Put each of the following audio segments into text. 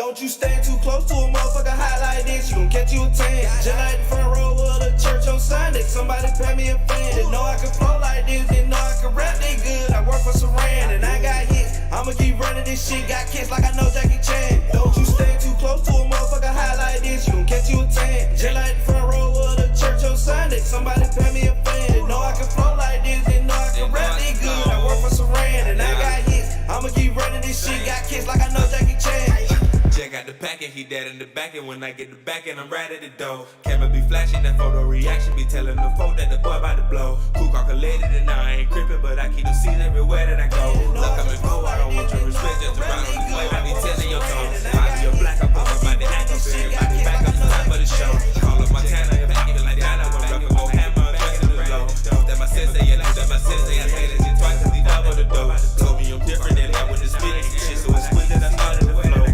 Don't you stand too close to a motherfucker hot like this, you gon' catch you a tan. Just like the front row of the church on Sunday, somebody pay me a fan. Didn't know I could flow like this, didn't know I could rap that good. I work for Saran and I got hits. I'ma keep running this shit, got kids like I know Jackie Chan. Don't you stand too close to a motherfucker hot like this, you gon' catch you a tan. Just like the front row of the church on Sunday, somebody pay me a fan. Didn't know I could flow like this, didn't know I could rap that good. I work for Saran and I got hits. I'ma keep running this shit, got kids like I know Jackie Chan. Jack got the packet, he dead in the back, and when I get the back and I'm right at the door. Camera be flashing, that photo reaction be telling the folk that the boy about to blow. Cool calculated and now I ain't crippin', but I keep the seeds everywhere that I go. Look, I'm in go, I don't want your respect, just to ride on this wave, I be telling your tone. I be a black, I'm putting my body act up, everybody back up, it's time for the show. Call up Montana, if I get like that, I won't rock and go hammer, back to the low. That my sensei, yeah, that my sensei, I say that shit twice, cause he double the dough. Told me I'm different than that with the spitting shit, so it's quick that I started to flow.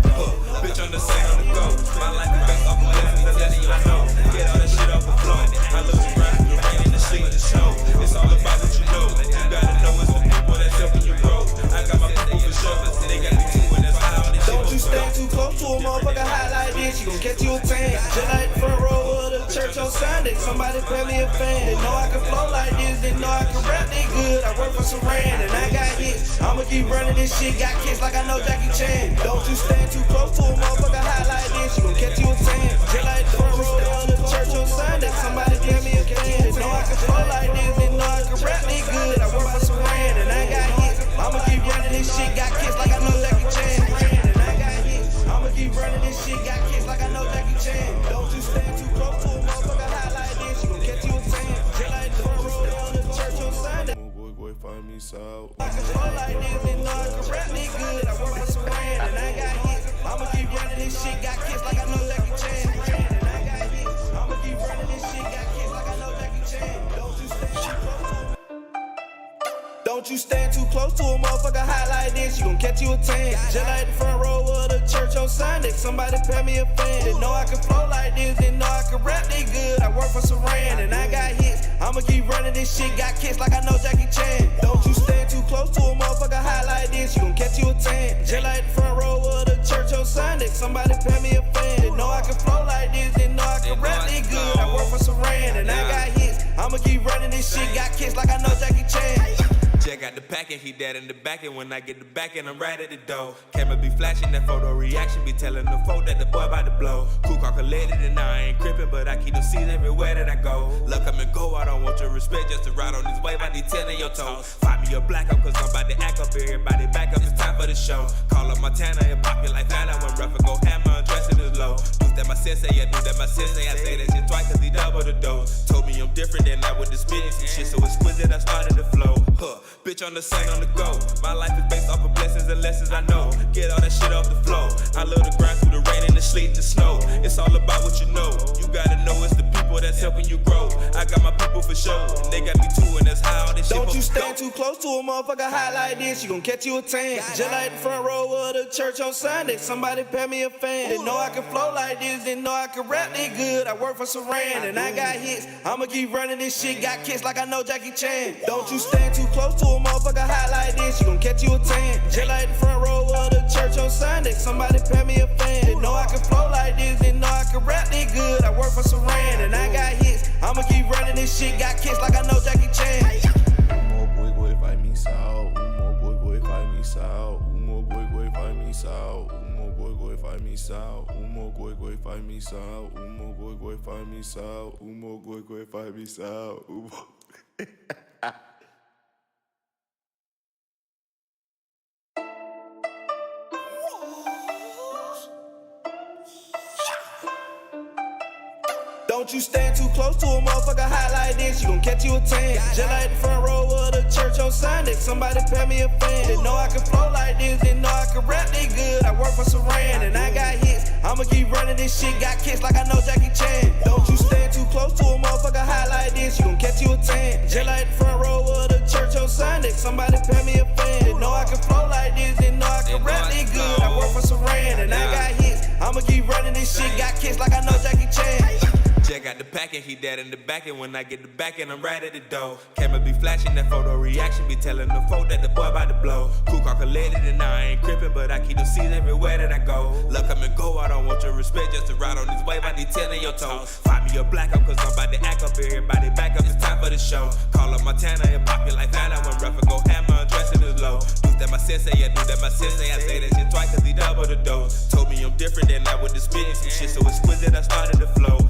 Bitch on the same on the go. My life is based off of blessings, I'm telling you I know. Get all that shit off the floor. I love the grind, the rain and the sleep, the snow. It's all about what you know. You gotta know it's the people that's helping you grow. I got my people for sure. They got me too, and that's how all this shit. Don't you stand too close to a motherfucker hot like this, you gon' catch you a tan. Just like the front row of the church on Sunday, somebody pay me a fan. Didn't know I could flow like this, didn't know I could rap that good. I work for Saran and I got hits. I'ma keep running this shit, got kids like I know Jackie Chan. Don't you stand too close to a motherfucker hot like this, you gon' catch you a tan. Just like the front row of the church on Sunday, somebody pay me a fan. Didn't know I could flow like this, didn't know I could rap that good. I work for Saran and I got hits. I'ma keep running this shit, got kids like I know Jackie Chan. And I got hits. I'ma keep running this shit, got kids like I know Jackie Chan. Don't you stand too close to a motherfucker hot like this, you gon' catch you a tan. Just like the front row of the church on Sunday. Boy, find me so. I can flow like this, didn't know I could rap that good. I work for Saran and I got hits. I'ma keep running this shit, got kids like I know Jackie Chan. And I got hits. I'ma keep running this shit, got kids like I know Jackie Chan. Don't you stand too close to a motherfucker hot like this, you gon' catch you a tan. Just like the front row of the church on Sunday, somebody pay me a fan. Didn't know I could flow like this, didn't know I could rap that good. I work for Saran and I got hits. I'ma keep running this shit, got kids like I know Jackie Chan. Don't you stand too close to a motherfucker hot like this, you gon' catch you a tan. Just like the front row of the church on Sunday, somebody pay me a fan. Didn't know I could flow like this, didn't know I could rap that good. I work for Saran and I got hits. I'ma keep running this shit, got kids like I know Jackie Chan. Jack got the packet, he dead in the back, and when I get the back and I'm right at the door. Camera be flashing, that photo reaction be telling the folk that the boy about to blow. Cool calculated and now I ain't crippin', but I keep the seeds everywhere that I go. Look, I'm in go, I don't want your respect, just to ride on this wave, I need 10 of your toes. Find me a black up, cause I'm about to act up, everybody back up, it's time for the show. Call up Montana and pop it like that, I went rough and go hammer, dressing is low. Do that my sensei, yeah, do that my sensei, I say that shit twice cause he double the dose. Told me I'm different than that with the spitting and shit, so exquisite, I started to flow. Bitch on the same on the go. My life is based off of blessings and lessons I know. Get all that shit off the floor. I love to grind through the rain and the sleet and the snow. It's all about what you know. You gotta know it's the people that's helping you grow. I got my people for sure, and they got me too, and that's how all this shit. Don't you stand too close to a motherfucker hot like this, you gon' catch you a tan. Just like the front row of the church on Sunday, somebody pay me a fan. Didn't know I could flow like this, didn't know I could rap that good. I work for Saran and I got hits. I'ma keep running this shit, got kids like I know Jackie Chan. Don't you stand too close to a motherfucker hot like this, you gon' catch you a tan. Just like the front row of the church on Sunday, somebody pay me a fan. Didn't know I could flow like this, didn't know I could rap that good. I work for Saran and I got hits. I'ma keep running this shit, got kids like I know Jackie Chan. Boy, find me so. Boy, find me so. Boy, find me so. Boy, find me so. Boy, find me so. Boy, find me so. Boy, find me so. Don't you stand too close to a motherfucker hot like this, you gon' catch you a tan. Just like the front row of the church on Sunday, somebody pay me a fan. Didn't know I could flow like this, didn't know I could rap that good. I work for Saran and I got hits. I'ma keep running this shit, got kids like I know Jackie Chan. Don't you stand too close to a motherfucker hot like this, you gon' catch you a tan. Just like the front row of the church on Sunday, somebody pay me a fan. Didn't know I could flow like this, didn't know I could rap that good. I work for Saran and I got hits. I'ma keep running this shit, got kids like I know Jackie Chan. Jack got the pack. back and he dead in the back, and when I get the back and I'm right at the door. Camera be flashing, that photo reaction be telling the folk that the boy about to blow. Cool calculated and now I ain't crippin', but I keep the seeds everywhere that I go. Luck come and go, I don't want your respect, just to ride on this wave, I need 10 in your toes. Find me a black up, cause I'm about to act up, everybody back up, it's time for the show. Call up Montana and pop it like Vanna, when rough and go hammer, undressing is low. Do that my sensei, I do that my sensei, I say that shit twice cause he double the dose. Told me I'm different than I with the spitting, some shit so exquisite, I started to flow.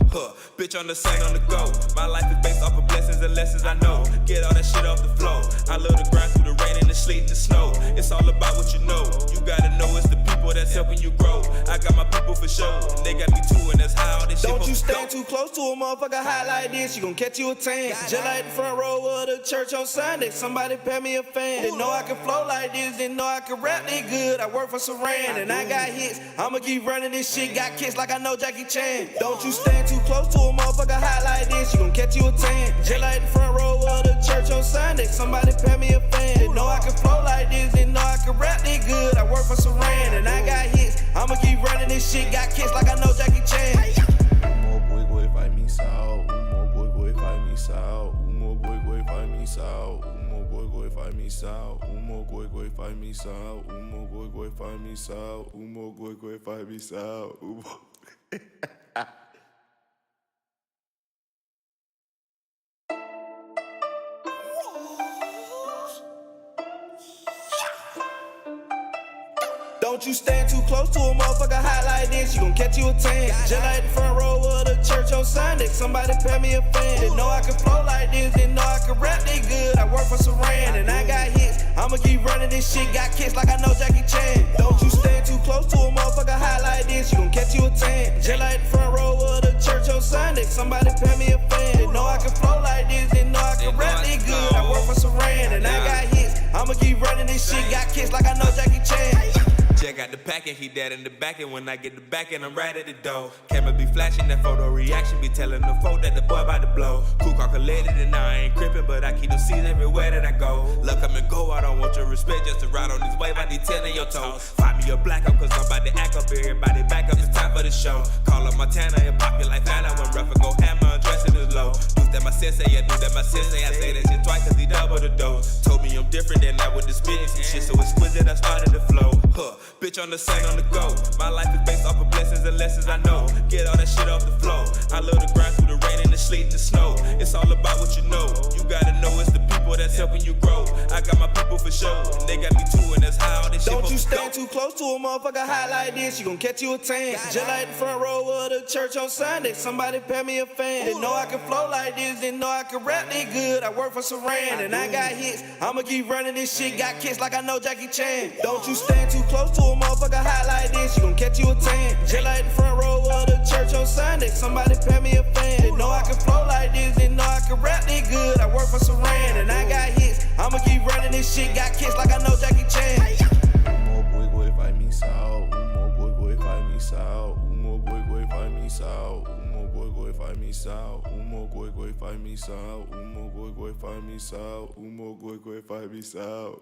Bitch on the scene on the go, my life is based off of blessings and lessons I know. Get all that shit off the floor, I love to grind through the rain and the sleet and the snow. It's all about what you know, you gotta know it's the people that's helping you grow. I got my people for sure, and they got me too, and that's how all this shit Don't you go. stand too close to a motherfucker hot like this, you gon' catch you a tan. Just like the front row of the church on Sunday, somebody pay me a fan. Didn't know I could flow like this, didn't know I could rap this good. I work for Saran, and I got hits. I'ma keep running this shit, got kids like I know Jackie Chan. Don't you stand too close to a motherfucker hot like this, you gon' catch you a tan. Just like the front row of the church on Sunday, somebody pay me a fan. Didn't know I could flow like this, didn't know I could rap this good. I work for Saran, and I got hits. I'ma keep running this shit, got kids like I know Jackie Chan. Vai me sal, uma goi vai me sal, uma goi vai me sal, uma goi vai me sal, uma goi vai me sal, uma goi vai me sal, uma goi vai me sal. Don't you stand too close to a motherfucker hot like this, you gon' catch you a tan. Just like the front row of the church on Sunday, somebody pay me a fan. Didn't know I could flow like this, didn't know I could rap this good. I work for Saran, and I got hits. I'ma keep running this shit, got kids like I know Jackie Chan. Don't you stand too close to a motherfucker hot like this, you gon' catch you a tan. Just like the front row of the church on Sunday, somebody pay me a fan. Didn't know I could flow like this, didn't know I could rap this good. I work for Saran, and I got hits. I'ma keep running this shit, got kids like I know Jackie Chan. Jack got the pack and he dead in the back, and when I get the back and I'm right at the door. Camera be flashing, that photo reaction be telling the folk that the boy about to blow. Cool calculated and now I ain't crippin', but I keep the seeds everywhere that I go. Luck come and go, I don't want your respect, just to ride on this wave, I need 10 in your toes. Find me a black up, cause I'm about to act up, everybody back up, it's time for the show. Call up Montana and pop it like Vanna, when rough and go hammer, undressing is low. Do that my sensei, I do that my sensei, I say that shit twice cause he double the dose. Told me I'm different than I with the spitting, some shit so exquisite, I started to flow. Bitch on the scene on the go, my life is based off of blessings and lessons I know. Get all that shit off the floor, I love to grind through the rain and the sleet and the snow. It's all about what you know, you gotta know it's the people that's helping you grow. I got my people for sure, and they got me too, and that's how all this shit Don't you go. stand too close to a motherfucker hot like this, you gon' catch you a tan. Just like the front row of the church on Sunday, somebody pay me a fan. Didn't know I could flow like this, didn't know I could rap this good. I work for Saran, and I got hits. I'ma keep running this shit, got kids like I know Jackie Chan. Don't you stand too close to a motherfucker hot like this, you gon' catch you a tan. Just like the front row of the church on Sunday, somebody pay me a fan. Didn't know I could flow like this, didn't know I could rap this good. I work for Saran, and I got hits. I'ma keep running this shit, got kids like I know Jackie Chan. Uma goi vai me sal, uma goi vai me sal, uma goi vai me sal, uma goi vai me sal, uma goi vai me sal, uma goi vai me sal, uma goi vai me sal.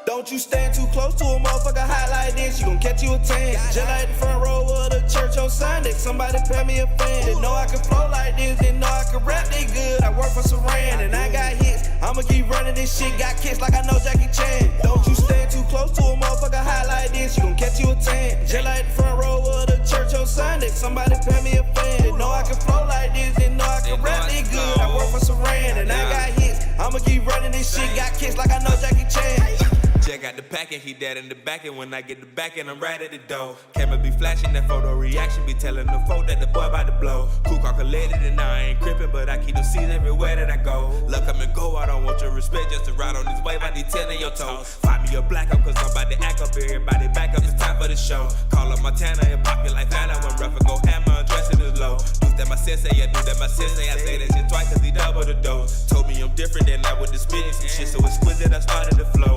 Don't you stand too close to a motherfucker hot like this, you gon' catch you a tan. Just like the front row of the church on Sunday, somebody pay me a fan. Didn't know I could flow like this, didn't know I could rap this good. I work for Saran, and I got hits. I'ma keep running this shit, got kids like I know Jackie Chan. Don't you stand too close to a motherfucker hot like this, you gon' catch you a tan. Just like the front row of the church on Sunday, somebody pay me a fan. Didn't know I could flow like this, didn't know I could rap this good. I work for Saran, and I got hits. I'ma keep running this shit, got kids like I know Jackie Chan. Jack got the pack and he dead in the back, and when I get the back and I'm right at the door. Camera be flashing, that photo reaction be telling the folk that the boy about to blow. Cool calculated and now I ain't crippin', but I keep the seeds everywhere that I go. Luck come and go, I don't want your respect, just to ride on this wave, I need 10 in your toes. Find me a black up, cause I'm about to act up, everybody back up, it's time for the show. Call up Montana and pop it like Vanna, when rough and go hammer, undressing is low. Do that my sensei, I do that my sensei, I say that shit twice cause he double the dose. Told me I'm different than I with the spitting, some shit so exquisite, I started to flow.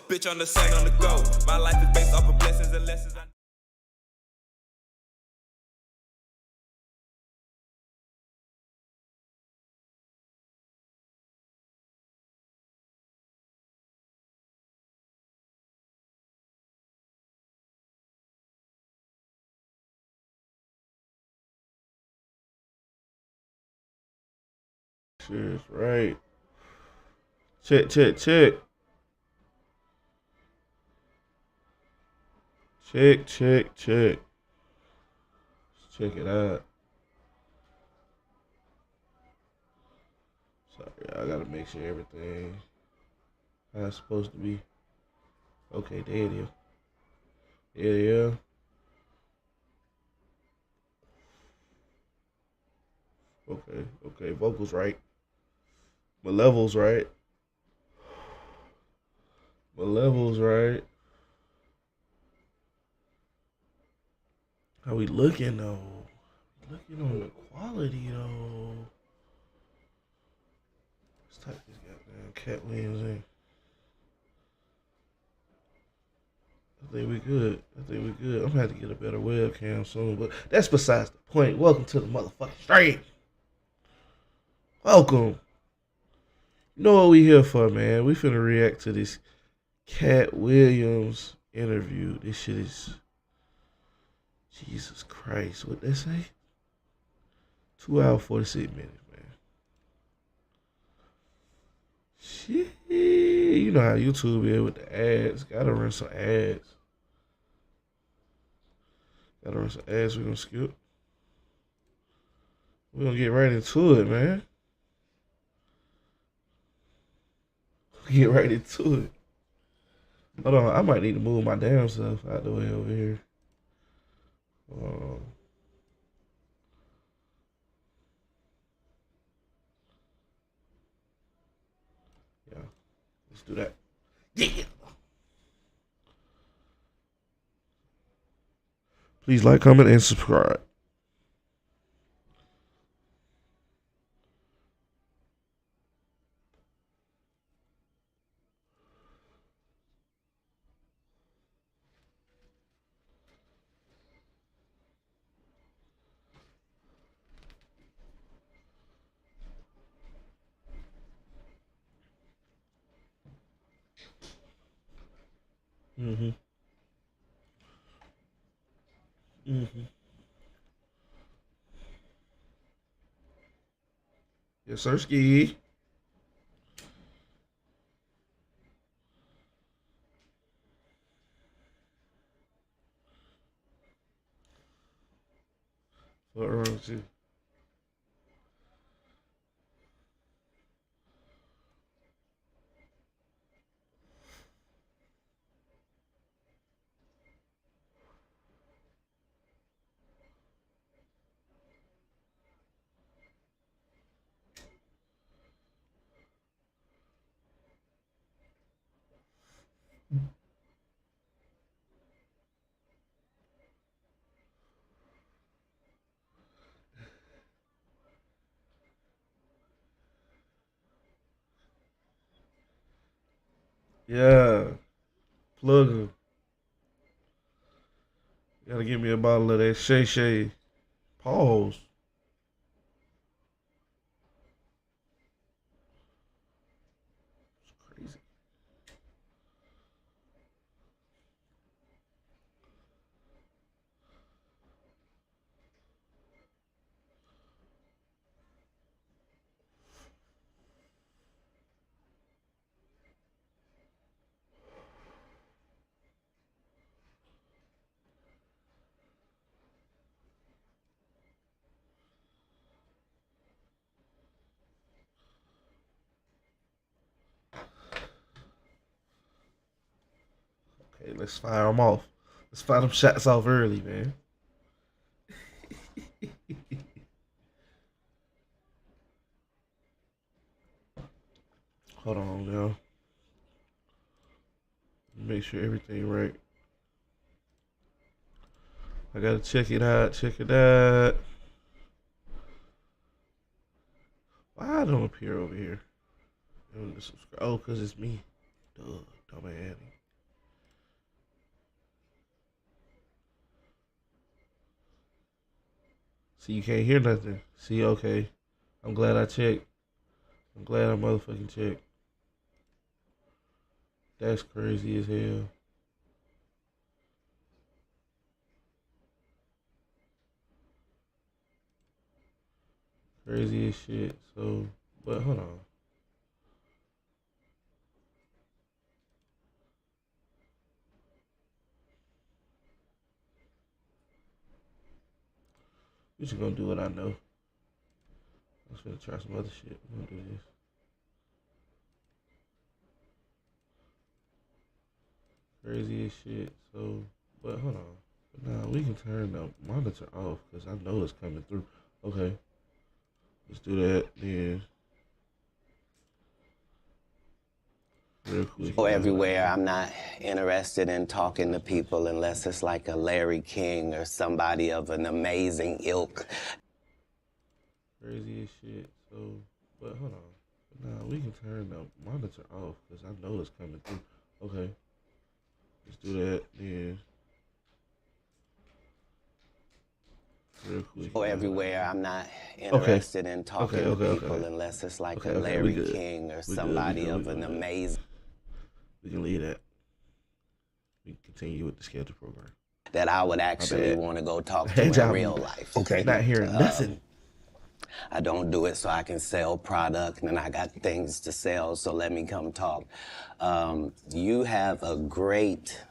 Bitch on the scene on the go, my life is based off of blessings and lessons I sure it's right. Check, check, check. Check, check, check. Let's check it out. Sorry, I gotta make sure everything how it's supposed to be. Okay, there it is. Yeah. Okay. Vocals right. My levels right. How we looking though? Looking on the quality though. Let's type this goddamn Katt Williams in. I think we good. I'm gonna have to get a better webcam soon, but that's besides the point. Welcome to the motherfucking stream. Welcome. You know what we here for, man? We finna react to this Katt Williams interview. This shit is Jesus Christ. What they say? 2 hours 46 minutes, man. Shit. You know how YouTube is with the ads. Gotta run some ads. We're gonna skip. We're gonna get right into it, man. Get right into it. Hold on, I might need to move my damn self out the way over here. Yeah, let's do that. Yeah. Please like, comment, and subscribe. Yes, sir, Ski. What wrong with you? Yeah, plug him. Gotta give me a bottle of that Shay. Pause. It's crazy. Okay, let's fire them off. Let's fire them shots off early, man. Hold on now. Make sure everything right. I gotta check it out. Why I don't appear over here? Oh, cause it's me. Duh, dumbass. See, you can't hear nothing. See, okay. I'm glad I checked. I'm glad I motherfucking checked. That's crazy as hell. Crazy as shit. So, but hold on. We just gonna do what I know. I'm just gonna try some other shit. We're gonna do this. Crazy as shit. So, but hold on. Now we can turn the monitor off because I know it's coming through. Okay. Let's do that then. Real quick. Go everywhere. I'm not interested in talking to people unless it's like a Larry King or somebody of an amazing ilk. Crazy as shit. So, but hold on. Now we can turn the monitor off because I know it's coming through. Okay. Let's do that then. Real quick. Go everywhere. I'm not interested in talking to people unless it's like a Larry King or somebody of an amazing. We can leave that. We can continue with the scheduled program. That I would actually want to go talk to in real life. Okay. Not hearing nothing. I don't do it so I can sell product, and I got things to sell, so let me come talk. You have a great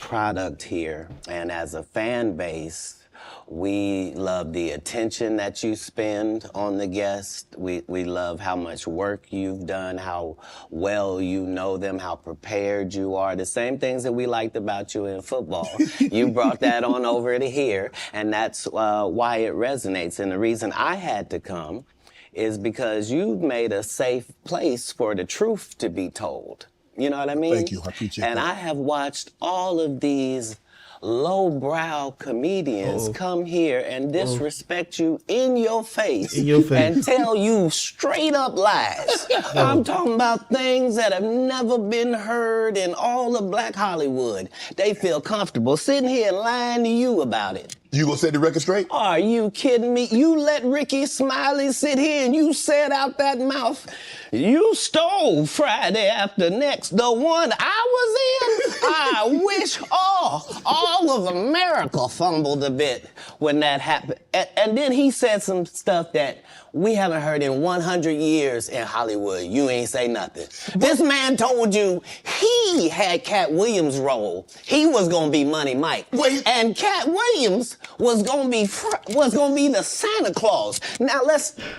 product here, and as a fan base, we love the attention that you spend on the guest. We love how much work you've done, how well you know them, how prepared you are. The same things that we liked about you in football. You brought that on over to here, and that's why it resonates. And the reason I had to come is because you've made a safe place for the truth to be told. You know what I mean? Thank you. I appreciate that. And I have watched all of these lowbrow comedians come here and disrespect you in your face and tell you straight up lies. I'm talking about things that have never been heard in all of Black Hollywood. They feel comfortable sitting here and lying to you about it. You gonna set the record straight? Are you kidding me? You let Ricky Smiley sit here and you said out that mouth, you stole Friday After Next, the one I was in. I wish all of America fumbled a bit when that happened. And then he said some stuff that we haven't heard in 100 years in Hollywood. You ain't say nothing. This man told you he had Katt Williams' role. He was gonna be Money Mike. And Katt Williams was gonna be the Santa Claus. Now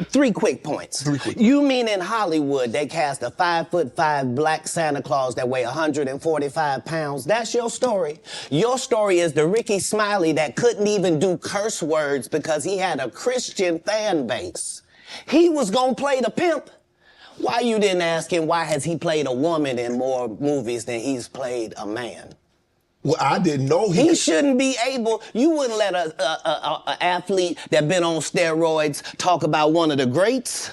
three quick points. You mean in Hollywood they cast a 5'5" black Santa Claus that weigh 145 pounds? That's your story. Your story is the Ricky Smiley that couldn't even do curse words because he had a Christian fan base. He was gonna play the pimp. Why you didn't ask him why has he played a woman in more movies than he's played a man? Well, I didn't know he shouldn't be able. You wouldn't let a athlete that been on steroids talk about one of the greats.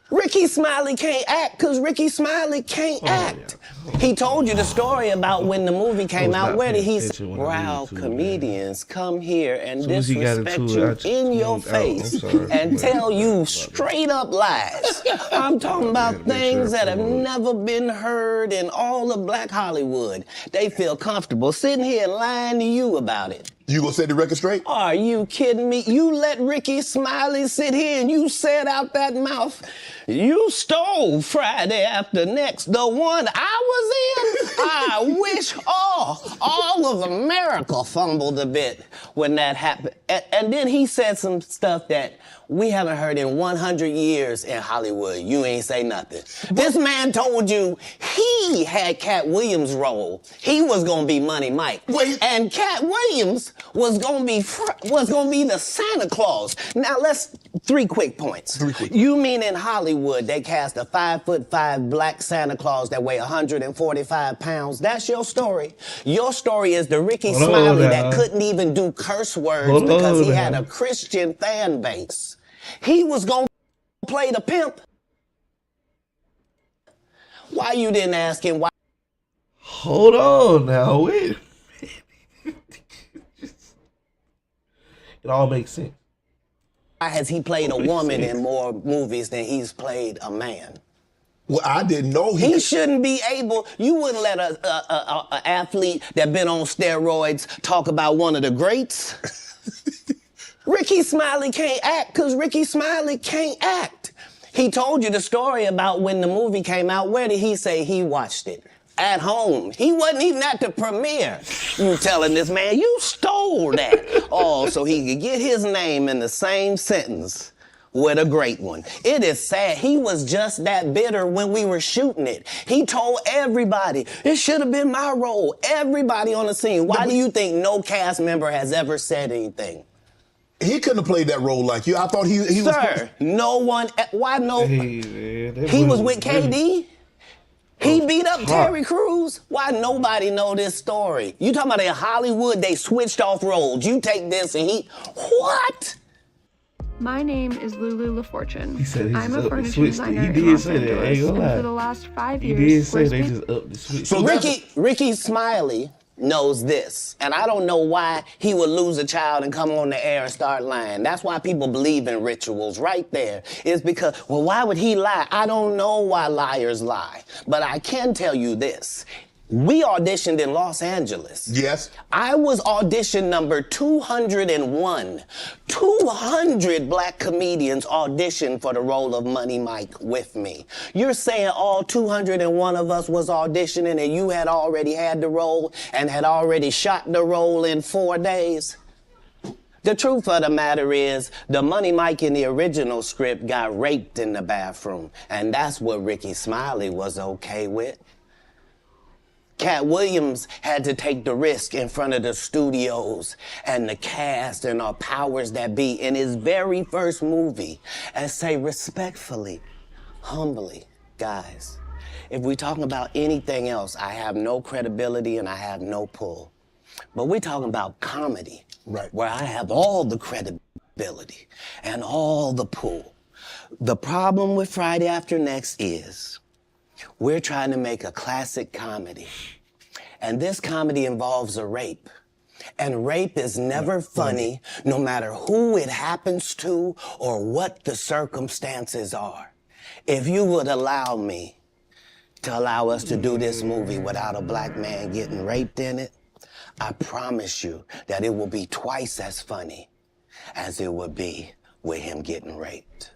Ricky Smiley can't act because Ricky Smiley can't act. He told you the story about when the movie came out. Where did he say, "Brow comedians come here and disrespect you in your face and tell you straight up lies"? I'm talking about things that have never been heard in all of Black Hollywood. They feel comfortable sitting here and lying to you about it. You gonna set the record straight? Are you kidding me? You let Ricky Smiley sit here and you said out that mouth, you stole Friday After Next, the one I was in. I wish all of America fumbled a bit when that happened. And then he said some stuff that we haven't heard in 100 years in Hollywood. You ain't say nothing. This man told you he had Katt Williams' role. He was gonna be Money Mike. And Katt Williams was gonna be the Santa Claus. Now three quick points. You mean in Hollywood they cast a 5'5" black Santa Claus that weigh 145 pounds? That's your story. Your story is the Ricky Smiley that couldn't even do curse words because he had a Christian fan base. He was gonna play the pimp. Why you didn't ask him why? Hold on now, wait. It all makes sense. Why has he played a woman in more movies than he's played a man? Well, I didn't know he shouldn't be able. You wouldn't let a athlete that been on steroids talk about one of the greats. Ricky Smiley can't act because Ricky Smiley can't act. He told you the story about when the movie came out. Where did he say he watched it? At home. He wasn't even at the premiere. You telling this man, you stole that. Oh, so he could get his name in the same sentence with a great one. It is sad. He was just that bitter when we were shooting it. He told everybody, it should have been my role. Everybody on the scene. Why do you think no cast member has ever said anything? He couldn't have played that role like you. I thought he was. Sir, no one, why no? Hey, man, He was with KD? He beat up Terry Crews? Why nobody know this story? You talking about in Hollywood, they switched off roles. You take this and what? My name is Lulu LaFortune. He said I'm a furniture switched designer He in did Los say that. Angeles, Ain't gonna and lie. for the last 5 He years, did say they just upped the switch. So Ricky Smiley knows this, and I don't know why he would lose a child and come on the air and start lying. That's why people believe in rituals right there. Is because, well, why would he lie? I don't know why liars lie, but I can tell you this. We auditioned in Los Angeles. Yes. I was audition number 201. 200 black comedians auditioned for the role of Money Mike with me. You're saying all 201 of us was auditioning and you had already had the role and had already shot the role in 4 days? The truth of the matter is, the Money Mike in the original script got raped in the bathroom, and that's what Ricky Smiley was okay with. Katt Williams had to take the risk in front of the studios and the cast and our powers that be in his very first movie and say respectfully, humbly, guys, if we're talking about anything else, I have no credibility and I have no pull. But we're talking about comedy, right, where I have all the credibility and all the pull. The problem with Friday After Next is we're trying to make a classic comedy. And this comedy involves a rape. And rape is never funny, no matter who it happens to or what the circumstances are. If you would allow me to allow us to do this movie without a black man getting raped in it, I promise you that it will be twice as funny as it would be with him getting raped.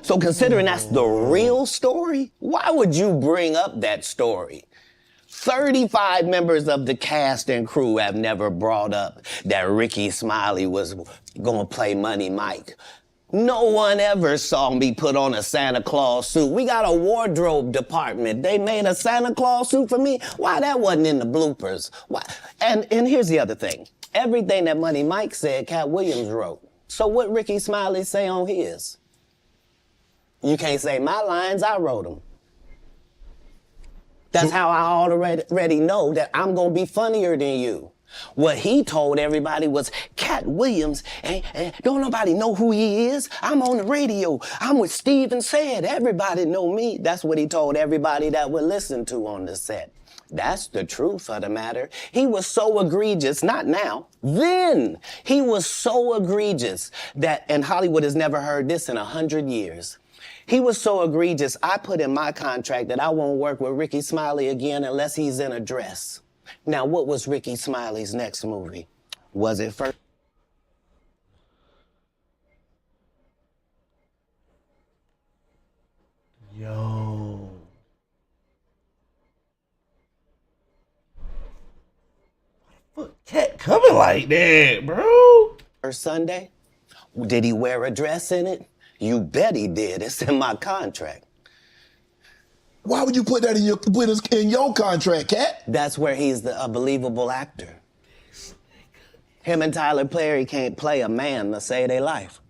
So considering that's the real story, why would you bring up that story? 35 members of the cast and crew have never brought up that Ricky Smiley was gonna play Money Mike. No one ever saw me put on a Santa Claus suit. We got a wardrobe department. They made a Santa Claus suit for me. Why that wasn't in the bloopers? Why? And here's the other thing. Everything that Money Mike said, Katt Williams wrote. So what Ricky Smiley say on his? You can't say my lines, I wrote them. That's how I already know that I'm gonna be funnier than you. What he told everybody was, Katt Williams, don't nobody know who he is. I'm on the radio. I'm with Steven Said. Everybody know me. That's what he told everybody that would listen to on the set. That's the truth of the matter. He was so egregious, not now, then. He was so egregious that, and Hollywood has never heard this in 100 years. He was so egregious, I put in my contract that I won't work with Ricky Smiley again unless he's in a dress. Now, what was Ricky Smiley's next movie? Was it first? Yo. What the fuck? Katt coming like that, bro? First Sunday? Did he wear a dress in it? You bet he did. It's in my contract. Why would you put that in your contract, Katt? That's where he's a believable actor. Him and Tyler Perry can't play a man to save their life.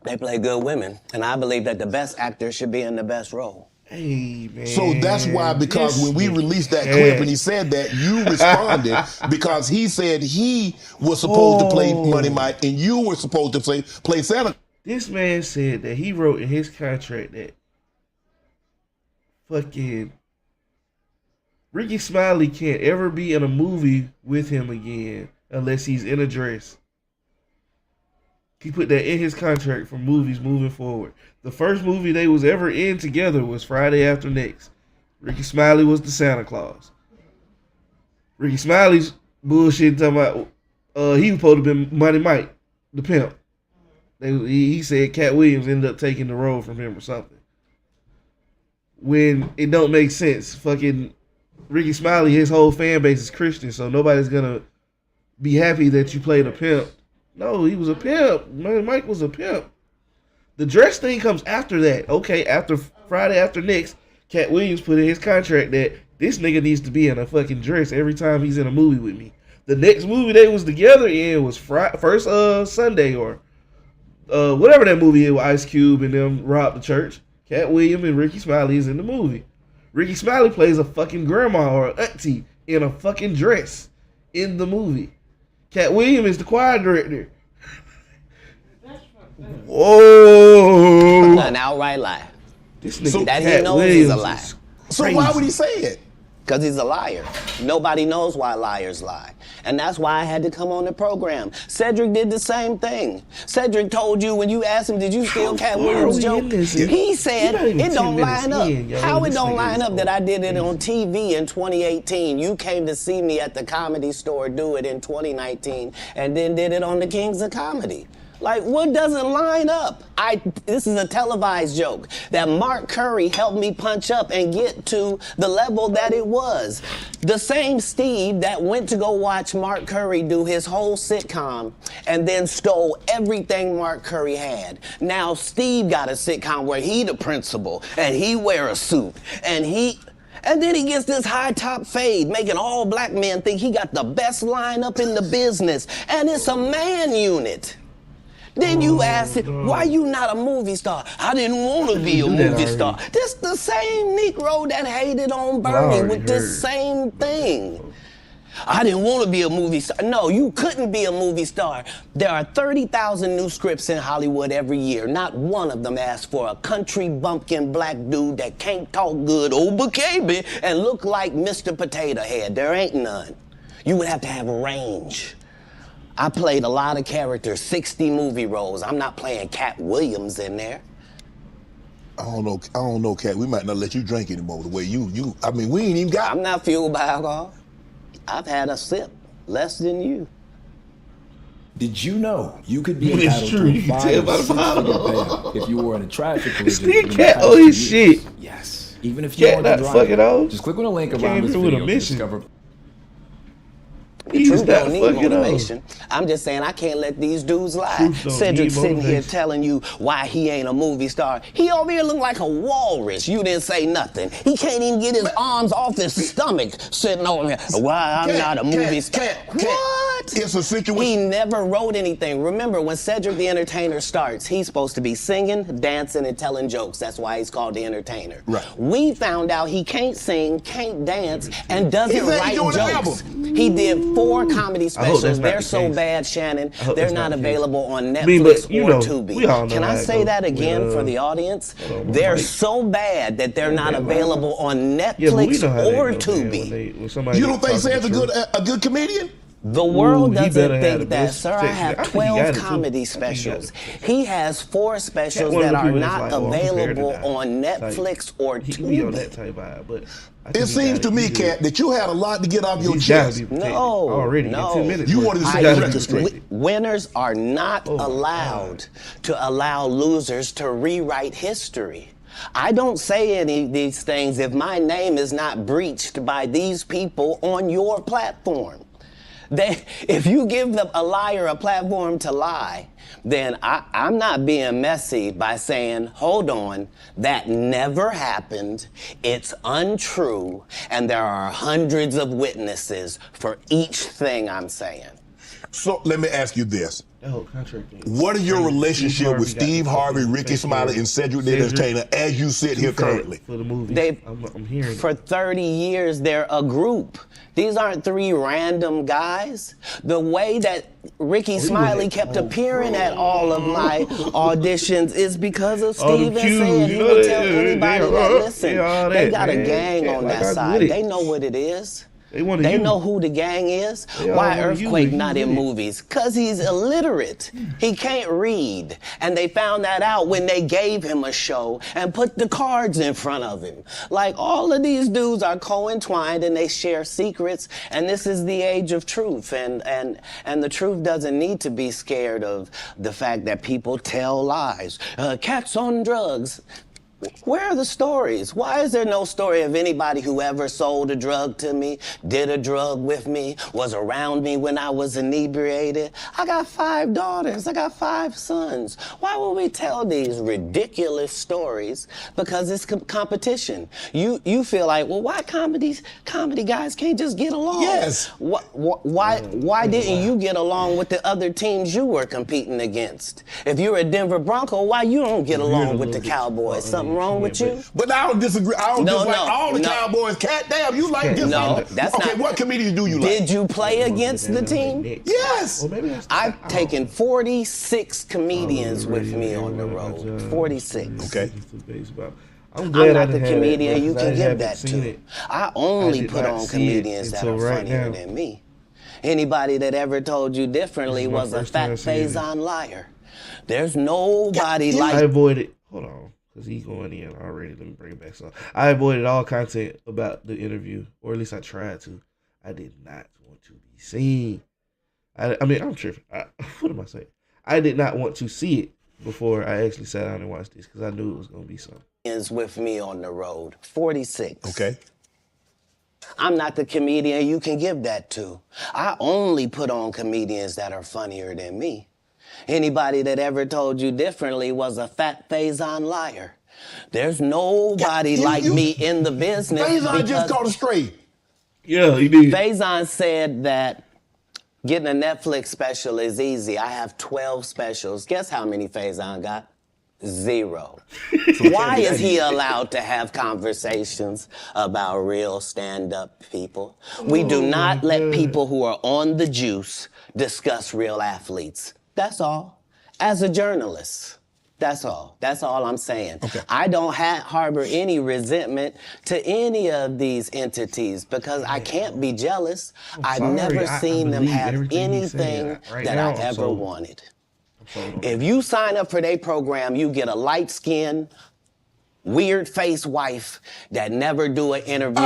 They play good women, and I believe that the best actor should be in the best role. Hey, man. So that's why, because when we released that clip and he said that, you responded because he said he was supposed to play Money Mike and you were supposed to play Santa. This man said that he wrote in his contract that fucking Ricky Smiley can't ever be in a movie with him again unless he's in a dress. He put that in his contract for movies moving forward. The first movie they was ever in together was Friday After Next. Ricky Smiley was the Santa Claus. Ricky Smiley's bullshit talking about he was supposed to be Money Mike, the pimp. He said Katt Williams ended up taking the role from him or something. When it don't make sense. Fucking Ricky Smiley, his whole fan base is Christian, so nobody's gonna be happy that you played a pimp. No, he was a pimp. Money Mike was a pimp. The dress thing comes after that. Okay, after Friday After Next, Katt Williams put in his contract that this nigga needs to be in a fucking dress every time he's in a movie with me. The next movie they was together in was first Sunday or whatever that movie is with Ice Cube and them robbed the church. Katt Williams and Ricky Smiley is in the movie. Ricky Smiley plays a fucking grandma or an auntie in a fucking dress in the movie. Katt Williams is the choir director. Whoa! An outright lie. This nigga that Katt he knows Williams is a lie. So why would he say it? Because he's a liar. Nobody knows why liars lie. And that's why I had to come on the program. Cedric did the same thing. Cedric told you when you asked him, did you steal Katt Williams' joke? He said it don't line up. How it don't line up that I did it on TV in 2018. You came to see me at the Comedy Store do it in 2019 and then did it on the Kings of Comedy. Like, what doesn't line up? This is a televised joke that Mark Curry helped me punch up and get to the level that it was. The same Steve that went to go watch Mark Curry do his whole sitcom and then stole everything Mark Curry had. Now Steve got a sitcom where he the principal and he wear a suit and then he gets this high top fade, making all black men think he got the best lineup in the business. And it's a man unit. Then you ask him, why you not a movie star? I didn't want to be a movie star. This the same Negro that hated on Bernie with this same thing. I didn't want to be a movie star. No, you couldn't be a movie star. There are 30,000 new scripts in Hollywood every year. Not one of them asks for a country bumpkin black dude that can't talk good, baby, and look like Mr. Potato Head. There ain't none. You would have to have range. I played a lot of characters, 60 movie roles. I'm not playing Katt Williams in there. I don't know, Katt. We might not let you drink anymore the way I mean, we ain't even got. I'm not fueled by alcohol. I've had a sip, less than you. Did you know you could be entitled to a 5 or 6 figure payout if you were in a traffic collision? This nigga Katt owe his shit. Yes. Even if you Katt want to not fucking off. just click on the link around this video to discover. Truth don't need motivation. I'm just saying I can't let these dudes lie. Cedric sitting here telling you why he ain't a movie star. He over here look like a walrus. You didn't say nothing. He can't even get his arms off his stomach sitting over here. Why I'm not a movie star. What? It's a situation. He never wrote anything. Remember, when Cedric the Entertainer starts, he's supposed to be singing, dancing, and telling jokes. That's why he's called the Entertainer. Right. We found out he can't sing, can't dance, and doesn't write jokes. He did 4 comedy specials. They're so bad, Shannon. They're not available on Netflix or Tubi. Can I say that again for the audience? They're so bad that they're not available on Netflix or Tubi. You don't think Sam's a good comedian? The world doesn't think that, sir. I have 12 comedy specials. He has 4 specials that are not available on Netflix or Tubi. It seems to me, Katt, that you had a lot to get off your chest. No. In 10 minutes. You wanted to set the record straight. Winners are not allowed to allow losers to rewrite history. I don't say any of these things if my name is not breached by these people on your platform. If you give a liar a platform to lie, then I'm not being messy by saying, hold on, that never happened, it's untrue, and there are hundreds of witnesses for each thing I'm saying. So let me ask you this. What is your relationship with Steve Harvey, Ricky Smiley, and Cedric the Entertainer as you sit here currently? For the movie, I'm hearing for 30 years, they're a group. These aren't 3 random guys. The way that Ricky Smiley kept appearing at all of my auditions is because of Steve and said he would tell anybody that listen. They got a gang on that side. They know what it is. They know who the gang is. Why Earthquake not in movies? Because he's illiterate. He can't read. And they found that out when they gave him a show and put the cards in front of him. Like, all of these dudes are co-entwined and they share secrets. And this is the age of truth. And the truth doesn't need to be scared of the fact that people tell lies. Katt's on drugs. Where are the stories? Why is there no story of anybody who ever sold a drug to me, did a drug with me, was around me when I was inebriated? I got 5 daughters. I got 5 sons. Why would we tell these ridiculous stories? Because it's competition. You feel like, well, why comedy guys can't just get along? Yes. Why didn't you get along with the other teams you were competing against? If you're a Denver Bronco, why you don't get along with the Cowboys? Something wrong with you? But I don't disagree. I don't dislike all the Cowboys. Katt, damn, you like different. No, that's okay, not. What comedians do you like? Did you play against the team? Yes. I've taken 46 comedians with me on the road. 46. Okay. I'm not the comedian you can give that to. I only put on comedians that are funnier than me. Anybody that ever told you differently was a fat Faison liar. There's nobody like... I avoided... Hold on. Because he's going in already. Let me bring it back. So I avoided all content about the interview, or at least I tried to. I did not want to be seen. I mean, I'm tripping. What am I saying? I did not want to see it before I actually sat down and watched this because I knew it was going to be something. With me on the road. 46. Okay. I'm not the comedian you can give that to. I only put on comedians that are funnier than me. Anybody that ever told you differently was a fat Faison liar. There's nobody like me in the business. Faison just caught a stray. Yeah, he did. Faison said that getting a Netflix special is easy. I have 12 specials. Guess how many Faison got? 0. Why is he allowed to have conversations about real stand-up people? We do not let people who are on the juice discuss real athletes. That's all. As a journalist, that's all. That's all I'm saying. Okay. I don't harbor any resentment to any of these entities because I can't be jealous. I've never seen them have anything that I ever wanted. If you sign up for their program, you get a light-skinned, weird-faced wife that never do an interview.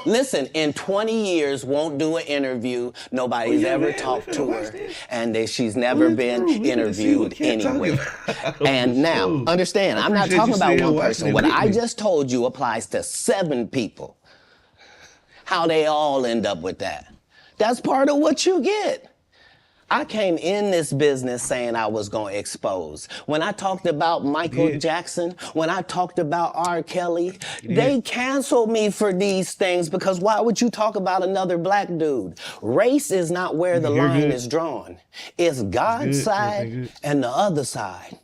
Listen, in 20 years, won't do an interview. Nobody's ever talked to her, and she's never been interviewed anywhere. And now, understand, I'm not talking about one person. What I just told you applies to 7 people. How they all end up with that. That's part of what you get. I came in this business saying I was going to expose. When I talked about Michael Jackson, when I talked about R. Kelly, they canceled me for these things because why would you talk about another black dude? Race is not where the line is drawn. It's God's side and the other side.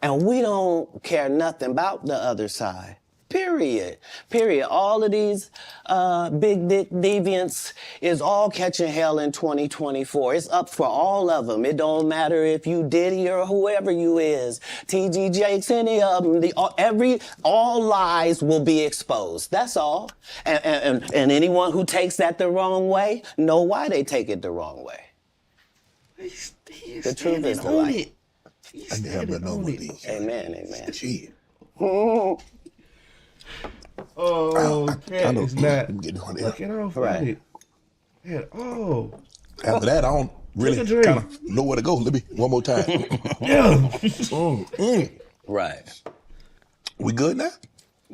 And we don't care nothing about the other side. Period. Period. All of these big dick deviants is all catching hell in 2024. It's up for all of them. It don't matter if you Diddy or whoever you is. T.G. Jakes, any of them. All lies will be exposed. That's all. And anyone who takes that the wrong way, know why they take it the wrong way. The truth is the light. Amen. Amen. Gee. Oh, Katt is not getting on looking off right at all. After that, I don't really kind of know where to go. Let me one more time. Right. We good now?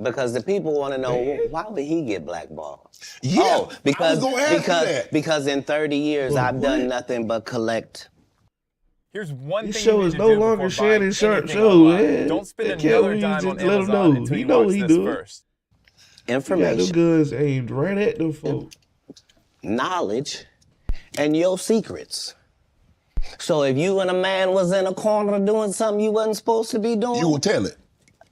Because the people want to know, why would he get blackballed? Yeah, oh, because I was gonna ask you that. Because in 30 years, I've done nothing but collect. Here's one this thing show you is need no to do longer before Shannon buying Sharp anything show. online. Don't spend another dime on Amazon until you watch this first. Information. You got them guns aimed right at them folks. Knowledge and your secrets. So if you and a man was in a corner doing something you wasn't supposed to be doing, you will tell it.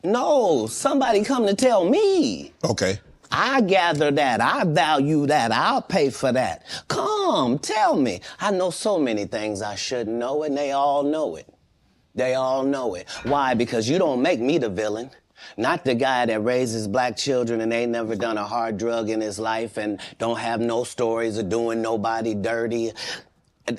No, somebody come to tell me. Okay. I gather that. I value that. I'll pay for that. Come, tell me. I know so many things I shouldn't know, and they all know it. They all know it. Why? Because you don't make me the villain. Not the guy that raises black children and ain't never done a hard drug in his life and don't have no stories of doing nobody dirty.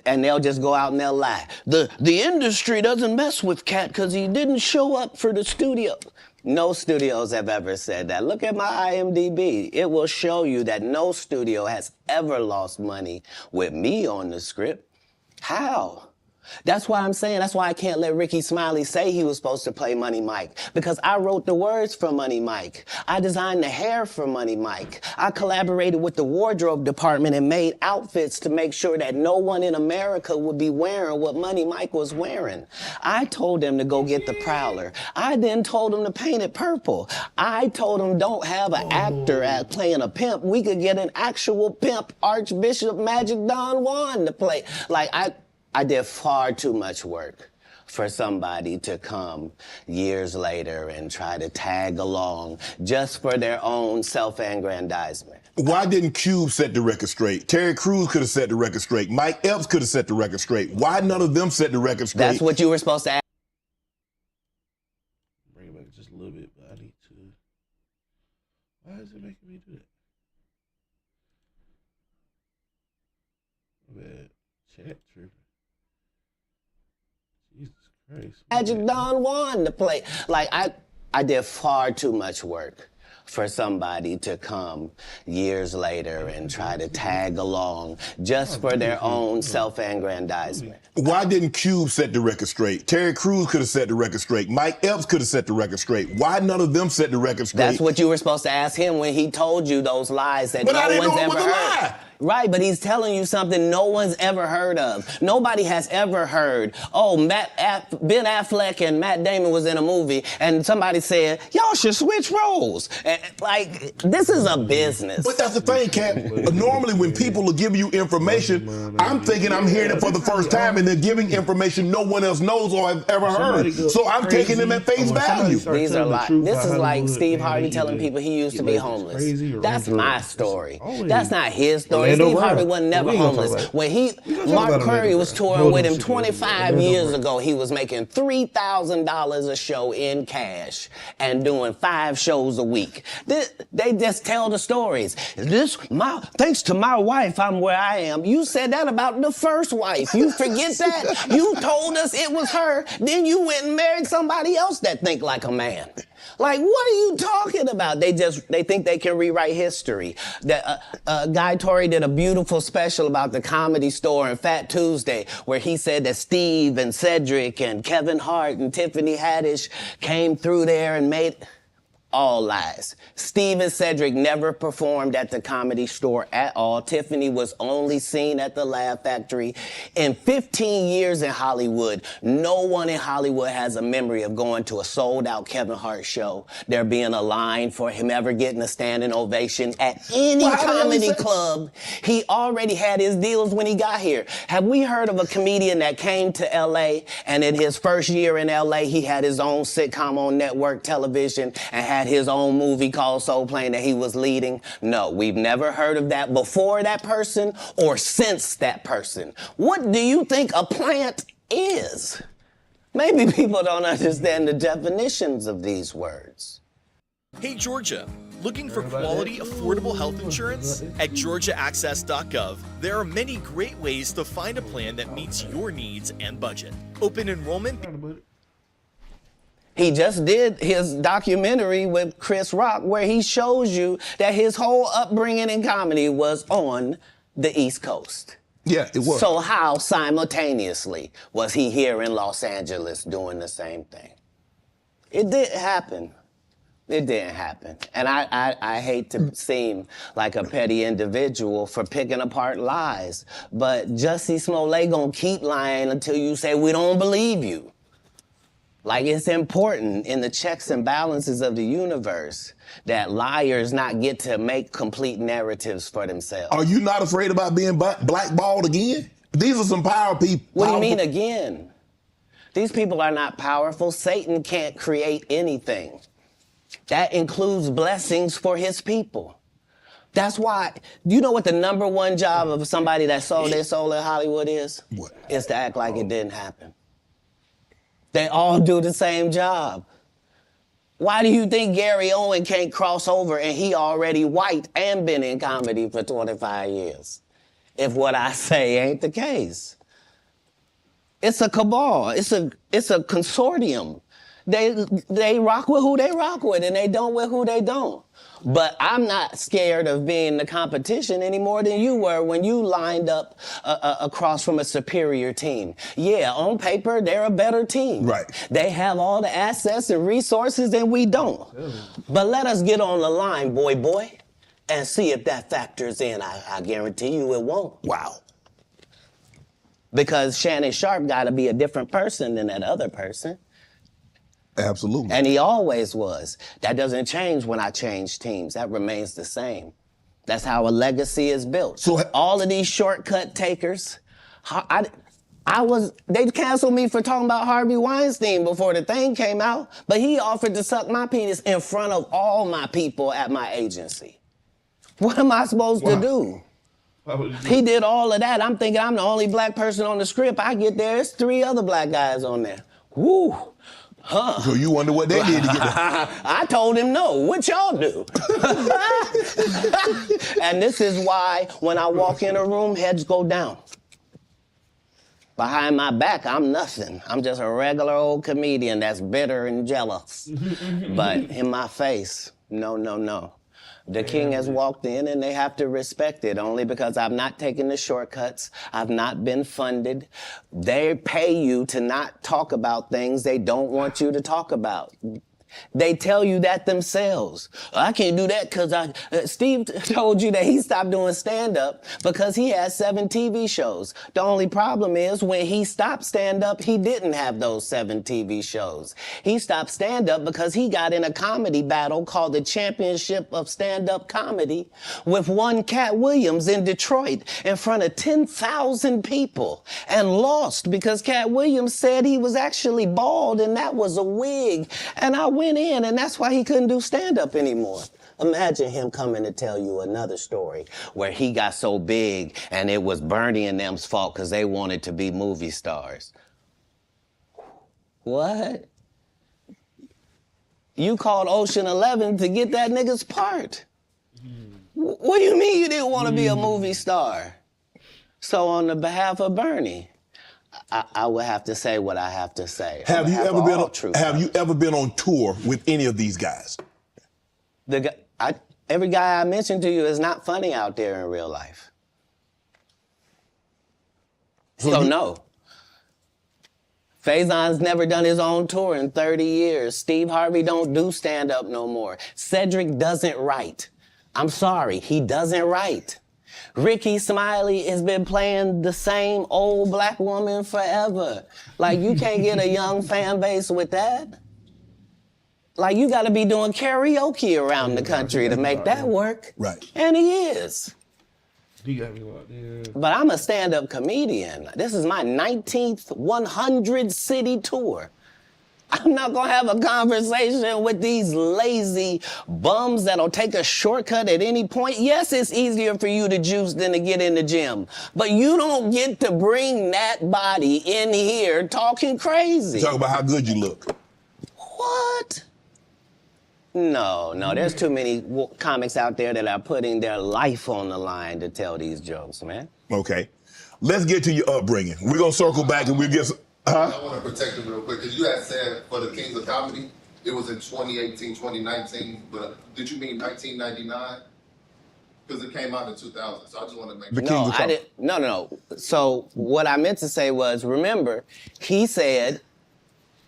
And they'll just go out and they'll lie. The industry doesn't mess with Katt because he didn't show up for the studio. No studios have ever said that. Look at my IMDb. It will show you that no studio has ever lost money with me on the script. How? That's why I'm saying, that's why I can't let Ricky Smiley say he was supposed to play Money Mike, because I wrote the words for Money Mike. I designed the hair for Money Mike. I collaborated with the wardrobe department and made outfits to make sure that no one in America would be wearing what Money Mike was wearing. I told him to go get the Prowler. I then told him to paint it purple. I told him don't have an actor at playing a pimp. We could get an actual pimp, Archbishop Magic Don Juan, to play. Like, I did far too much work for somebody to come years later and try to tag along just for their own self-aggrandizement. Why didn't Cube set the record straight? Terry Crews could have set the record straight. Mike Epps could have set the record straight. Why none of them set the record straight? That's what you were supposed to ask. Bring it back just a little bit, but I need to. Why is it making me do that? Man, chat tripping. Jesus Christ. Magic Don Juan to play. Like, I did far too much work for somebody to come years later and try to tag along just for their own self-aggrandizement. Why didn't Cube set the record straight? Terry Crews could have set the record straight. Mike Epps could have set the record straight. Why none of them set the record straight? That's what you were supposed to ask him when he told you those lies that no one's ever heard. Right, but he's telling you something no one's ever heard of. Nobody has ever heard, oh, Ben Affleck and Matt Damon was in a movie, and somebody said, y'all should switch roles. Like, this is a business. But that's the thing, Katt. Normally when people are giving you information, I'm thinking I'm hearing it for the first time, and they're giving information no one else knows or have ever heard. So I'm taking them at face value. These are lies. This is like Steve Harvey telling people he used to be homeless. That's my story. That's not his story. Steve Harvey was never homeless. When Mark Curry was touring with him 25 years ago, he was making $3,000 a show in cash and doing 5 shows a week. They just tell the stories. Thanks to my wife, I'm where I am. You said that about the first wife. You forget that? You told us it was her. Then you went and married somebody else that think like a man. Like, what are you talking about? They think they can rewrite history. Guy Torrey did a beautiful special about the Comedy Store and Fat Tuesday, where he said that Steve and Cedric and Kevin Hart and Tiffany Haddish came through there and made... All lies. Steve and Cedric never performed at the Comedy Store at all. Tiffany was only seen at the Laugh Factory. In 15 years in Hollywood, no one in Hollywood has a memory of going to a sold-out Kevin Hart show, there being a line for him ever getting a standing ovation at any comedy club. He already had his deals when he got here. Have we heard of a comedian that came to L.A. and in his first year in L.A. he had his own sitcom on network television and had his own movie called Soul Plane that he was leading? No, we've never heard of that before that person or since that person. What do you think a plant is? Maybe people don't understand the definitions of these words. Hey, Georgia. Looking for quality, affordable health insurance? At georgiaaccess.gov, there are many great ways to find a plan that meets your needs and budget. Open enrollment. He just did his documentary with Chris Rock where he shows you that his whole upbringing in comedy was on the East Coast. Yeah, it was. So how simultaneously was he here in Los Angeles doing the same thing? It didn't happen. It didn't happen. And I hate to seem like a petty individual for picking apart lies, but Jussie Smollett gonna keep lying until you say we don't believe you. Like, it's important in the checks and balances of the universe that liars not get to make complete narratives for themselves. Are you not afraid about being blackballed again? These are some power people. What do you mean again? These people are not powerful. Satan can't create anything. That includes blessings for his people. That's why, you know what the #1 job of somebody that sold their soul in Hollywood is? What? Is to act like it didn't happen. They all do the same job. Why do you think Gary Owen can't cross over and he already white and been in comedy for 25 years? If what I say ain't the case. It's a cabal. It's a consortium. They rock with who they rock with and they don't with who they don't. But I'm not scared of being the competition any more than you were when you lined up across from a superior team. Yeah, on paper, they're a better team. Right. They have all the assets and resources and we don't. But let us get on the line, boy, and see if that factors in. I guarantee you it won't. Wow. Because Shannon Sharp got to be a different person than that other person. Absolutely. And he always was. That doesn't change when I change teams. That remains the same. That's how a legacy is built. So all of these shortcut takers, they canceled me for talking about Harvey Weinstein before the thing came out, but he offered to suck my penis in front of all my people at my agency. What am I supposed to do? He did all of that. I'm thinking I'm the only black person on the script. I get there, it's 3 other black guys on there. Woo. Huh. So you wonder what they did to get there? I told him no. What y'all do? And this is why when I walk in a room, heads go down. Behind my back, I'm nothing. I'm just a regular old comedian that's bitter and jealous. But in my face, no. The king has walked in and they have to respect it only because I've not taken the shortcuts. I've not been funded. They pay you to not talk about things they don't want you to talk about. They tell you that themselves. I can't do that because Steve told you that he stopped doing stand-up because he has 7 TV shows. The only problem is when he stopped stand-up, he didn't have those 7 TV shows. He stopped stand-up because he got in a comedy battle called the Championship of Stand-Up Comedy with one Katt Williams in Detroit in front of 10,000 people and lost because Katt Williams said he was actually bald and that was a wig. And I went in, and that's why he couldn't do stand-up anymore. Imagine him coming to tell you another story where he got so big and it was Bernie and them's fault because they wanted to be movie stars. What? You called Ocean 11 to get that nigga's part. What do you mean you didn't want to be a movie star? So on the behalf of Bernie, I would have to say what I have to say. Have you ever been on tour with any of these guys? Every guy I mentioned to you is not funny out there in real life. So no. Faison's never done his own tour in 30 years. Steve Harvey don't do stand-up no more. Cedric doesn't write. I'm sorry, he doesn't write. Ricky Smiley has been playing the same old black woman forever. Like, you can't get a young fan base with that. Like, you gotta be doing karaoke around the country to make that work. Right. And he is. He got me locked in. But I'm a stand-up comedian. This is my 19th 100-city tour. I'm not gonna have a conversation with these lazy bums that'll take a shortcut at any point. Yes, it's easier for you to juice than to get in the gym, but you don't get to bring that body in here talking crazy. Talk about how good you look. What? No, there's too many comics out there that are putting their life on the line to tell these jokes, man. Okay. Let's get to your upbringing. We're gonna circle back and we'll get I want to protect him real quick, because you had said for the Kings of Comedy, it was in 2018, 2019, but did you mean 1999? Because it came out in 2000, so I just want to make sure. No. So what I meant to say was, remember, he said,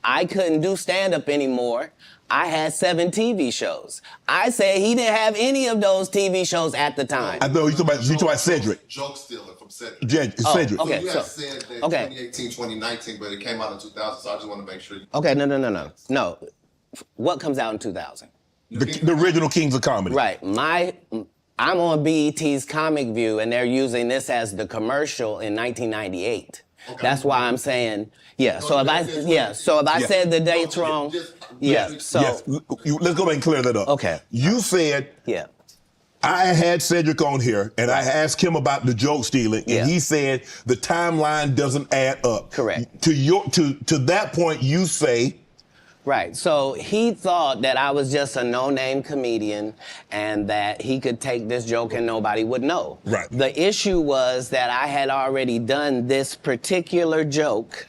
I couldn't do stand-up anymore. I had 7 TV shows. I said he didn't have any of those TV shows at the time. I know you talking about Cedric. Joke stealing from Cedric. Cedric. Okay, so you had said that 2018, 2019, but it came out in 2000, so I just want to make sure. Okay, no. What comes out in 2000? The original Kings of Comedy. Right. I'm on BET's Comic View, and they're using this as the commercial in 1998. Okay. That's why I'm saying, yeah. So if I said the dates wrong, Let's go back and clear that up. Okay. You said, I had Cedric on here, and I asked him about the joke stealing, and he said the timeline doesn't add up. Correct. To that point, you say Right. So he thought that I was just a no-name comedian and that he could take this joke and nobody would know. Right. The issue was that I had already done this particular joke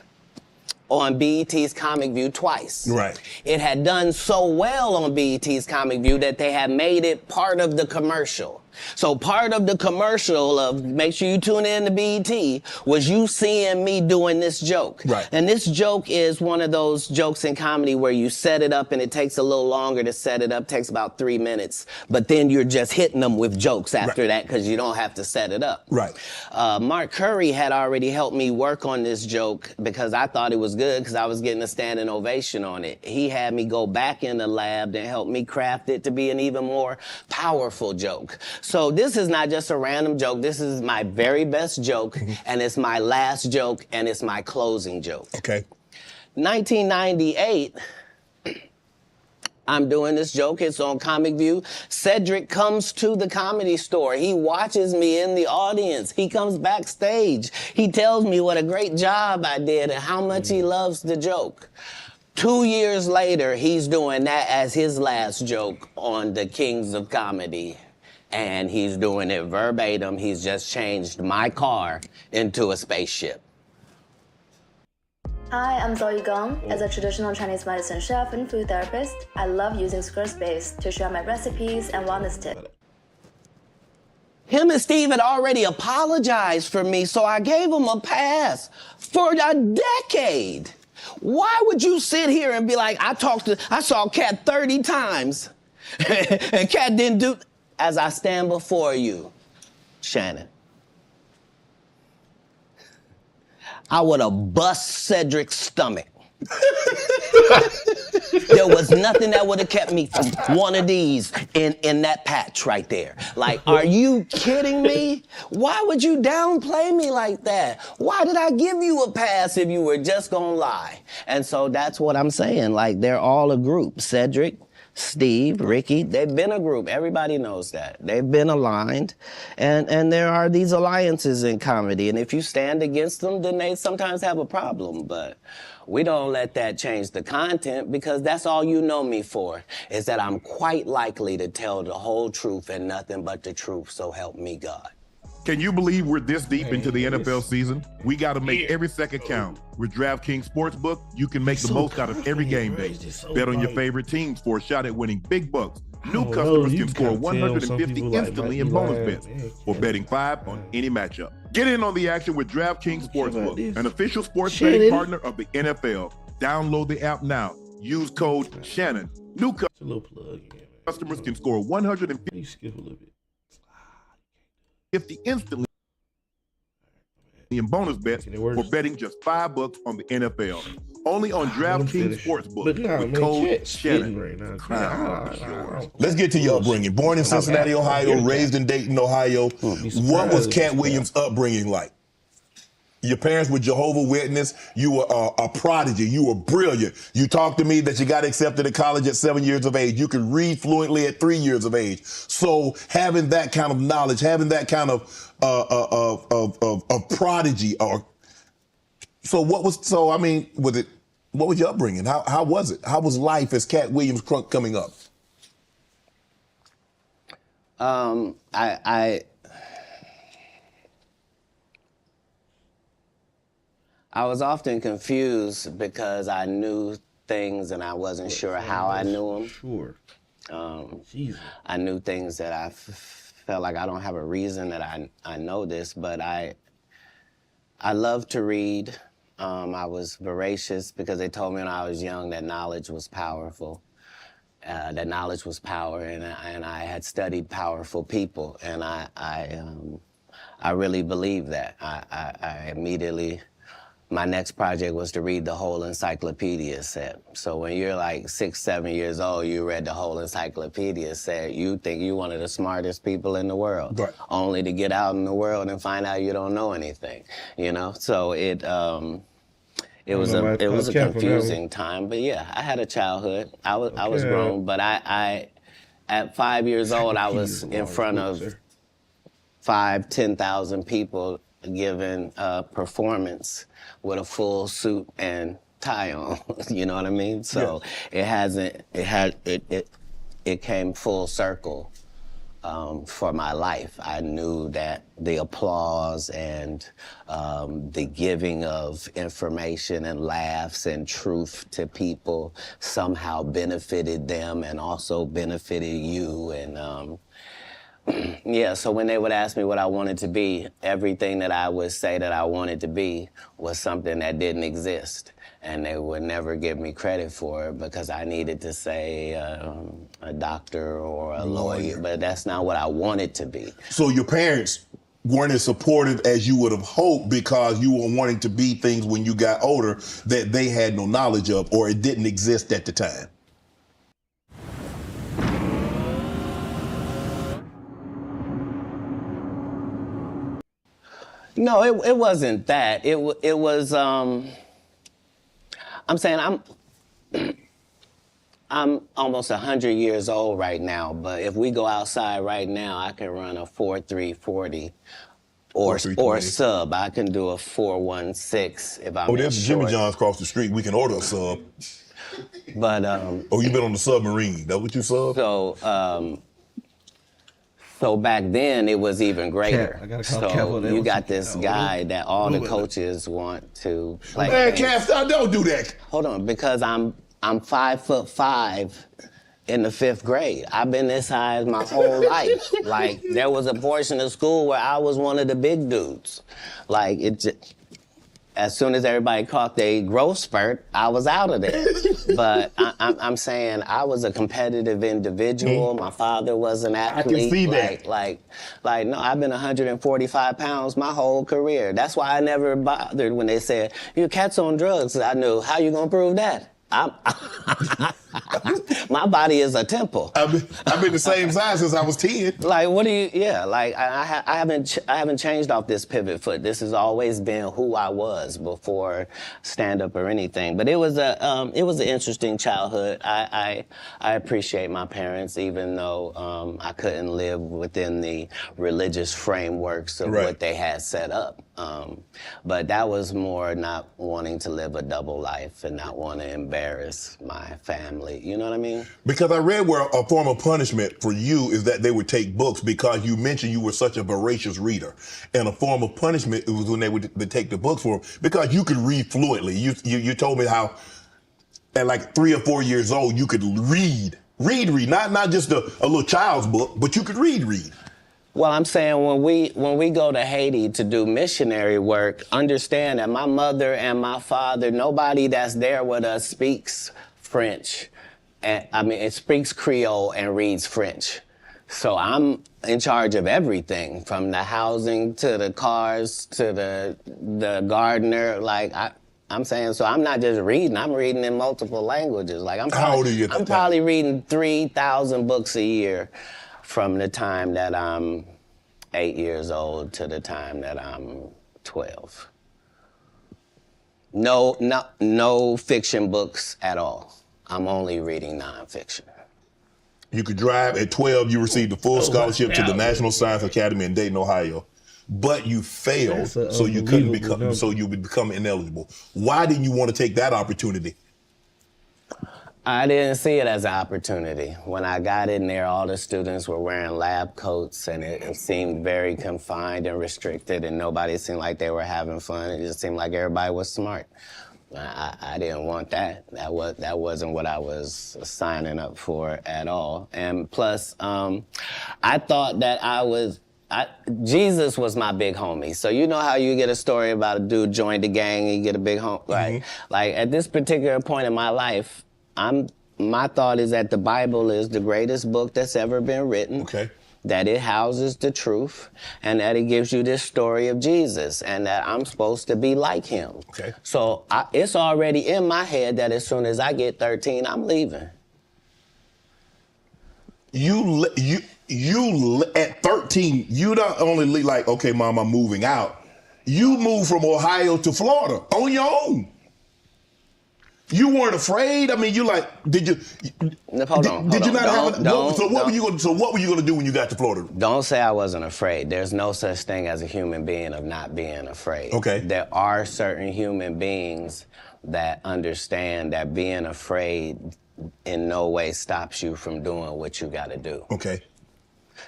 on BET's Comic View twice. Right. It had done so well on BET's Comic View that they had made it part of the commercial. So part of the commercial of make sure you tune in to BET was you seeing me doing this joke. Right. And this joke is one of those jokes in comedy where you set it up and it takes a little longer to set it up, takes about 3 minutes, but then you're just hitting them with jokes after that because you don't have to set it up. Right. Mark Curry had already helped me work on this joke because I thought it was good because I was getting a standing ovation on it. He had me go back in the lab and help me craft it to be an even more powerful joke. So this is not just a random joke. This is my very best joke, and it's my last joke, and it's my closing joke. Okay. 1998, I'm doing this joke. It's on Comic View. Cedric comes to the Comedy Store. He watches me in the audience. He comes backstage. He tells me what a great job I did and how much he loves the joke. 2 years later, he's doing that as his last joke on the Kings of Comedy. And he's doing it verbatim. He's just changed my car into a spaceship. Hi, I'm Zoe Gong. As a traditional Chinese medicine chef and food therapist, I love using Squarespace to share my recipes and wellness tips. Him and Steve had already apologized for me, so I gave him a pass for a decade. Why would you sit here and be like, I saw Katt 30 times, and Katt didn't do... As I stand before you, Shannon, I would have bust Cedric's stomach. There was nothing that would have kept me from one of these in that patch right there. Like, are you kidding me? Why would you downplay me like that? Why did I give you a pass if you were just gonna lie? And so that's what I'm saying. Like, they're all a group. Cedric, Steve, Ricky, they've been a group. Everybody knows that. They've been aligned. And there are these alliances in comedy. And if you stand against them, then they sometimes have a problem. But we don't let that change the content because that's all you know me for, is that I'm quite likely to tell the whole truth and nothing but the truth, so help me God. Can you believe we're this deep into the NFL season? We got to make every second count. With DraftKings Sportsbook, you can make the most out of every game day. Bet on your favorite teams for a shot at winning big bucks. New customers can score 150 instantly in bonus bets for betting 5 on any matchup. Get in on the action with DraftKings Sportsbook, an official sports betting partner of the NFL. Download the app now. Use code Shannon. New customers can score 150 instantly in bonus bets for betting just $5 on the NFL. Only on DraftKings Sportsbook with code Shannon. Let's get to your upbringing. Born in Cincinnati, Ohio, raised in Dayton, Ohio. What was Katt Williams' upbringing like? Your parents were Jehovah's Witness. You were a prodigy. You were brilliant. You talked to me that you got accepted to college at 7 years of age. You could read fluently at 3 years of age. So having that kind of knowledge, having that kind of prodigy, what was your upbringing? How was it? How was life as Katt Williams Crunk coming up? I was often confused because I knew things and I wasn't sure how I knew them. Sure. I knew things that I felt like I don't have a reason that I know this, but I love to read. I was voracious because they told me when I was young that knowledge was powerful. That knowledge was power, and I had studied powerful people, and I really believed that. I immediately. My next project was to read the whole encyclopedia set. So when you're like 6, 7 years old, you read the whole encyclopedia set, you think you're one of the smartest people in the world, right, only to get out in the world and find out you don't know anything, you know? So it was a confusing time, but yeah, I had a childhood. I was grown, but I at 5 years old, I was in front of 5,000-10,000 people giving a performance with a full suit and tie on. You know what I mean? So it came full circle for my life. I knew that the applause and the giving of information and laughs and truth to people somehow benefited them and also benefited you. And yeah, so when they would ask me what I wanted to be, everything that I would say that I wanted to be was something that didn't exist. And they would never give me credit for it because I needed to say a doctor or a lawyer, but that's not what I wanted to be. So your parents weren't as supportive as you would have hoped because you were wanting to be things when you got older that they had no knowledge of or it didn't exist at the time. No, it wasn't that. It was, I'm saying I'm almost 100 years old right now, but if we go outside right now, I can run a 4.340 or sub. I can do a 4.16 if I'm Oh, there's Jimmy John's across the street. We can order a sub. But oh, you've been on the submarine. That what you sub? So back then it was even greater. I gotta call Cap on that. You got this guy that all the coaches want to play. Man, Cap, don't do that. Hold on, because I'm 5'5" in the 5th grade. I've been this size my whole life. Like there was a portion of school where I was one of the big dudes. Like as soon as everybody caught their growth spurt, I was out of there. But I'm saying I was a competitive individual. My father was an athlete. I can see that. Like, no, I've been 145 pounds my whole career. That's why I never bothered when they said, your cat's on drugs. I knew, how you gonna prove that? My body is a temple. I've been the same size since I was 10. Like, what do you? Yeah, like I haven't changed off this pivot foot. This has always been who I was before stand up or anything. But it was an interesting childhood. I appreciate my parents, even though I couldn't live within the religious frameworks of what they had set up. But that was more not wanting to live a double life and not want to embarrass my family. You know what I mean? Because I read where a form of punishment for you is that they would take books because you mentioned you were such a voracious reader. And a form of punishment was when they would take the books for them because you could read fluently. You told me how at like 3 or 4 years old you could read, not just a little child's book, but you could read. Well, I'm saying when we go to Haiti to do missionary work, understand that my mother and my father, nobody that's there with us speaks French. And, it speaks Creole and reads French. So I'm in charge of everything, from the housing to the cars to the gardener. Like I'm saying, so I'm not just reading, I'm reading in multiple languages. Like how old are you at that time? I'm probably reading 3,000 books a year. From the time that I'm 8 years old to the time that I'm 12. No fiction books at all. I'm only reading nonfiction. You could drive. At 12, you received a full scholarship to the National Science Academy in Dayton, Ohio. But you failed, so you couldn't become, so you would become ineligible. Why didn't you want to take that opportunity? I didn't see it as an opportunity. When I got in there, all the students were wearing lab coats and it seemed very confined and restricted and nobody seemed like they were having fun. It just seemed like everybody was smart. I didn't want that. That wasn't what I was signing up for at all. And plus, I thought that Jesus was my big homie. So you know how you get a story about a dude joined the gang and you get a big homie, right? Like at this particular point in my life, my thought is that the Bible is the greatest book that's ever been written. Okay. That it houses the truth, and that it gives you this story of Jesus, and that I'm supposed to be like him. Okay. So it's already in my head that as soon as I get 13, I'm leaving. You at 13, you not only like, okay, Mom, I'm moving out. You moved from Ohio to Florida on your own. You weren't afraid? I mean, you like, did you? Hold on. So what were you gonna do when you got to Florida? Don't say I wasn't afraid. There's no such thing as a human being of not being afraid. Okay. There are certain human beings that understand that being afraid in no way stops you from doing what you got to do. Okay.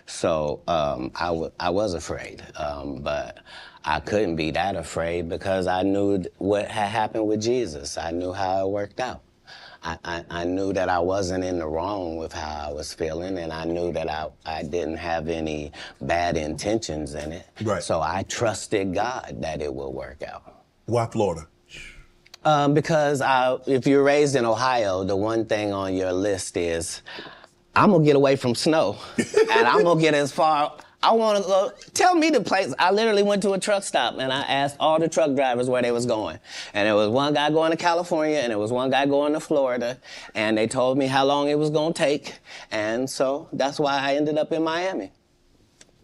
So I was afraid, but I couldn't be that afraid because I knew what had happened with Jesus. I knew how it worked out. I knew that I wasn't in the wrong with how I was feeling, and I knew that I didn't have any bad intentions in it. Right. So I trusted God that it would work out. Why Florida? Because if you're raised in Ohio, the one thing on your list is, I'm gonna get away from snow, and I'm gonna get as far. I want to go. Tell me the place. I literally went to a truck stop and I asked all the truck drivers where they was going, and there was one guy going to California and there was one guy going to Florida, and they told me how long it was gonna take, and so that's why I ended up in Miami,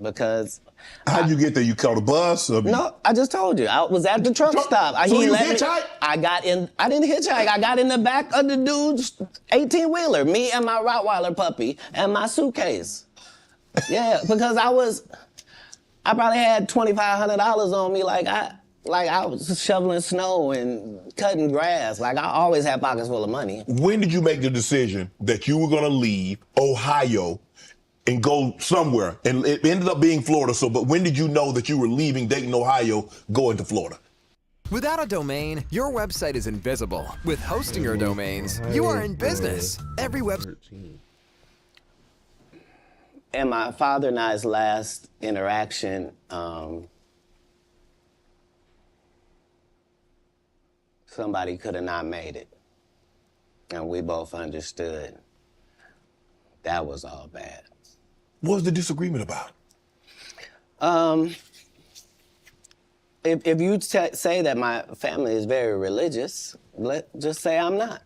because. How'd you get there? You caught a bus? Or... No, I just told you. I was at the truck stop. So you hitchhiked? I didn't hitchhike. I got in the back of the dude's 18-wheeler, me and my Rottweiler puppy and my suitcase. Yeah, because I probably had $2,500 on me, like I was shoveling snow and cutting grass. Like I always had pockets full of money. When did you make the decision that you were gonna leave Ohio and go somewhere? And it ended up being Florida. But when did you know that you were leaving Dayton, Ohio, going to Florida? Without a domain, your website is invisible. With hosting your domains, you are in business. Every website. In my father and I's last interaction, somebody could have not made it. And we both understood that was all bad. What was the disagreement about? If you say that my family is very religious, just say I'm not.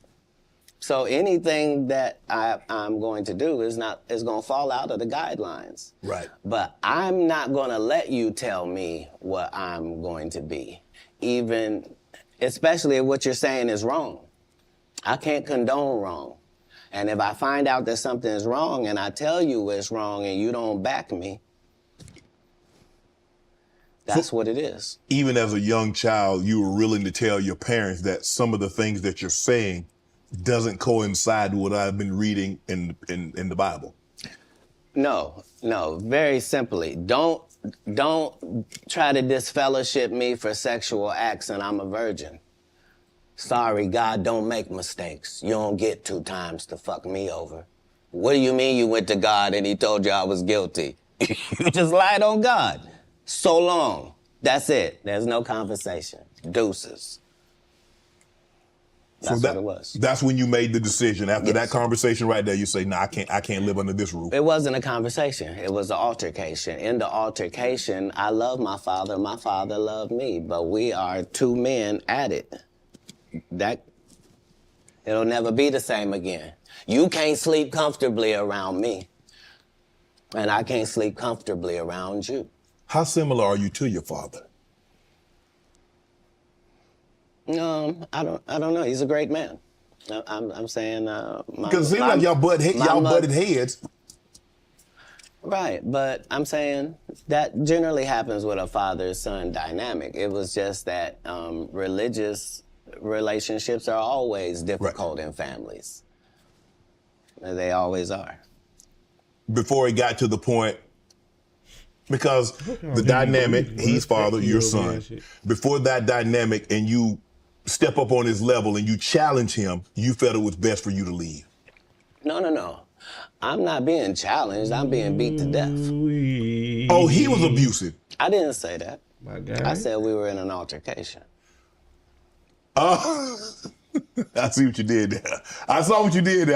So anything that I'm going to do is going to fall out of the guidelines. Right. But I'm not going to let you tell me what I'm going to be, especially if what you're saying is wrong. I can't condone wrong. And if I find out that something is wrong and I tell you it's wrong and you don't back me, that's what it is. Even as a young child, you were willing to tell your parents that some of the things that you're saying doesn't coincide with what I've been reading in the Bible? No, very simply. Don't try to disfellowship me for sexual acts and I'm a virgin. Sorry, God don't make mistakes. You don't get 2 times to fuck me over. What do you mean you went to God and he told you I was guilty? You just lied on God. So long. That's it. There's no conversation. Deuces. That's what it was. That's when you made the decision. After that conversation right there, you say, "No, I can't live under this roof." It wasn't a conversation. It was an altercation. In the altercation, I love my father. My father loved me. But we are 2 men at it. It'll never be the same again. You can't sleep comfortably around me. And I can't sleep comfortably around you. How similar are you to your father? I don't know. He's a great man. I'm saying because it seems like y'all butted heads. Right, but I'm saying that generally happens with a father-son dynamic. It was just that religious relationships are always difficult in families. They always are. Before it got to the point, because the dynamic, he's father, you're son. Before that dynamic and you step up on his level and you challenge him, you felt it was best for you to leave. No. I'm not being challenged. I'm being beat to death. Oh, he was abusive. I didn't say that. My guy. I said we were in an altercation. I see what you did there. I saw what you did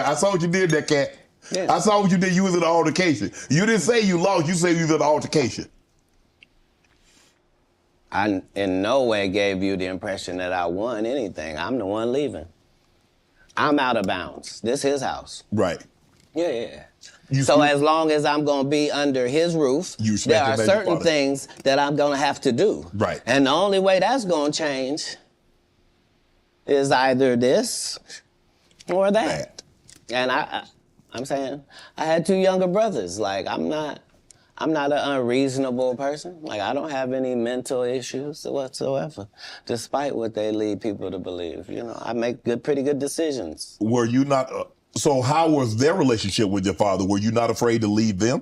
there, Katt. Yeah. I saw what you did. You was in an altercation. You didn't say you lost. You said you was in an altercation. I in no way gave you the impression that I won anything. I'm the one leaving. I'm out of bounds. This is his house. Right. Yeah. So as long as I'm going to be under his roof, there are certain things that I'm going to have to do. Right. And the only way that's going to change is either this or that. And I'm saying I had 2 younger brothers. Like, I'm not I'm not an unreasonable person. Like, I don't have any mental issues whatsoever, despite what they lead people to believe. You know, I make pretty good decisions. Were you not, so how was their relationship with your father? Were you not afraid to leave them?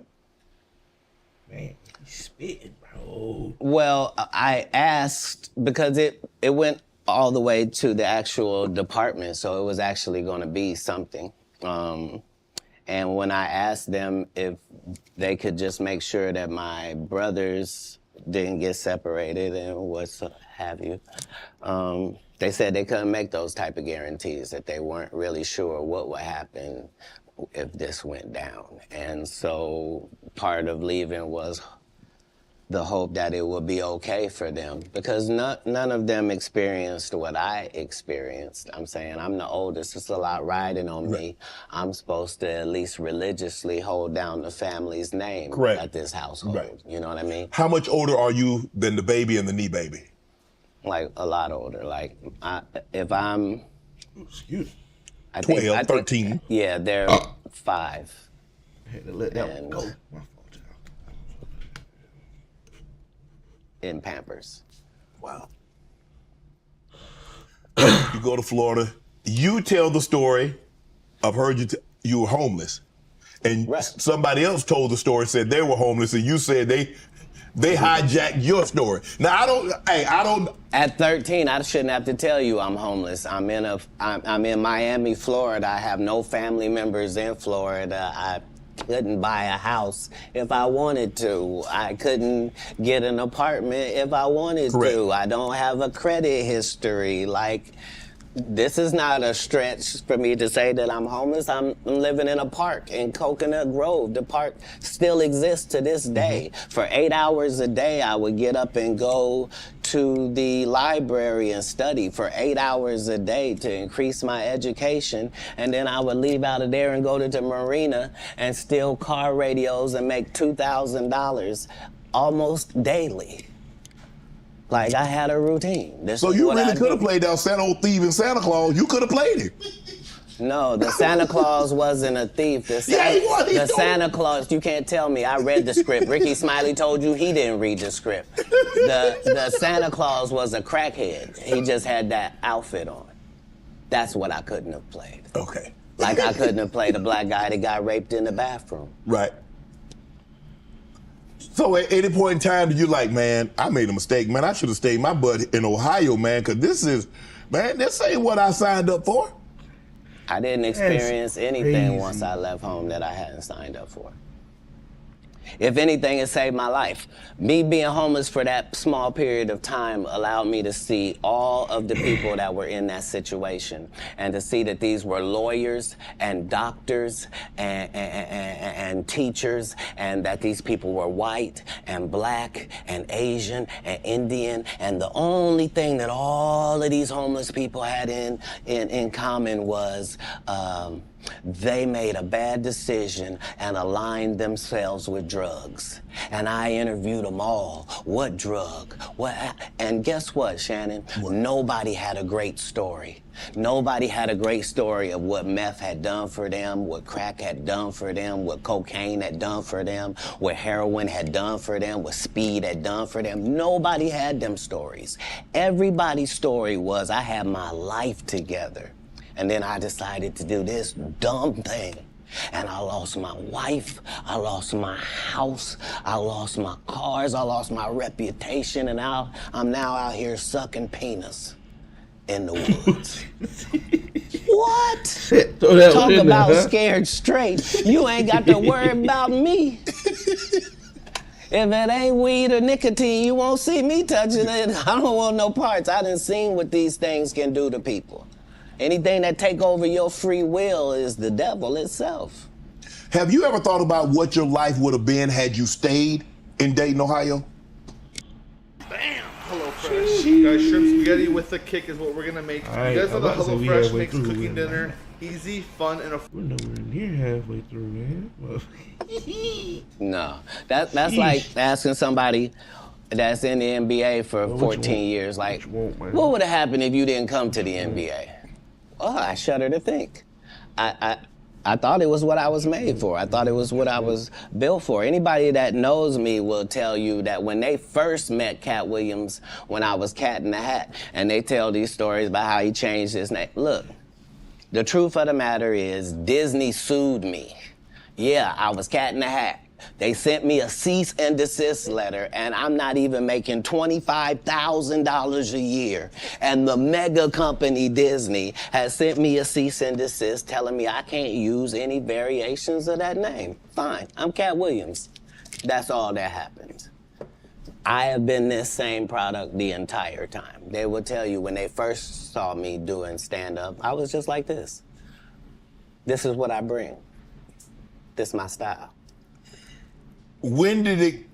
Man, he's spitting, bro. Well, I asked because it went all the way to the actual department, so it was actually going to be something. And when I asked them if they could just make sure that my brothers didn't get separated and what have you, they said they couldn't make those type of guarantees, that they weren't really sure what would happen if this went down. And so part of leaving was the hope that it would be okay for them, because none of them experienced what I experienced. I'm saying I'm the oldest. It's a lot riding on me. I'm supposed to at least religiously hold down the family's name at this household. Right. You know what I mean? How much older are you than the baby and the knee baby? Like a lot older. Like if I'm... Excuse me. 12, 13. Yeah, they're 5. I had to let that one go. In Pampers. Wow. You go to Florida. You tell the story. I've heard you were homeless, and somebody else told the story, said they were homeless, and you said they hijacked your story. Now I don't. At 13, I shouldn't have to tell you I'm homeless. I'm in Miami, Florida. I have no family members in Florida. I couldn't buy a house if I wanted to. I couldn't get an apartment if I wanted to. I don't have a credit history. Like, this is not a stretch for me to say that I'm homeless. I'm living in a park in Coconut Grove. The park still exists to this day. For 8 hours a day, I would get up and go to the library and study for 8 hours a day to increase my education. And then I would leave out of there and go to the marina and steal car radios and make $2,000 almost daily. Like, I had a routine. So you really could have played out Santa Old Thief and Santa Claus. You could have played it. No, the Santa Claus wasn't a thief. The Santa Claus, you can't tell me. I read the script. Ricky Smiley told you he didn't read the script. The Santa Claus was a crackhead. He just had that outfit on. That's what I couldn't have played. Okay. Like, I couldn't have played a black guy that got raped in the bathroom. Right. So at any point in time, did you like, man, I made a mistake, man. I should have stayed my butt in Ohio, man, because this ain't what I signed up for. I didn't experience anything once I left home that I hadn't signed up for. If anything, it saved my life. Me being homeless for that small period of time allowed me to see all of the people that were in that situation, and to see that these were lawyers and doctors and teachers, and that these people were white and black and Asian and Indian, and the only thing that all of these homeless people had in common was they made a bad decision and aligned themselves with drugs. And I interviewed them all. What drug? What? And guess what, Shannon? Nobody had a great story. Nobody had a great story of what meth had done for them, what crack had done for them, what cocaine had done for them, what heroin had done for them, what speed had done for them. Nobody had them stories. Everybody's story was, I had my life together. And then I decided to do this dumb thing. And I lost my wife, I lost my house, I lost my cars, I lost my reputation, and I'm now out here sucking penis in the woods. What? Talk about scared straight. You ain't got to worry about me. If it ain't weed or nicotine, you won't see me touching it. I don't want no parts. I done seen what these things can do to people. Anything that take over your free will is the devil itself. Have you ever thought about what your life would have been had you stayed in Dayton, Ohio? Bam! HelloFresh. Guys, shrimp spaghetti with the kick is what we're gonna make. You guys know that HelloFresh makes cooking dinner easy, fun, and we're nowhere near halfway through, man. No, that's like asking somebody that's in the NBA for 14 years, like, what would have happened if you didn't come to the NBA? Oh, I shudder to think. I thought it was what I was made for. I thought it was what I was built for. Anybody that knows me will tell you that when they first met Katt Williams, when I was Cat in the Hat, and they tell these stories about how he changed his name. Look, the truth of the matter is Disney sued me. Yeah, I was Cat in the Hat. They sent me a cease and desist letter, and I'm not even making $25,000 a year. And the mega company Disney has sent me a cease and desist telling me I can't use any variations of that name. Fine, I'm Katt Williams. That's all that happened. I have been this same product the entire time. They will tell you when they first saw me doing stand-up, I was just like this. This is what I bring. This is my style. When did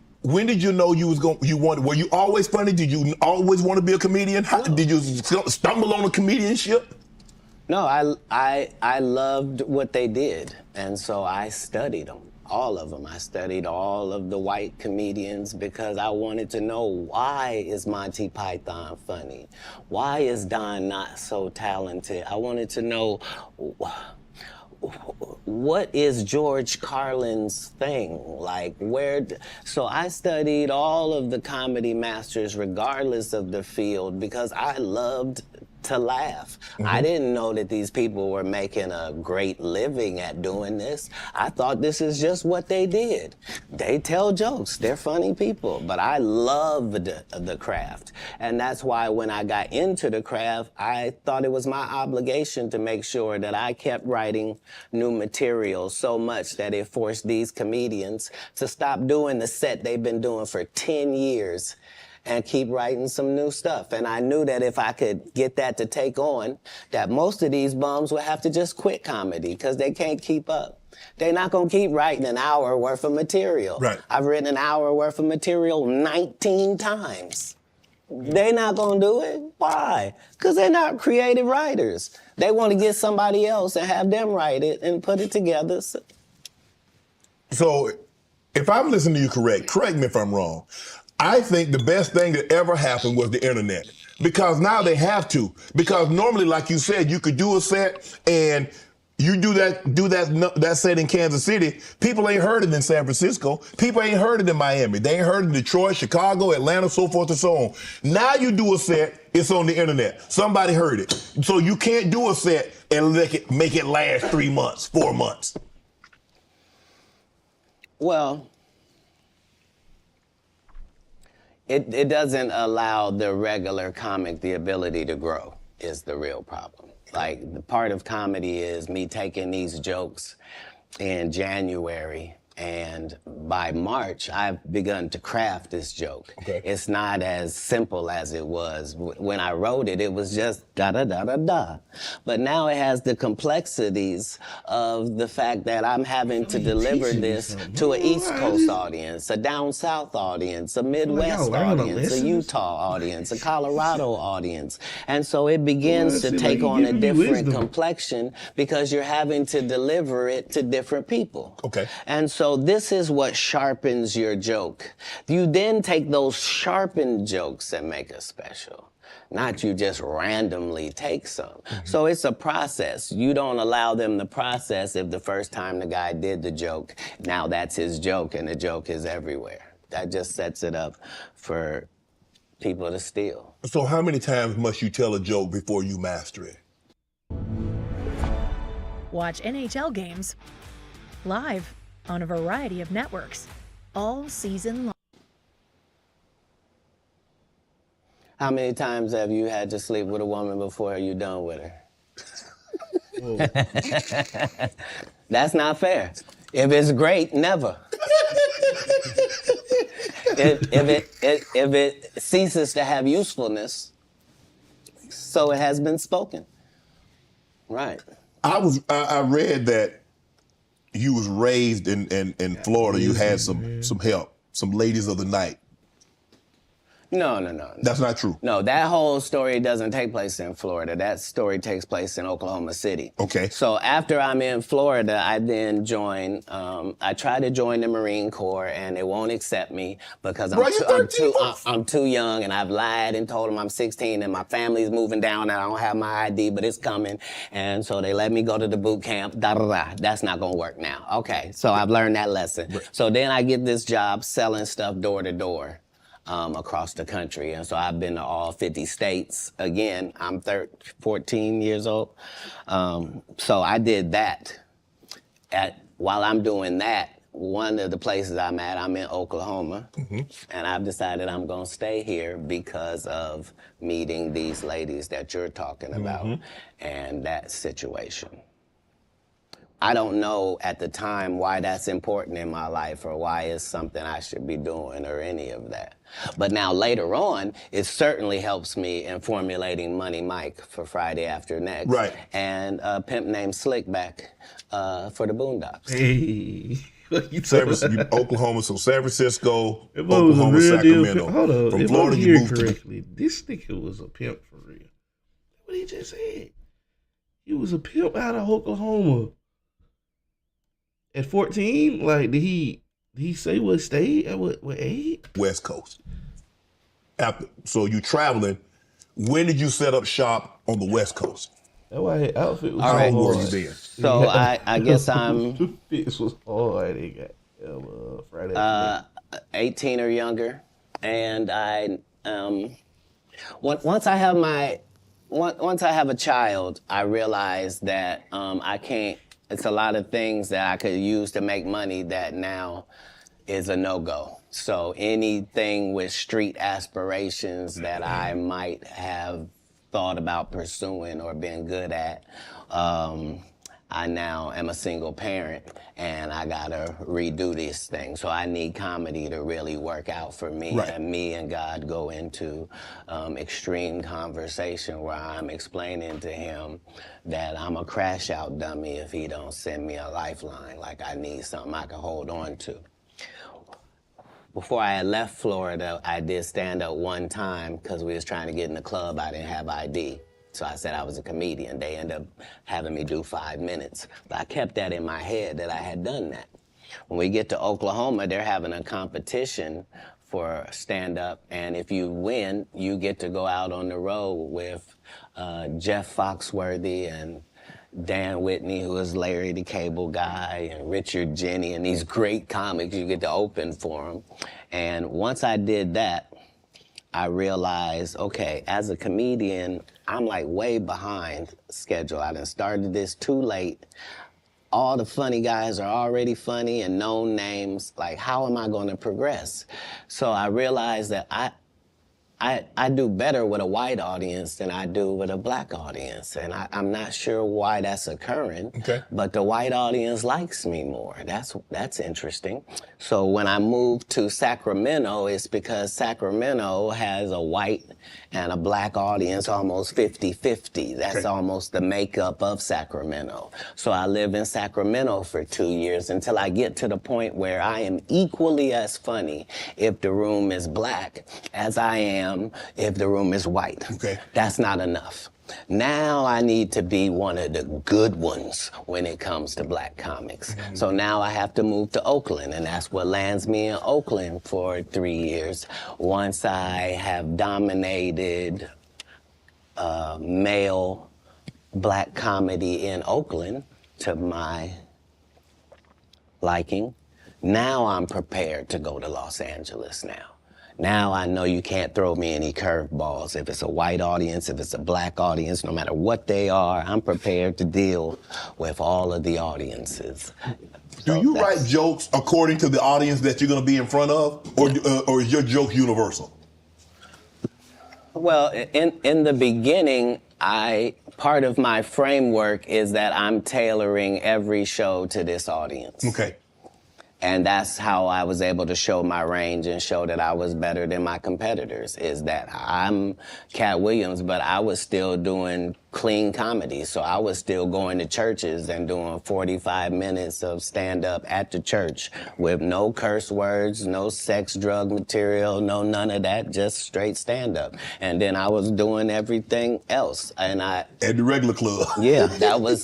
you know were you always funny? Did you always want to be a comedian? Did you stumble on a comedianship? No, I loved what they did, and so I studied them, all of them. I studied all of the white comedians because I wanted to know, why is Monty Python funny? Why is Don not so talented? I wanted to know, what is George Carlin's thing? Like, so I studied all of the comedy masters regardless of the field because I loved to laugh. I didn't know that these people were making a great living at doing this. I thought this is just what they did. They tell jokes, they're funny people, but I loved the craft. And that's why when I got into the craft, I thought it was my obligation to make sure that I kept writing new material so much that it forced these comedians to stop doing the set they've been doing for 10 years and keep writing some new stuff. And I knew that if I could get that to take on, that most of these bums would have to just quit comedy because they can't keep up. They're not gonna keep writing an hour worth of material. Right. I've written an hour worth of material 19 times. They're not gonna do it. Why? Because they're not creative writers. They want to get somebody else and have them write it and put it together. So if I'm listening to you correct me if I'm wrong, I think the best thing that ever happened was the internet. Because now they have to. Because normally, like you said, you could do a set and you do that set in Kansas City, people ain't heard it in San Francisco. People ain't heard it in Miami. They ain't heard it in Detroit, Chicago, Atlanta, so forth and so on. Now you do a set, it's on the internet. Somebody heard it. So you can't do a set and make it last 3 months, 4 months. Well, it doesn't allow the regular comic the ability to grow is the real problem. Like, the part of comedy is me taking these jokes in January, and by March, I've begun to craft this joke. Okay. It's not as simple as it was. When I wrote it, it was just da-da-da-da-da. But now it has the complexities of the fact that I'm having to deliver this to an East Coast audience, a down South audience, a Midwest audience, a Utah audience, a Colorado audience. And so it begins to take on a different complexion because you're having to deliver it to different people. Okay. And so this is what sharpens your joke. You then take those sharpened jokes and make a special. Not you just randomly take some. So it's a process. You don't allow them to process if the first time the guy did the joke, now that's his joke and the joke is everywhere. That just sets it up for people to steal. So how many times must you tell a joke before you master it? Watch NHL games live on a variety of networks all season long. How many times have you had to sleep with a woman before you're done with her? That's not fair. If it's great, never. if it ceases to have usefulness, so it has been spoken. Right. I read that you was raised in Florida. You had some help, some ladies of the night. No. That's not true. No, that whole story doesn't take place in Florida. That story takes place in Oklahoma City. Okay. So after I'm in Florida, I then join, I try to join the Marine Corps and they won't accept me because I'm too young and I've lied and told them I'm 16 and my family's moving down and I don't have my ID, but it's coming. And so they let me go to the boot camp, That's not gonna work now. Okay, so I've learned that lesson. Right. So then I get this job selling stuff door to door. Across the country. And so I've been to all 50 states. Again, I'm 14 years old. So I did that. While I'm doing that, one of the places I'm at, I'm in Oklahoma. And I've decided I'm going to stay here because of meeting these ladies that you're talking about and that situation. I don't know at the time why that's important in my life or why it's something I should be doing or any of that. But now later on, it certainly helps me in formulating Money Mike for Friday After Next. Right. And a pimp named Slickback for the Boondocks. Hey. Oklahoma, so San Francisco, Oklahoma, Sacramento. Hold on, from if Florida, I'm you hearing moved correctly, this nigga was a pimp for real. What he just said. He was a pimp out of Oklahoma. At 14, like, did he say what state? At what age? West Coast. So you traveling. When did you set up shop on the West Coast? That why his outfit was How old were hard. you then? So I guess I'm... This was hard. He got Friday. 18 or younger. And I... Once I have a child, I realize that I can't... It's a lot of things that I could use to make money that now is a no-go. So anything with street aspirations that I might have thought about pursuing or been good at, I now am a single parent and I gotta redo this thing. So I need comedy to really work out for me. Right. And me and God go into extreme conversation where I'm explaining to him that I'm a crash out dummy if he don't send me a lifeline. Like I need something I can hold on to. Before I had left Florida, I did stand up one time because we was trying to get in the club. I didn't have ID. So I said I was a comedian. They ended up having me do 5 minutes. But I kept that in my head that I had done that. When we get to Oklahoma, they're having a competition for stand-up. And if you win, you get to go out on the road with Jeff Foxworthy and Dan Whitney, who is Larry the Cable Guy, and Richard Jenny, and these great comics. You get to open for them. And once I did that, I realized, okay, as a comedian, I'm like way behind schedule. I done started this too late. All the funny guys are already funny and known names. Like, how am I gonna progress? So I realized that I do better with a white audience than I do with a black audience. And I'm not sure why that's occurring, but the white audience likes me more. That's interesting. So when I moved to Sacramento, it's because Sacramento has a white and a black audience almost 50-50. That's almost the makeup of Sacramento. So I live in Sacramento for 2 years until I get to the point where I am equally as funny if the room is black as I am if the room is white. That's not enough. Now I need to be one of the good ones when it comes to black comics. So now I have to move to Oakland, and that's what lands me in Oakland for 3 years. Once I have dominated male black comedy in Oakland to my liking, now I'm prepared to go to Los Angeles now. Now I know you can't throw me any curveballs. If it's a white audience, if it's a black audience, no matter what they are, I'm prepared to deal with all of the audiences. Do you write jokes according to the audience that you're going to be in front of, or is your joke universal? Well, in the beginning, part of my framework is that I'm tailoring every show to this audience. And that's how I was able to show my range and show that I was better than my competitors, is that I'm Katt Williams, but I was still doing clean comedy. So I was still going to churches and doing 45 minutes of stand-up at the church with no curse words, no sex, drug material, no none of that, just straight stand-up. And then I was doing everything else. And I... At the regular club. Yeah, that was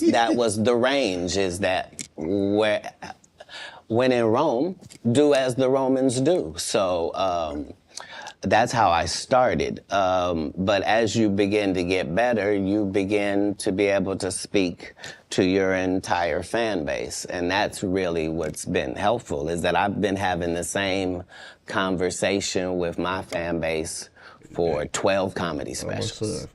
the range, is that where... When in Rome, do as the Romans do. So that's how I started. But as you begin to get better, you begin to be able to speak to your entire fan base. And that's really what's been helpful, is that I've been having the same conversation with my fan base for 12 comedy specials.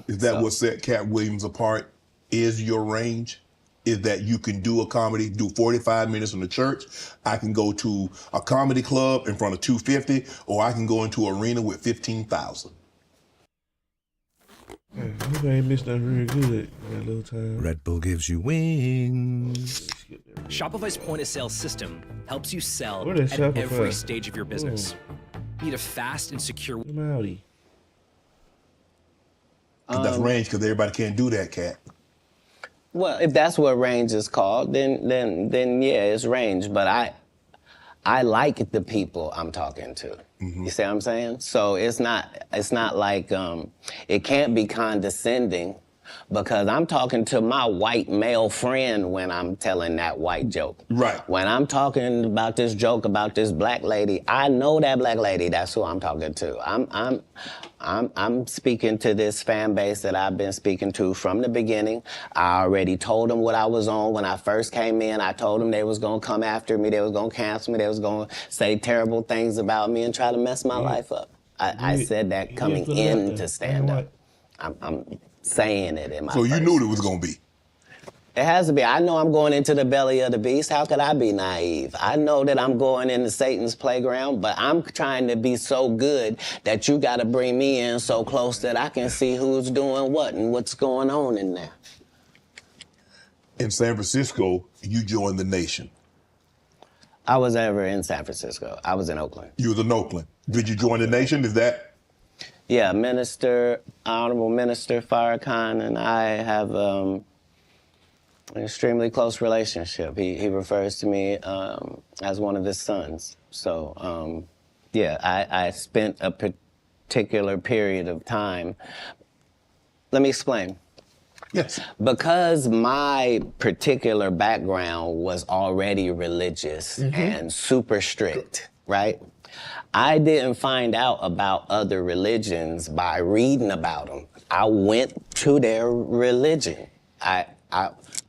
Is that what set Katt Williams apart, is your range? Is that you can do a comedy, do 45 minutes in the church. I can go to a comedy club in front of 250, or I can go into an arena with 15,000. I ain't missed nothing real good in that little time. Red Bull gives you wings. Shopify's point of sale system helps you sell at every stage of your business. Need a fast and secure. That's range, because everybody can't do that, Katt. Well, if that's what range is called, then yeah, it's range. But I like the people I'm talking to. You see what I'm saying? So it's not like it can't be condescending, because I'm talking to my white male friend when I'm telling that white joke. Right. When I'm talking about this joke about this black lady, I know that black lady. That's who I'm talking to. I'm speaking to this fan base that I've been speaking to from the beginning. I already told them what I was on when I first came in. I told them they was gonna come after me, they was gonna cancel me, they was gonna say terrible things about me and try to mess my life up. I said that coming into stand-up. I'm saying it in my So you knew it was gonna be? It has to be. I know I'm going into the belly of the beast. How could I be naive? I know that I'm going into Satan's playground, but I'm trying to be so good that you got to bring me in so close that I can see who's doing what and what's going on in there. In San Francisco, you joined the Nation. I was never in San Francisco. I was in Oakland. You was in Oakland. Did you join the Nation? Is that? Yeah, Honorable Minister Farrakhan and I have an extremely close relationship. He refers to me as one of his sons. So, yeah, I spent a particular period of time. Let me explain. Yes. Because my particular background was already religious and super strict, right? I didn't find out about other religions by reading about them. I went to their religion. I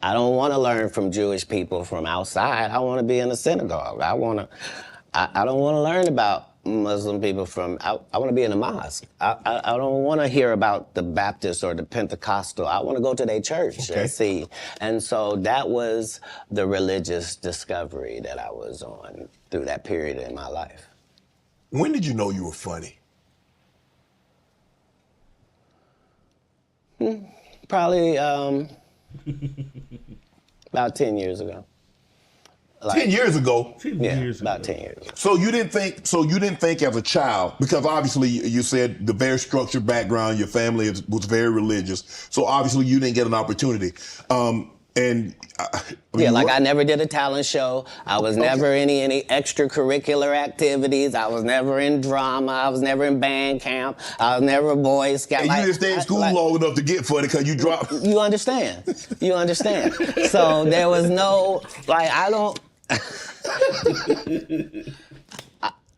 don't want to learn from Jewish people from outside. I want to be in a synagogue. I don't want to learn about Muslim people from, I want to be in a mosque. I don't want to hear about the Baptist or the Pentecostal. I want to go to their church and see. And so that was the religious discovery that I was on through that period in my life. When did you know you were funny? Probably about 10 years ago. 10 years ago? About 10 years ago. So you didn't think as a child, because obviously you said the very structured background, your family was very religious, so obviously you didn't get an opportunity. I never did a talent show. I was never in any extracurricular activities. I was never in drama. I was never in band camp. I was never a Boy Scout. And you didn't stay in school long enough to get funny because you dropped. You understand. So there was no, I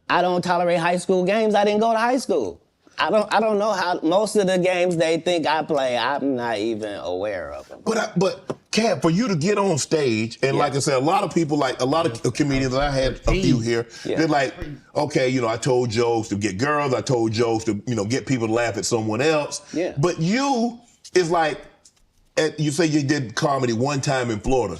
don't tolerate high school games. I didn't go to high school. I don't know how most of the games they think I play, I'm not even aware of them. But Katt, for you to get on stage, and like I said, a lot of people, like a lot of comedians, I had a few here, they're like, okay, I told jokes to get girls, I told jokes to, get people to laugh at someone else. Yeah. But you is like, you say you did comedy one time in Florida.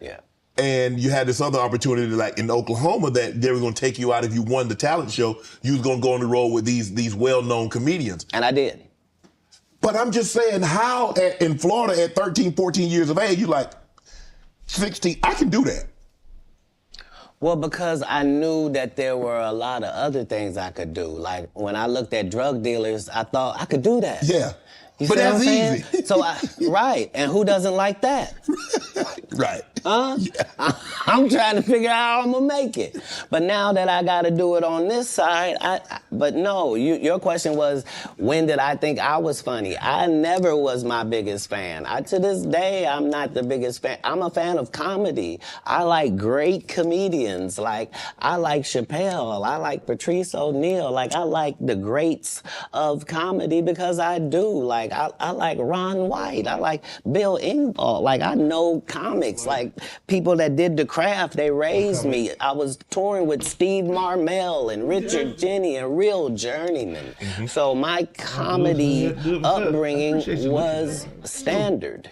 Yeah. And you had this other opportunity, like in Oklahoma, that they were going to take you out if you won the talent show. You was going to go on the road with these well-known comedians. And I did. But I'm just saying, how in Florida at 13, 14 years of age, you like 16, I can do that. Well, because I knew that there were a lot of other things I could do. Like, when I looked at drug dealers, I thought I could do that. Yeah. You But see what that's I'm saying? easy. So, right. And who doesn't like that? Right. Huh? Yeah. I'm trying to figure out how I'm going to make it. But now that I got to do it on this side, but no, your question was, when did I think I was funny? I never was my biggest fan. To this day, I'm not the biggest fan. I'm a fan of comedy. I like great comedians. Like, I like Chappelle. I like Patrice O'Neal. Like, I like the greats of comedy because I do. Like, I like Ron White. I like Bill Engvall. Like, I know comics. Like, people that did the craft, they raised me. I was touring with Steve Marmel and Richard Jenny and real journeymen. So my comedy upbringing was standard.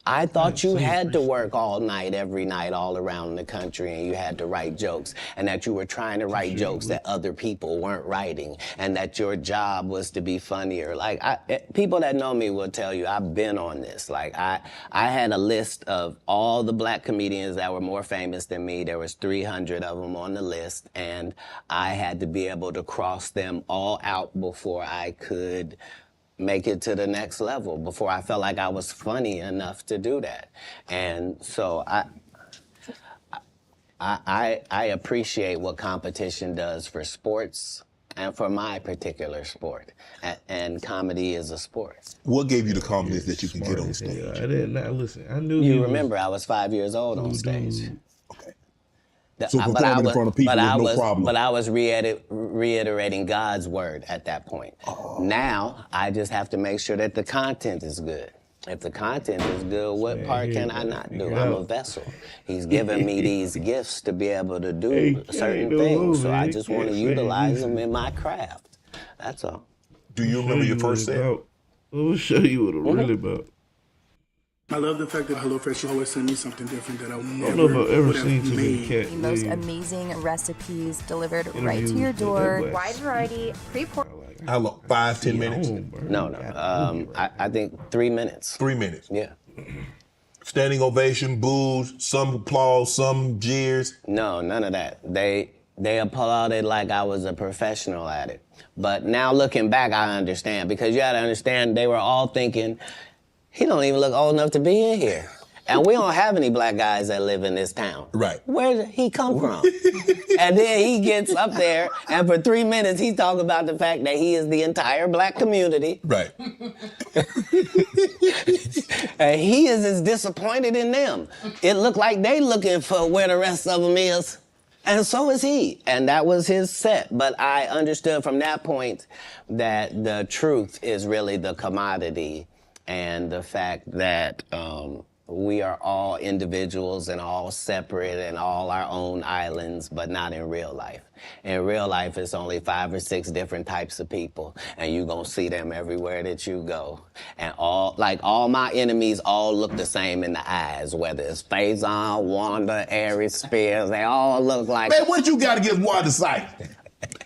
I thought you had to work all night, every night, all around the country, and you had to write jokes, and that you were trying to write jokes that other people weren't writing, and that your job was to be funnier. Like, people that know me will tell you, I've been on this. Like, I had a list of all the black comedians that were more famous than me. There was 300 of them on the list, and I had to be able to cross them all out before I could make it to the next level, before I felt like I was funny enough to do that. And so I appreciate what competition does for sports and for my particular sport. And comedy is a sport. What gave you the confidence that you can get on stage? I did not listen. I knew you remember I was 5 years old on stage. Okay. So performing in front of people was no problem. But I was reiterating God's word at that point. Now, I just have to make sure that the content is good. If the content is good, what part can I not do? I'm a vessel. He's given me these gifts to be able to do certain things, so I just want to utilize them in my craft. That's all. Do you remember your first set? We'll show you what it's really about. I love the fact that HelloFresh always send me something different that I don't know if I've ever seen too many Katt. The most amazing recipes delivered right to your door. Wide variety, pre-portioned. How long? 5, 10 minutes? No. I think 3 minutes. 3 minutes? Yeah. Standing ovation, boos, some applause, some jeers? No, none of that. They applauded like I was a professional at it. But now looking back, I understand. Because you gotta understand, they were all thinking, he don't even look old enough to be in here. And we don't have any black guys that live in this town. Right. Where did he come from? And then he gets up there, and for 3 minutes, he's talking about the fact that he is the entire black community. Right. And he is as disappointed in them. It looked like they looking for where the rest of them is. And so is he. And that was his set. But I understood from that point that the truth is really the commodity, and the fact that we are all individuals and all separate and all our own islands, but not in real life. In real life, it's only 5 or 6 different types of people, and you're gonna see them everywhere that you go. And all my enemies all look the same in the eyes, whether it's Faison, Wanda, Aries Spears, they all look like... Man, what you got against Wanda Sykes?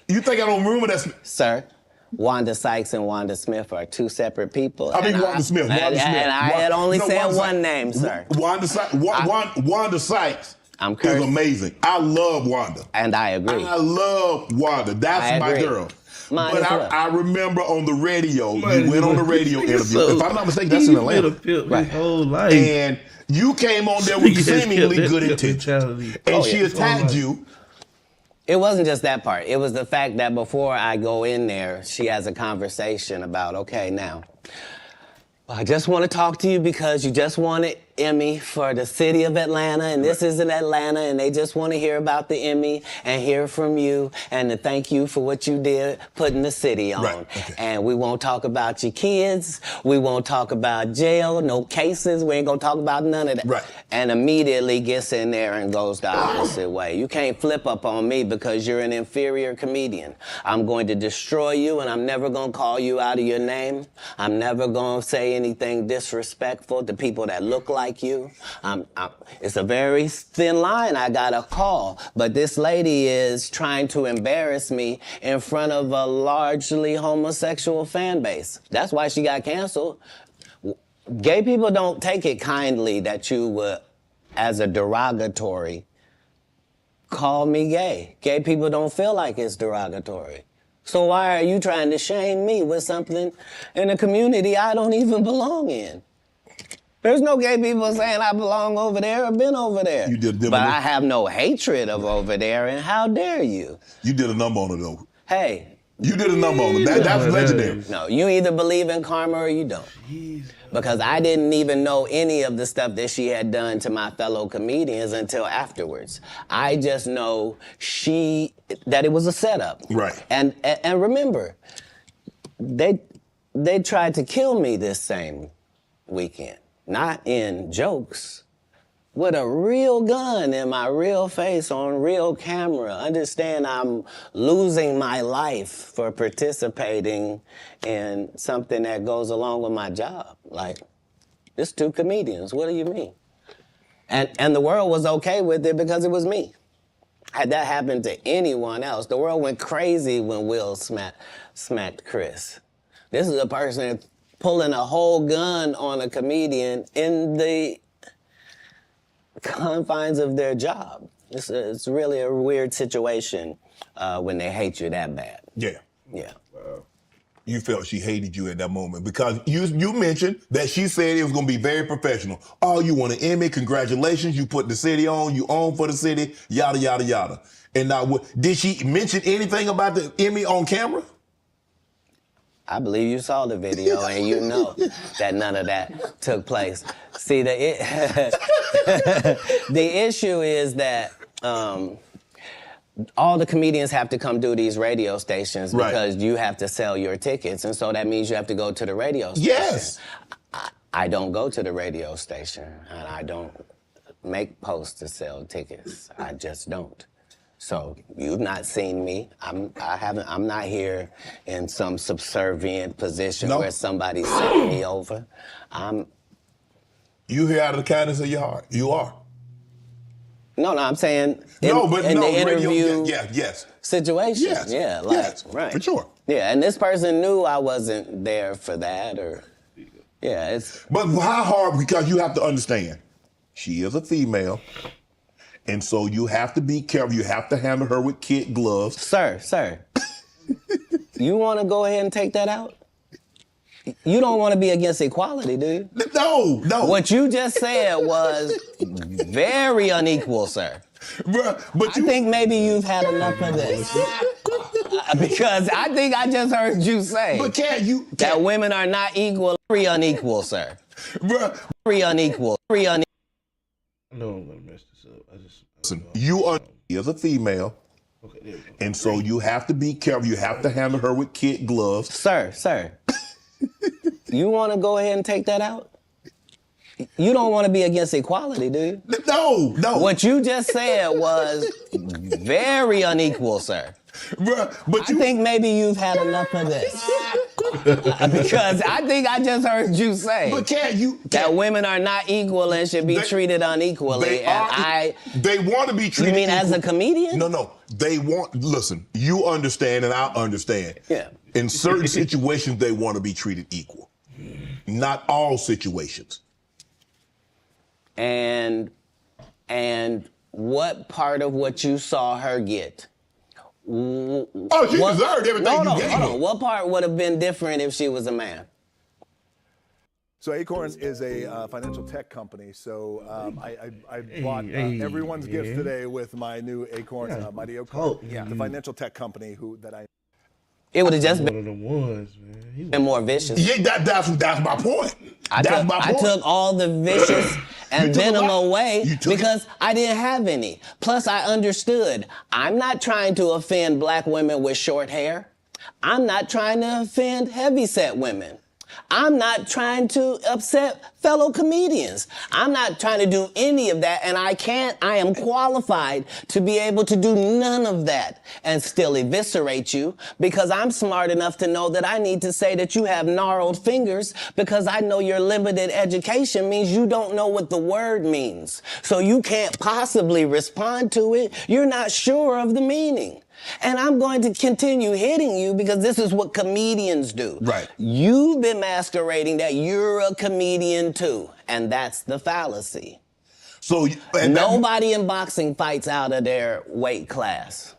You think I don't remember that? Sir? Wanda Sykes and Wanda Smith are 2 separate people. I mean, Wanda Smith. And I had only said one name, sir. Wanda Sykes I'm is amazing. I love Wanda. And I agree. I love Wanda. That's my girl. But I remember on the radio, you went on the radio interview. If I'm not mistaken, that's in Atlanta. His whole life. And you came on there with seemingly good intentions. And she attacked you. It wasn't just that part. It was the fact that before I go in there, she has a conversation about, okay, now, I just want to talk to you because you just won an Emmy for the city of Atlanta, and this is in Atlanta, and they just want to hear about the Emmy and hear from you and to thank you for what you did putting the city on. Right. Okay. And we won't talk about your kids. We won't talk about jail, no cases. We ain't going to talk about none of that. Right. And immediately gets in there and goes the opposite way. You can't flip up on me because you're an inferior comedian. I'm going to destroy you, and I'm never going to call you out of your name. I'm never going to say anything disrespectful to people that look like you. It's a very thin line I got to call, but this lady is trying to embarrass me in front of a largely homosexual fan base. That's why she got canceled. Gay people don't take it kindly that you would, as a derogatory, call me gay. Gay people don't feel like it's derogatory. So why are you trying to shame me with something in a community I don't even belong in? There's no gay people saying I belong over there or been over there. You did, but I have no hatred of over there, and how dare you? You did a number on it, though. Hey. You did a number on it. That's legendary. No, you either believe in karma or you don't. Because I didn't even know any of the stuff that she had done to my fellow comedians until afterwards. I just know that it was a setup. Right. And remember, they tried to kill me this same weekend. Not in jokes, with a real gun in my real face on real camera. Understand I'm losing my life for participating in something that goes along with my job. Like, it's 2 comedians, what do you mean? And the world was okay with it because it was me. Had that happened to anyone else, the world went crazy when Will smacked Chris. This is a person pulling a whole gun on a comedian in the confines of their job. It's really a weird situation when they hate you that bad. Yeah. Yeah. You felt she hated you at that moment because you mentioned that she said it was going to be very professional. Oh, you won an Emmy, congratulations, you put the city on, you own for the city, yada, yada, yada. And now, did she mention anything about the Emmy on camera? I believe you saw the video and you know that none of that took place. See, the issue is that all the comedians have to come do these radio stations because you have to sell your tickets. And so that means you have to go to the radio station. Yes. I don't go to the radio station and I don't make posts to sell tickets. I just don't. So you've not seen me. I'm not here in some subservient position where somebody's sending me over. You here out of the kindness of your heart. You are. No, I'm saying in the interview situation. Yes. Yeah, right. For sure. Yeah, and this person knew I wasn't there for that it's... But how hard, because you have to understand, she is a female. And so you have to be careful. You have to handle her with kid gloves. Sir. You want to go ahead and take that out? You don't want to be against equality, do you? No. What you just said was very unequal, sir. Bruh, but I think maybe you've had enough of this. Because I think I just heard you say that women are not equal. Very unequal, sir. Bruh. Very unequal. No, I'm gonna mess this up. Listen, you are as a female, and so you have to be careful. You have to handle her with kid gloves. Sir. You want to go ahead and take that out? You don't want to be against equality, do you? No. What you just said was very unequal, sir. Bruh, but I think maybe you've had enough of this. Because I think I just heard you say that women are not equal and should be treated unequally. They want to be treated You mean equal. as a comedian? No. Listen, you understand and I understand. Yeah. In certain situations, they want to be treated equal. Not all situations. And what part of what you saw her get? She deserved everything you gave her. What part would have been different if she was a man? So Acorns is a financial tech company. So I bought everyone's gifts today with my new Acorns Mighty Acorn. The financial tech company that I. It would have just been one of the ones, man. Been more vicious. Yeah, that's my point. I took all the vicious and venom away because I didn't have any. Plus, I understood. I'm not trying to offend black women with short hair. I'm not trying to offend heavyset women. I'm not trying to upset fellow comedians. I'm not trying to do any of that, and I am qualified to be able to do none of that and still eviscerate you because I'm smart enough to know that I need to say that you have gnarled fingers because I know your limited education means you don't know what the word means. So you can't possibly respond to it. You're not sure of the meaning. And I'm going to continue hitting you because this is what comedians do. Right. You've been masquerading that you're a comedian too, and that's the fallacy. So nobody in boxing fights out of their weight class.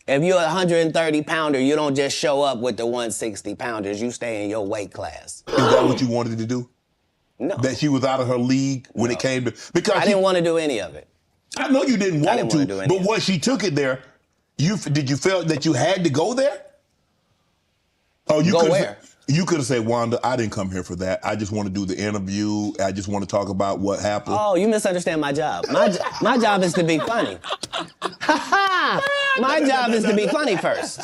If you're a 130 pounder, you don't just show up with the 160 pounders. You stay in your weight class. Is that what you wanted to do? No. That she was out of her league when it came to because I didn't want to do any of it. I know you didn't want to, but once she took it there, did you feel that you had to go there? Oh, you go where? You could have said, Wanda, I didn't come here for that. I just want to do the interview. I just want to talk about what happened. Oh, you misunderstand my job. My job is to be funny. My job is to be funny first.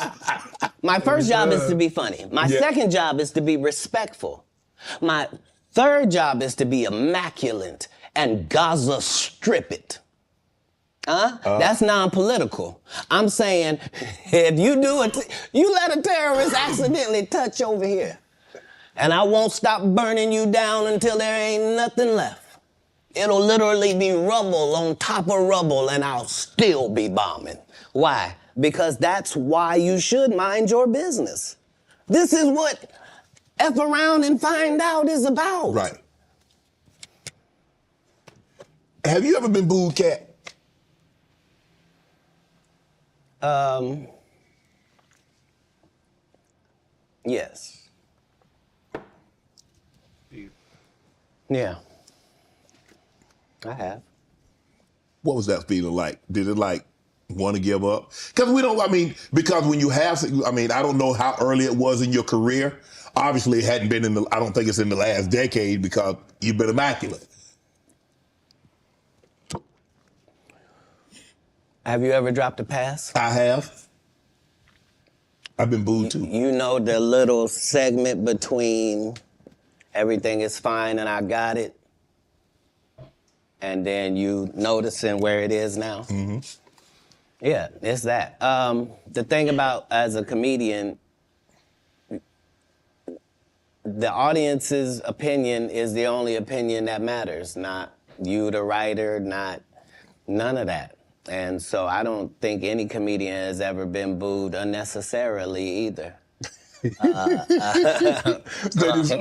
My first job is to be funny. My second job is to be respectful. My third job is to be immaculate and Gaza strip it. That's non-political. I'm saying, if you you let a terrorist accidentally touch over here, and I won't stop burning you down until there ain't nothing left. It'll literally be rubble on top of rubble, and I'll still be bombing. Why? Because that's why you should mind your business. This is what F around and find out is about. Right. Have you ever been booed, Katt? Yes. Yeah. I have. What was that feeling like? Did it want to give up? Because because when you have, I don't know how early it was in your career. Obviously it hadn't been I don't think it's in the last decade because you've been immaculate. Have you ever dropped a pass? I have. I've been booed too. You know the little segment between everything is fine and I got it, and then you noticing where it is now? Mm-hmm. Yeah, it's that. The thing about, as a comedian, the audience's opinion is the only opinion that matters, not you, the writer, none of that. And so I don't think any comedian has ever been booed unnecessarily either. They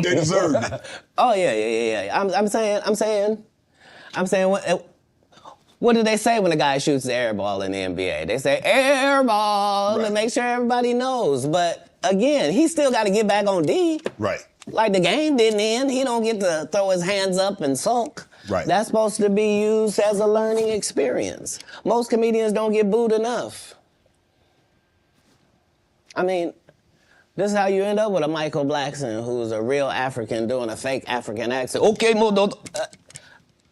deserve it. Oh yeah. I'm saying, what do they say when a guy shoots the air ball in the NBA? They say air ball to make sure everybody knows. But again, he still got to get back on D. Right. Like the game didn't end. He don't get to throw his hands up and sulk. Right. That's supposed to be used as a learning experience. Most comedians don't get booed enough. I mean, this is how you end up with a Michael Blackson who's a real African doing a fake African accent. Okay,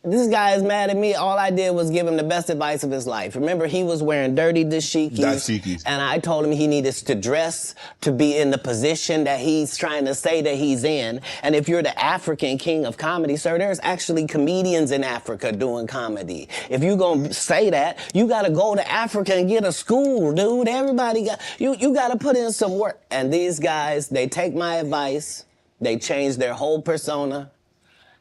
this guy is mad at me. All I did was give him the best advice of his life. Remember, he was wearing dirty dashikis. And I told him he needed to dress to be in the position that he's trying to say that he's in. And if you're the African king of comedy, sir, there's actually comedians in Africa doing comedy. If you're going to say that, you got to go to Africa and get a school, dude. Everybody you got to put in some work. And these guys, they take my advice, they change their whole persona,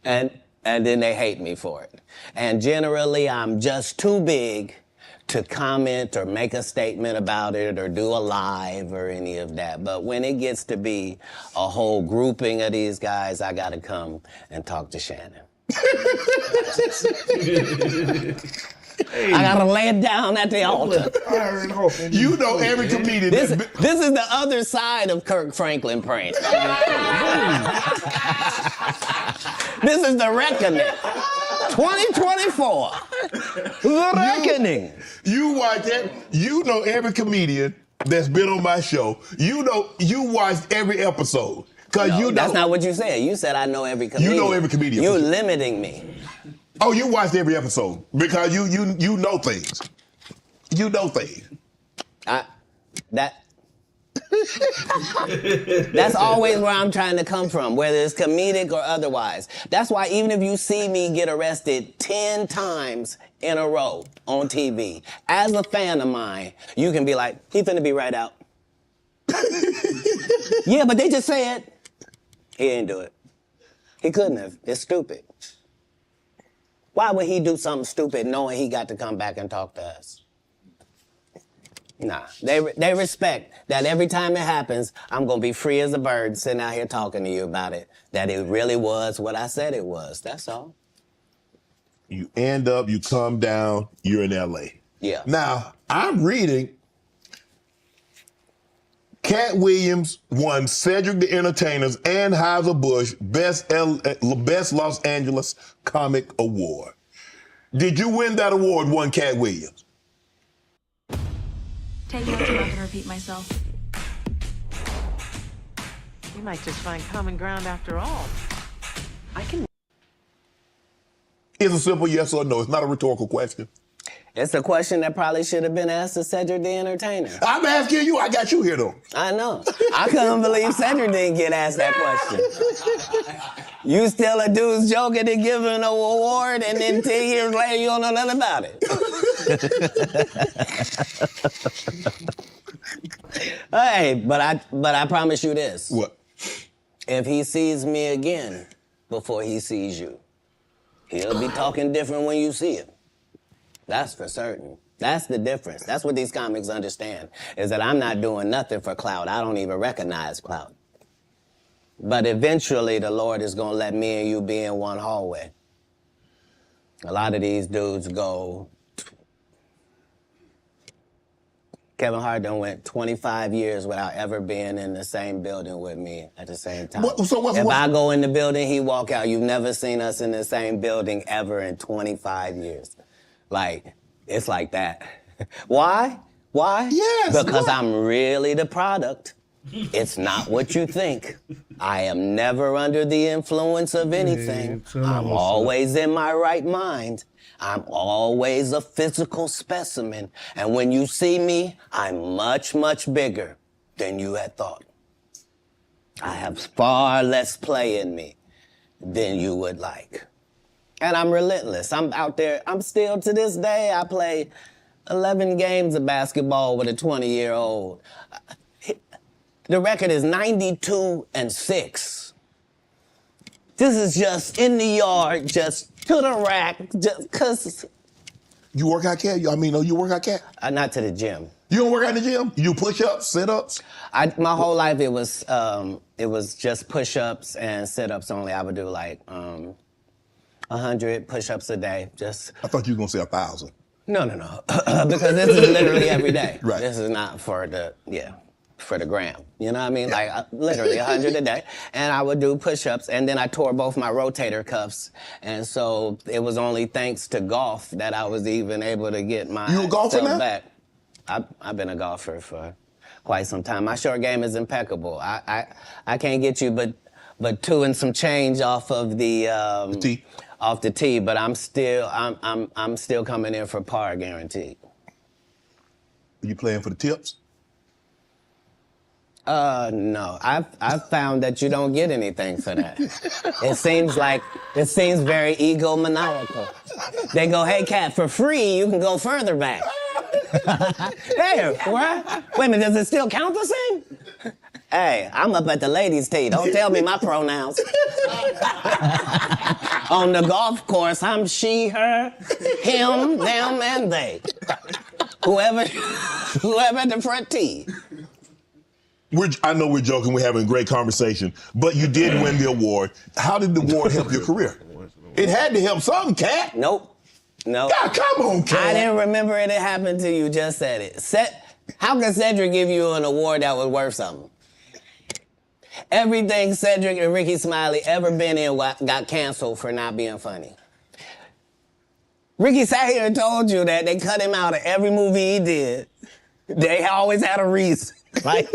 and then they hate me for it. And generally, I'm just too big to comment or make a statement about it or do a live or any of that. But when it gets to be a whole grouping of these guys, I gotta come and talk to Shannon. I gotta lay it down at the altar. You know every comedian. This is the other side of Kirk Franklin praying. This is the reckoning. 2024. The reckoning. You watch that. You know every comedian that's been on my show. You watched every episode. That's not what you said. You said I know every comedian. You know every comedian. You're limiting me. Oh, you watched every episode because you know things. You know things. That's always where I'm trying to come from, whether it's comedic or otherwise. That's why even if you see me get arrested 10 times in a row on TV, as a fan of mine, you can be like, he finna be right out. Yeah, but they just said he didn't do it. He couldn't have. It's stupid. Why would he do something stupid knowing he got to come back and talk to us? Nah, they respect that every time it happens, I'm going to be free as a bird sitting out here talking to you about it, that it really was what I said it was. That's all. You end up, you come down, you're in LA. Yeah. Now, I'm reading Katt Williams won Cedric the Entertainer's and Anheuser-Busch Best Los Angeles Comic Award. Did you win that award, won Katt Williams? Take notes, I'm not going to repeat myself. We might just find common ground after all. I can. It's a simple yes or no. It's not a rhetorical question. It's a question that probably should have been asked to Cedric the Entertainer. I'm asking you. I got you here, though. I know. I couldn't believe Cedric didn't get asked that question. You still a dude's joking and giving an award, and then 10 years later, you don't know nothing about it. Hey, but I promise you this. What? If he sees me again before he sees you, he'll be talking different when you see him. That's for certain. That's the difference. That's what these comics understand, is that I'm not doing nothing for clout. I don't even recognize clout. But eventually, the Lord is going to let me and you be in one hallway. A lot of these dudes go... Kevin Hart done went 25 years without ever being in the same building with me at the same time. If I go in the building, he walk out. You've never seen us in the same building ever in 25 years. Like, it's like that. Why? Why? Yes. Because I'm really the product. It's not what you think. I am never under the influence of anything. I'm always in my right mind. I'm always a physical specimen. And when you see me, I'm much, much bigger than you had thought. I have far less play in me than you would like. And I'm relentless. I'm out there. I'm still, to this day, I play 11 games of basketball with a 20-year-old. The record is 92-6. This is just in the yard, just to the rack, just cause. You work out, Cat? You work out, Cat? Not to the gym. You don't work out in the gym? You do push-ups, sit-ups? My whole life it was just push-ups and sit-ups only. I would do like 100 push-ups a day. Just. I thought you were gonna say 1,000. No, because this is literally every day. Right. This is not for the gram. You know what I mean? Like literally 100 a day. And I would do push-ups, and then I tore both my rotator cuffs. And so it was only thanks to golf that I was even able to get my You a golfer now? back. I've been a golfer for quite some time. My short game is impeccable. I can't get you but 2 and some change off of the tee. Off the tee, but I'm still coming in for par guaranteed. Are you playing for the tips? No. I've found that you don't get anything for that. It seems very egomaniacal. They go, hey, Cat, for free, you can go further back. Hey, what? Wait a minute, does it still count the same? Hey, I'm up at the ladies' tee. Don't tell me my pronouns. On the golf course, I'm she, her, him, them, and they. Whoever at the front tee. I know we're joking, we're having a great conversation, but you did win the award. How did the award help your career? It had to help something, Cat. Nope. God, come on, Cat. I didn't remember it happened till you just said it. How can Cedric give you an award that was worth something? Everything Cedric and Ricky Smiley ever been in got canceled for not being funny. Ricky sat here and told you that they cut him out of every movie he did. They always had a reason. Like,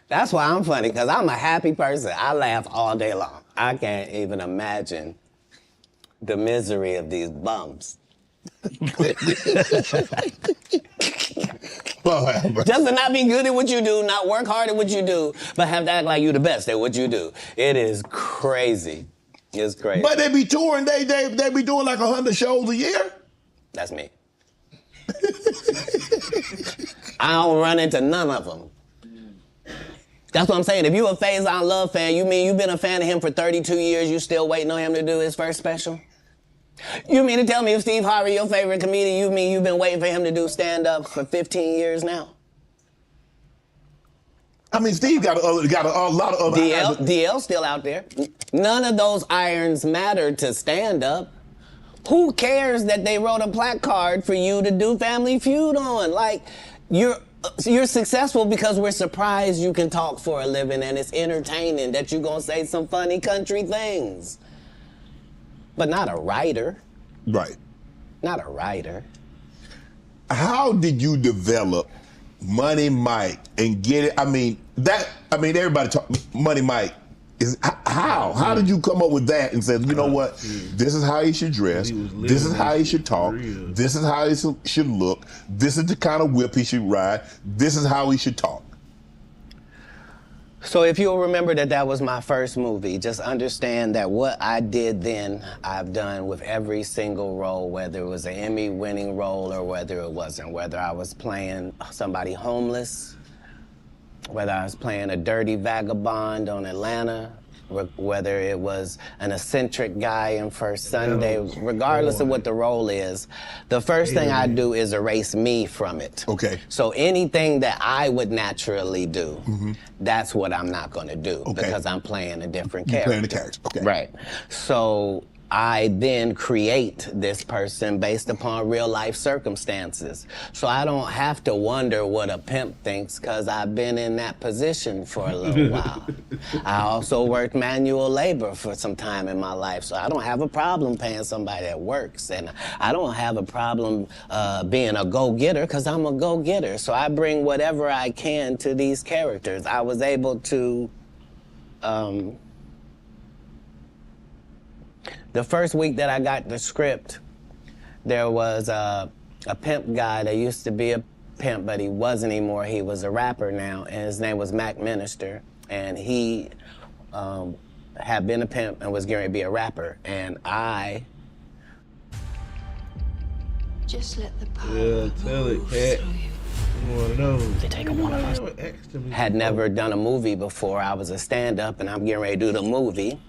that's why I'm funny, because I'm a happy person. I laugh all day long. I can't even imagine the misery of these bums. Just to not be good at what you do, not work hard at what you do, but have to act like you the best at what you do. It is crazy. It's crazy. But they be touring, they be doing like 100 shows a year? That's me. I don't run into none of them. That's what I'm saying. If you a Faison Love fan, you mean you've been a fan of him for 32 years, you still waiting on him to do his first special? You mean to tell me if Steve Harvey, your favorite comedian, you mean you've been waiting for him to do stand-up for 15 years now? I mean, Steve got a lot of other irons. DL's still out there. None of those irons matter to stand up. Who cares that they wrote a placard for you to do Family Feud on? Like, you're successful because we're surprised you can talk for a living and it's entertaining that you're gonna say some funny country things. But not a writer. Right. Not a writer. How did you develop Money Mike and get it? I mean, everybody talk Money Mike. How did you come up with that and said, you know what, this is how he should dress, this is how he should talk, this is how he should look, this is the kind of whip he should ride, this is how he should talk? So if you'll remember that was my first movie, just understand that what I did then, I've done with every single role, whether it was an Emmy-winning role or whether it wasn't, whether I was playing somebody homeless, whether I was playing a dirty vagabond on Atlanta, whether it was an eccentric guy in First Sunday, regardless of what the role is, the first thing I do is erase me from it. Okay. So anything that I would naturally do, that's what I'm not going to do because I'm playing a different character. You're playing a character, okay. Right. So I then create this person based upon real life circumstances. So I don't have to wonder what a pimp thinks because I've been in that position for a little while. I also worked manual labor for some time in my life, so I don't have a problem paying somebody that works. And I don't have a problem being a go-getter because I'm a go-getter. So I bring whatever I can to these characters. I was able to the first week that I got the script, there was a pimp guy that used to be a pimp, but he wasn't anymore. He was a rapper now, and his name was Mac Minister, and he had been a pimp and was going to be a rapper, and I... Just let the power tell it, Katt. You want to know? They take one of us. Had never done a movie before. I was a stand-up, and I'm getting ready to do the movie.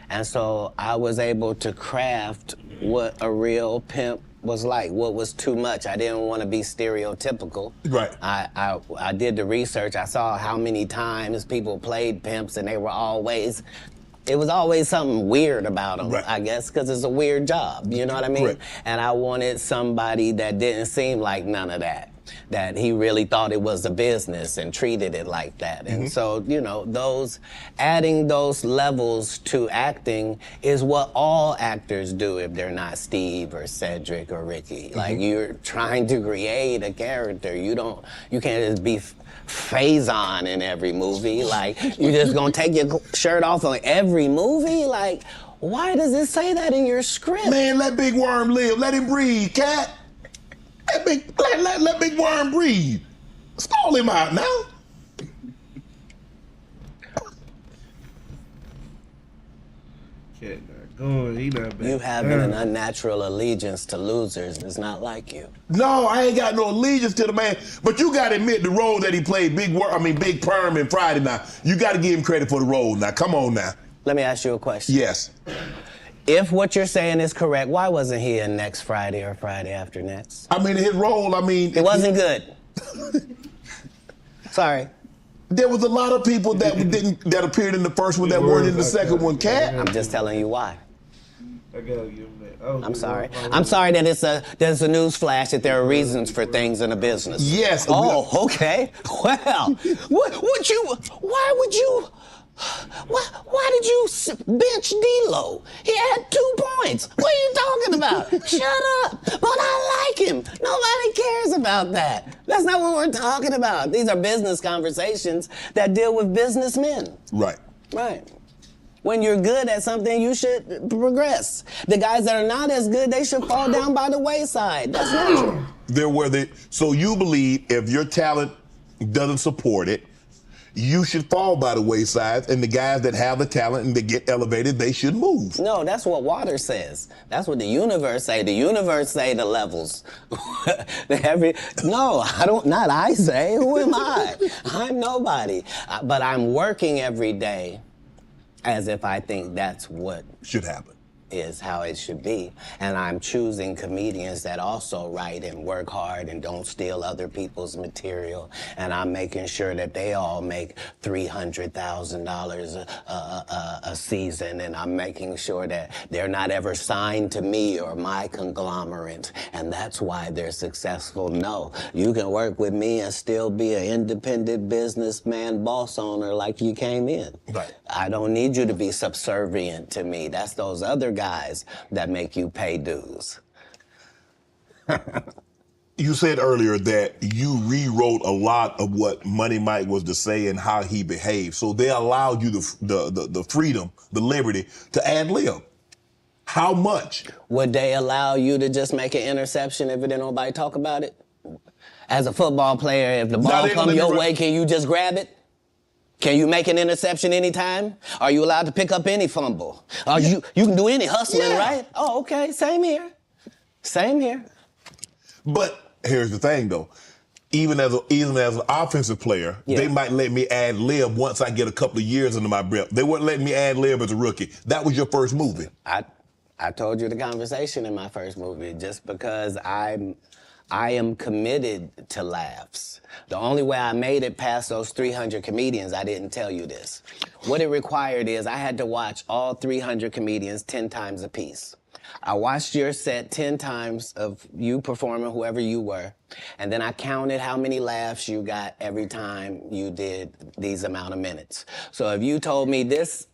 And so I was able to craft what a real pimp was like, what was too much. I didn't want to be stereotypical. Right. I did the research. I saw how many times people played pimps and they were always, it was always something weird about them, right. I guess, because it's a weird job, you know what I mean? Right. And I wanted somebody that didn't seem like none of that he really thought it was a business and treated it like that. And so, you know, adding those levels to acting is what all actors do if they're not Steve or Cedric or Ricky. Like, you're trying to create a character. You can't just be Faison in every movie. Like, you're just gonna take your shirt off on every movie? Like, why does it say that in your script? Man, let Big Worm live. Let him breathe, Katt. Let Big Worm breathe. Stall him out now. Katt not going. He not back. You having an unnatural allegiance to losers is not like you. No, I ain't got no allegiance to the man. But you got to admit the role that he played, Big Perm in Friday now. You got to give him credit for the role now. Come on now. Let me ask you a question. Yes. If what you're saying is correct, why wasn't he in next Friday or Friday after next? I mean, his role, it wasn't good. Sorry. There was a lot of people that appeared in the first one that weren't in the second one, Katt. I'm just telling you why. I gotta give him that. I'm sorry. I'm sorry that there's a news flash that there are reasons for things in a business. Yes. Oh, okay. Well, why did you bench D-Lo? He had 2 points. What are you talking about? Shut up. But I like him. Nobody cares about that. That's not what we're talking about. These are business conversations that deal with businessmen. Right. Right. When you're good at something, you should progress. The guys that are not as good, they should fall down by the wayside. That's natural. So you believe if your talent doesn't support it, you should fall by the wayside, and the guys that have the talent and they get elevated, they should move. No, that's what water says. That's what the universe say. The universe say the levels. No, not I say. Who am I? I'm nobody. But I'm working every day as if I think that's what should happen. is how it should be. And I'm choosing comedians that also write and work hard and don't steal other people's material. And I'm making sure that they all make $300,000 a season. And I'm making sure that they're not ever signed to me or my conglomerate. And that's why they're successful. No, you can work with me and still be an independent businessman, boss owner like you came in. Right. I don't need you to be subservient to me. That's those other guys that make you pay dues. You said earlier that you rewrote a lot of what Money Mike was to say and how he behaved. So they allowed you the freedom, the liberty to ad lib. How much? Would they allow you to just make an interception if it didn't nobody talk about it? As a football player, if the ball comes your way, can you just grab it? Can you make an interception anytime? Are you allowed to pick up any fumble? You can do any hustling, right? Oh, okay, same here. Same here. But here's the thing, though. Even as an offensive player, they might let me ad lib once I get a couple of years under my belt. They wouldn't let me ad lib as a rookie. That was your first movie. I told you the conversation in my first movie, just because I am committed to laughs. The only way I made it past those 300 comedians, I didn't tell you this. What it required is I had to watch all 300 comedians 10 times a piece. I watched your set 10 times of you performing, whoever you were, and then I counted how many laughs you got every time you did these amount of minutes. So if you told me this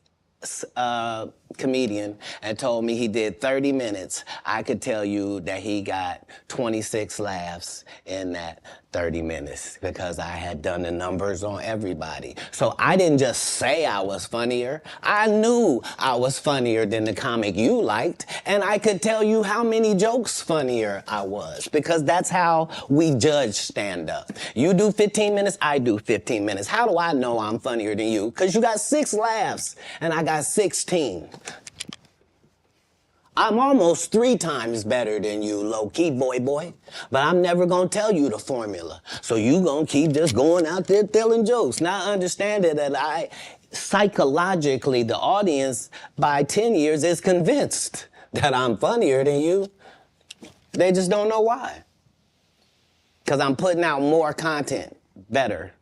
comedian and told me he did 30 minutes, I could tell you that he got 26 laughs in that 30 minutes because I had done the numbers on everybody. So I didn't just say I was funnier. I knew I was funnier than the comic you liked, and I could tell you how many jokes funnier I was, because that's how we judge stand-up. You do 15 minutes, I do 15 minutes. How do I know I'm funnier than you? Because you got 6 laughs, and I got 16. I'm almost 3 times better than you, low-key boy. But I'm never gonna tell you the formula. So you gonna keep just going out there telling jokes. Now understanding that psychologically, the audience by 10 years is convinced that I'm funnier than you. They just don't know why. Because I'm putting out more content, better.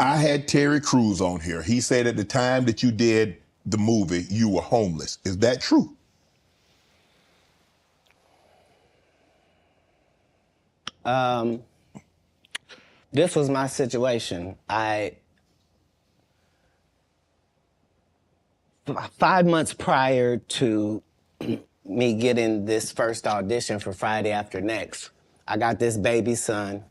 I had Terry Crews on here. He said at the time that you did the movie, you were homeless. Is that true? This was my situation. 5 months prior to me getting this first audition for Friday After Next, I got this baby son.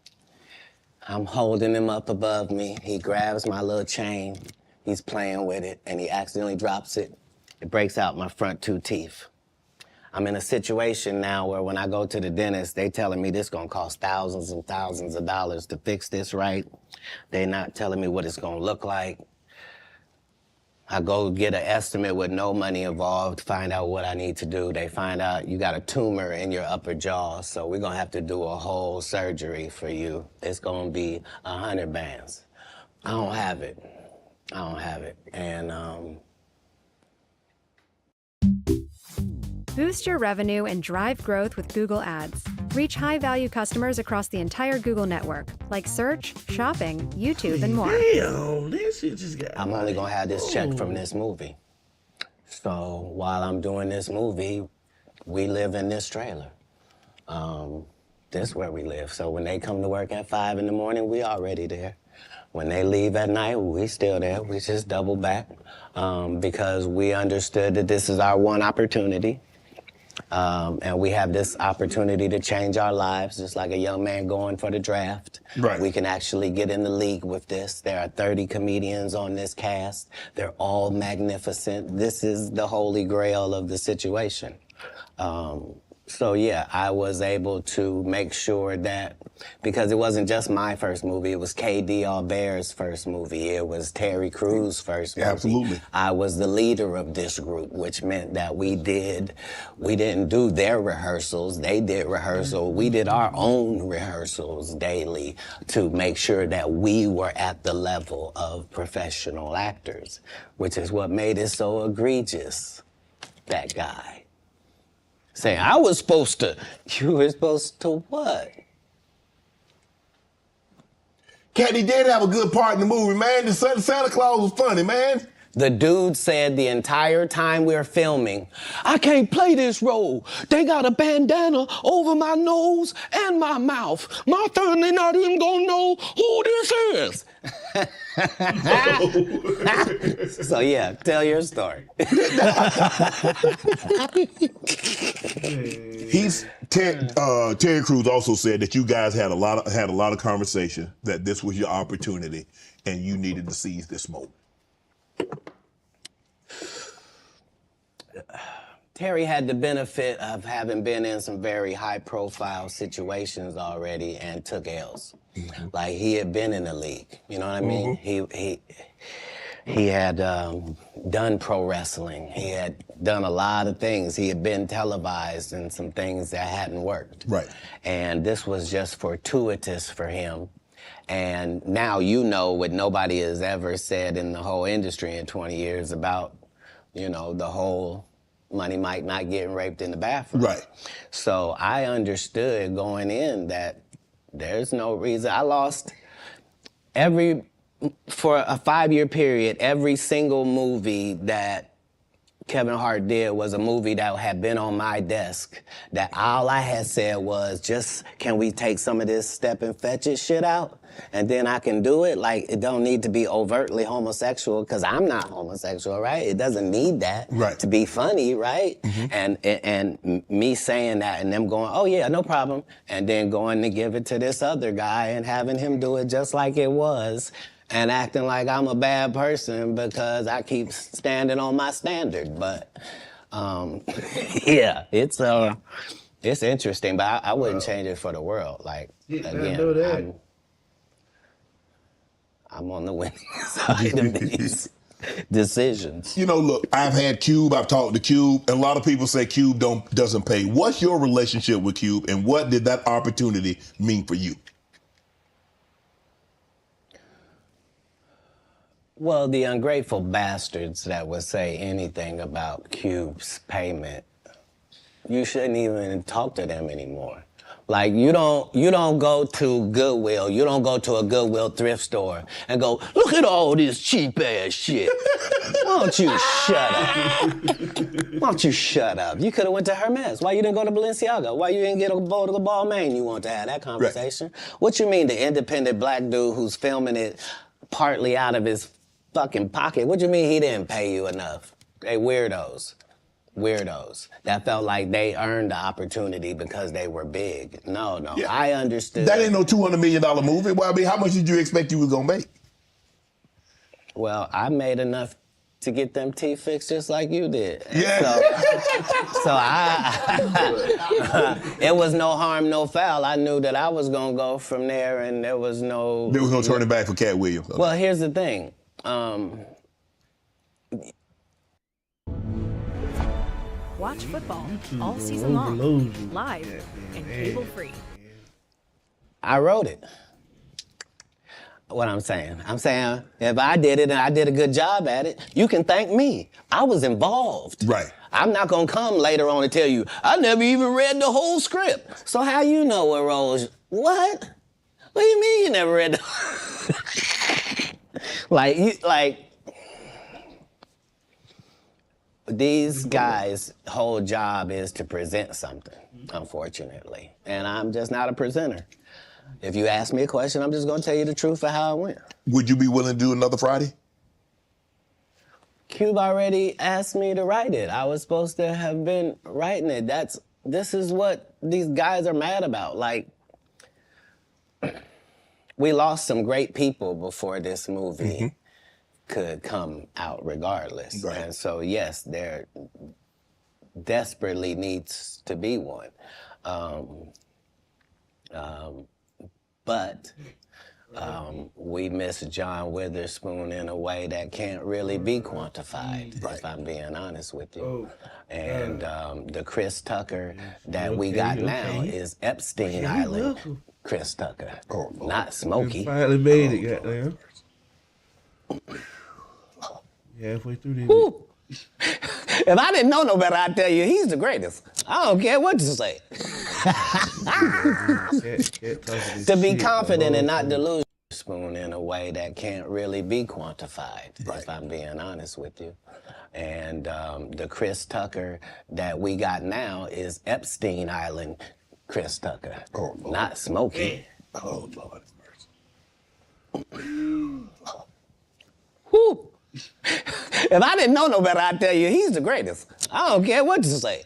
I'm holding him up above me. He grabs my little chain. He's playing with it, and he accidentally drops it. It breaks out my front 2 teeth. I'm in a situation now where when I go to the dentist, they telling me this gonna cost thousands and thousands of dollars to fix this right. They not telling me what it's gonna look like. I go get an estimate with no money involved, find out what I need to do. They find out you got a tumor in your upper jaw, so we're gonna have to do a whole surgery for you. It's gonna be 100 bands. I don't have it. And Boost your revenue and drive growth with Google Ads. Reach high-value customers across the entire Google network, like search, shopping, YouTube, and more. Damn, this shit just got... I'm only gonna have this check from this movie. So while I'm doing this movie, we live in this trailer. This is where we live. So when they come to work at 5 in the morning, we already there. When they leave at night, we still there. We just double back because we understood that this is our one opportunity. And we have this opportunity to change our lives, just like a young man going for the draft. Right. We can actually get in the league with this. There are 30 comedians on this cast. They're all magnificent. This is the holy grail of the situation. So yeah, I was able to make sure that, because it wasn't just my first movie, it was K.D. Albert's first movie, it was Terry Crews' first movie. Absolutely. I was the leader of this group, which meant that we didn't do their rehearsals, they did rehearsal, we did our own rehearsals daily to make sure that we were at the level of professional actors, which is what made it so egregious. that guy. Saying, I was supposed to. You were supposed to what? Katt, he did have a good part in the movie, man. The Santa Claus was funny, man. The dude said the entire time we were filming, I can't play this role. They got a bandana over my nose and my mouth. My family not even gonna know who this is. So yeah, tell your story. Terry Crews also said that you guys had a lot of conversation, that this was your opportunity and you needed to seize this moment. Terry had the benefit of having been in some very high-profile situations already and took L's. Mm-hmm. Like, he had been in the league, you know what I mean? He had done pro wrestling. He had done a lot of things. He had been televised in some things that hadn't worked. Right. And this was just fortuitous for him. And now you know what nobody has ever said in the whole industry in 20 years about, you know, the whole Money Mike not getting raped in the bathroom. Right. So I understood going in that there's no reason. I lost for a 5-year period, every single movie that Kevin Hart did was a movie that had been on my desk, that all I had said was, just, can we take some of this step and fetch it shit out? And then I can do it. Like, it don't need to be overtly homosexual, because I'm not homosexual, right? It doesn't need that to be funny, right? Mm-hmm. And me saying that and them going, oh yeah, no problem, and then going to give it to this other guy and having him do it just like it was, and acting like I'm a bad person because I keep standing on my standard. But yeah, it's interesting, but I wouldn't change it for the world. Like, again, I'm on the winning side of these decisions. You know, look, I've had Cube, I've talked to Cube, and a lot of people say Cube doesn't pay. What's your relationship with Cube, and what did that opportunity mean for you? Well, the ungrateful bastards that would say anything about Cube's payment, you shouldn't even talk to them anymore. Like, you don't go to Goodwill, you don't go to a Goodwill thrift store and go, look at all this cheap ass shit. Why don't you shut up? Why don't you shut up? You could have went to Hermes. Why you didn't go to Balenciaga? Why you didn't get a bowl of the Balmain? You want to have that conversation? Right. What you mean the independent black dude who's filming it partly out of his fucking pocket? What you mean he didn't pay you enough? They weirdos that felt like they earned the opportunity because they were big. No, yeah. I understood. That ain't no $200 million movie. Well, I mean, how much did you expect you was gonna make? Well, I made enough to get them teeth fixed just like you did. Yeah. So it was no harm, no foul. I knew that I was gonna go from there, and there was no turning back for Katt Williams. Okay. Well, here's the thing. Watch football all season long, live and cable-free. I wrote it. What I'm saying if I did it and I did a good job at it, you can thank me. I was involved. Right. I'm not gonna come later on and tell you, I never even read the whole script. So how you know what roles? What? What do you mean you never read the These guys' whole job is to present something, unfortunately. And I'm just not a presenter. If you ask me a question, I'm just gonna tell you the truth of how it went. Would you be willing to do another Friday? Cube already asked me to write it. I was supposed to have been writing it. This is what these guys are mad about. Like, we lost some great people before this movie could come out regardless. Right. And so, yes, there desperately needs to be one. But we miss John Witherspoon in a way that can't really be quantified, if I'm being honest with you. And the Chris Tucker that we got now is Epstein Island Chris Tucker, not Smokey. Finally made it, goddamn. Halfway through this. If I didn't know no better, I'd tell you he's the greatest. I don't care what you say. To be confident and not delusional. Spoon in a way that can't really be quantified, if I'm being honest with you. And the Chris Tucker that we got now is Epstein Island Chris Tucker, not Smokey. Oh, Lord have mercy. Whew. If I didn't know no better, I'd tell you he's the greatest. I don't care what you say.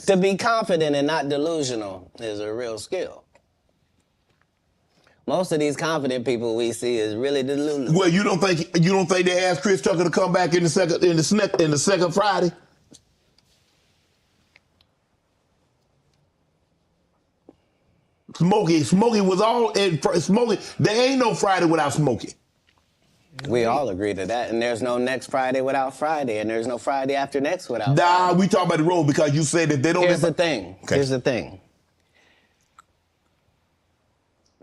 To be confident and not delusional is a real skill. Most of these confident people we see is really delusional. Well, you don't think they asked Chris Tucker to come back in the second Friday? Smokey was all in Smokey. There ain't no Friday without Smokey. We all agree to that, and there's no next Friday without Friday, and there's no Friday after next without Friday. Friday. We talk about the road because you said that they don't. Here's the thing. Okay. Here's the thing.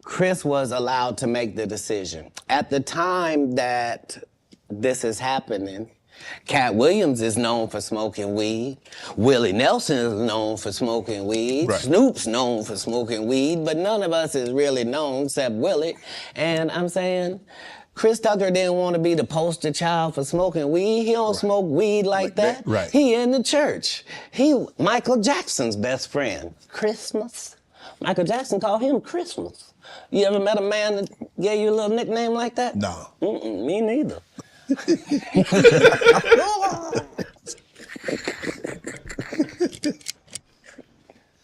Chris was allowed to make the decision. At the time that this is happening, Katt Williams is known for smoking weed. Willie Nelson is known for smoking weed. Right. Snoop's known for smoking weed, but none of us is really known except Willie. And I'm saying, Chris Tucker didn't want to be the poster child for smoking weed. He don't smoke weed like that. Right. He in the church. He Michael Jackson's best friend. Christmas. Michael Jackson called him Christmas. You ever met a man that gave you a little nickname like that? No. Me neither.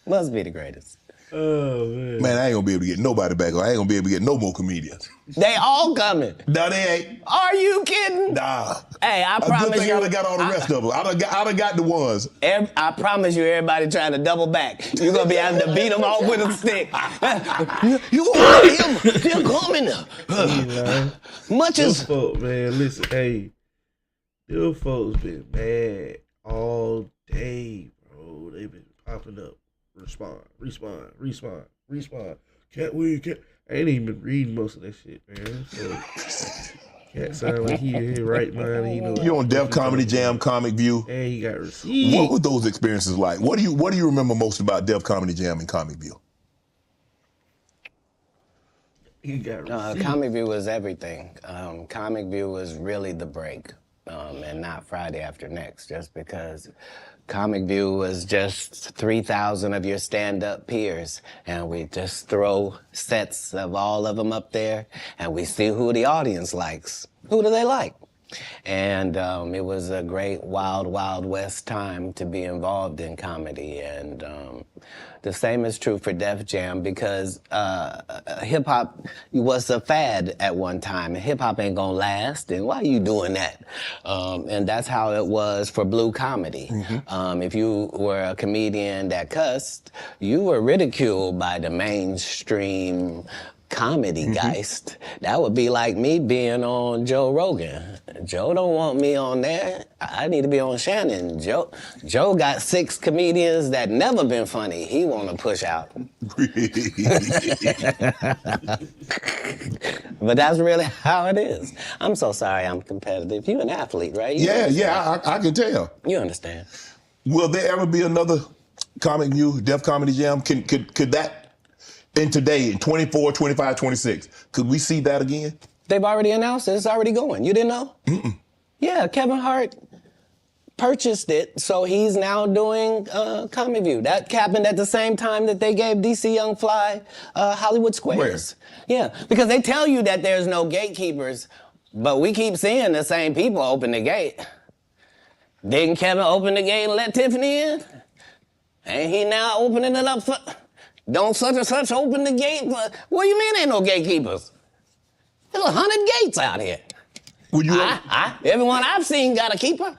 Must be the greatest. Oh, man. Man, I ain't gonna be able to get nobody back. I ain't gonna be able to get no more comedians. They all coming. No, they ain't. Are you kidding? Nah. Hey, I promise you. I done got all the rest of them. I done got the ones. I promise you, everybody trying to double back. You're gonna be having to beat them off with a stick. You want him? They're coming. Much as. Folks, man, listen, hey. Them folks been mad all day, bro. They been popping up. Respond. Can't we? I ain't even been reading most of that shit, man. So, Katt sound like he in his right mind. You on Def Comedy Jam, Comic View. And he got received. What were those experiences like? What do you remember most about Def Comedy Jam and Comic View? He got received. Comic View was everything. Comic View was really the break, and not Friday after next, just because Comic View was just 3,000 of your stand-up peers, and we just throw sets of all of them up there, and we see who the audience likes. Who do they like? And it was a great wild, wild west time to be involved in comedy. And the same is true for Def Jam, because hip-hop was a fad at one time, and hip-hop ain't gonna last, and why are you doing that? And that's how it was for blue comedy. Mm-hmm. If you were a comedian that cussed, you were ridiculed by the mainstream comedy geist. That would be like me being on Joe Rogan. Joe don't want me on there. I need to be on Shannon. Joe got 6 comedians that never been funny. He want to push out. But that's really how it is. I'm so sorry I'm competitive. You an athlete, right? I can tell. You understand. Will there ever be another Comic View, Def Comedy Jam? Could that, in today, in 24, 25, 26, could we see that again? They've already announced it. It's already going. You didn't know? Mm-mm. Yeah, Kevin Hart purchased it, so he's now doing Comic View. That happened at the same time that they gave DC Young Fly Hollywood Squares. Where? Yeah, because they tell you that there's no gatekeepers, but we keep seeing the same people open the gate. Didn't Kevin open the gate and let Tiffany in? Ain't he now opening it up for... Don't such and such open the gate? What do you mean ain't no gatekeepers? There's 100 gates out here. Would you everyone I've seen got a keeper.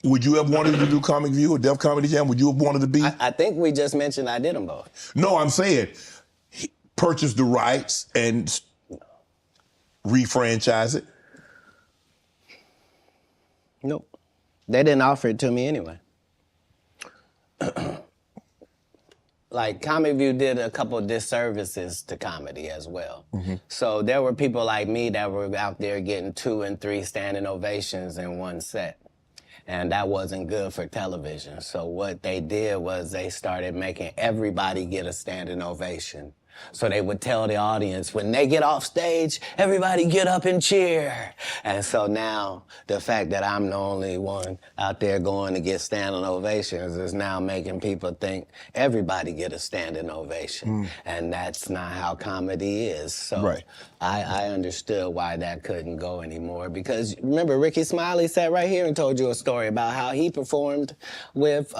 Would you have wanted to do Comic View or Def Comedy Jam? Would you have wanted to be? I think we just mentioned I did them both. No, I'm saying purchase the rights and refranchise it. Nope. They didn't offer it to me anyway. like Comic View did a couple of disservices to comedy as well. So there were people like me that were out there getting 2 and 3 standing ovations in one set. And that wasn't good for television. So what they did was they started making everybody get a standing ovation. So they would tell the audience, when they get off stage, everybody get up and cheer. And so now the fact that I'm the only one out there going to get standing ovations is now making people think everybody get a standing ovation. And that's not how comedy is. So I understood why that couldn't go anymore. Because remember, Ricky Smiley sat right here and told you a story about how he performed with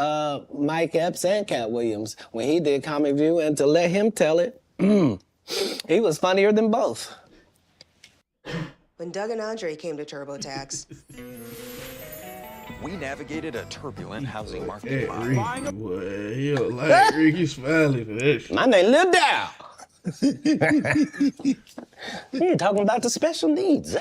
Mike Epps and Katt Williams when he did Comic View. And to let him tell it, he was funnier than both. When Doug and Andre came to TurboTax, we navigated a turbulent housing market. He don't like Ricky Smiley for that shit. My name Lil Dow. You're talking about the special needs.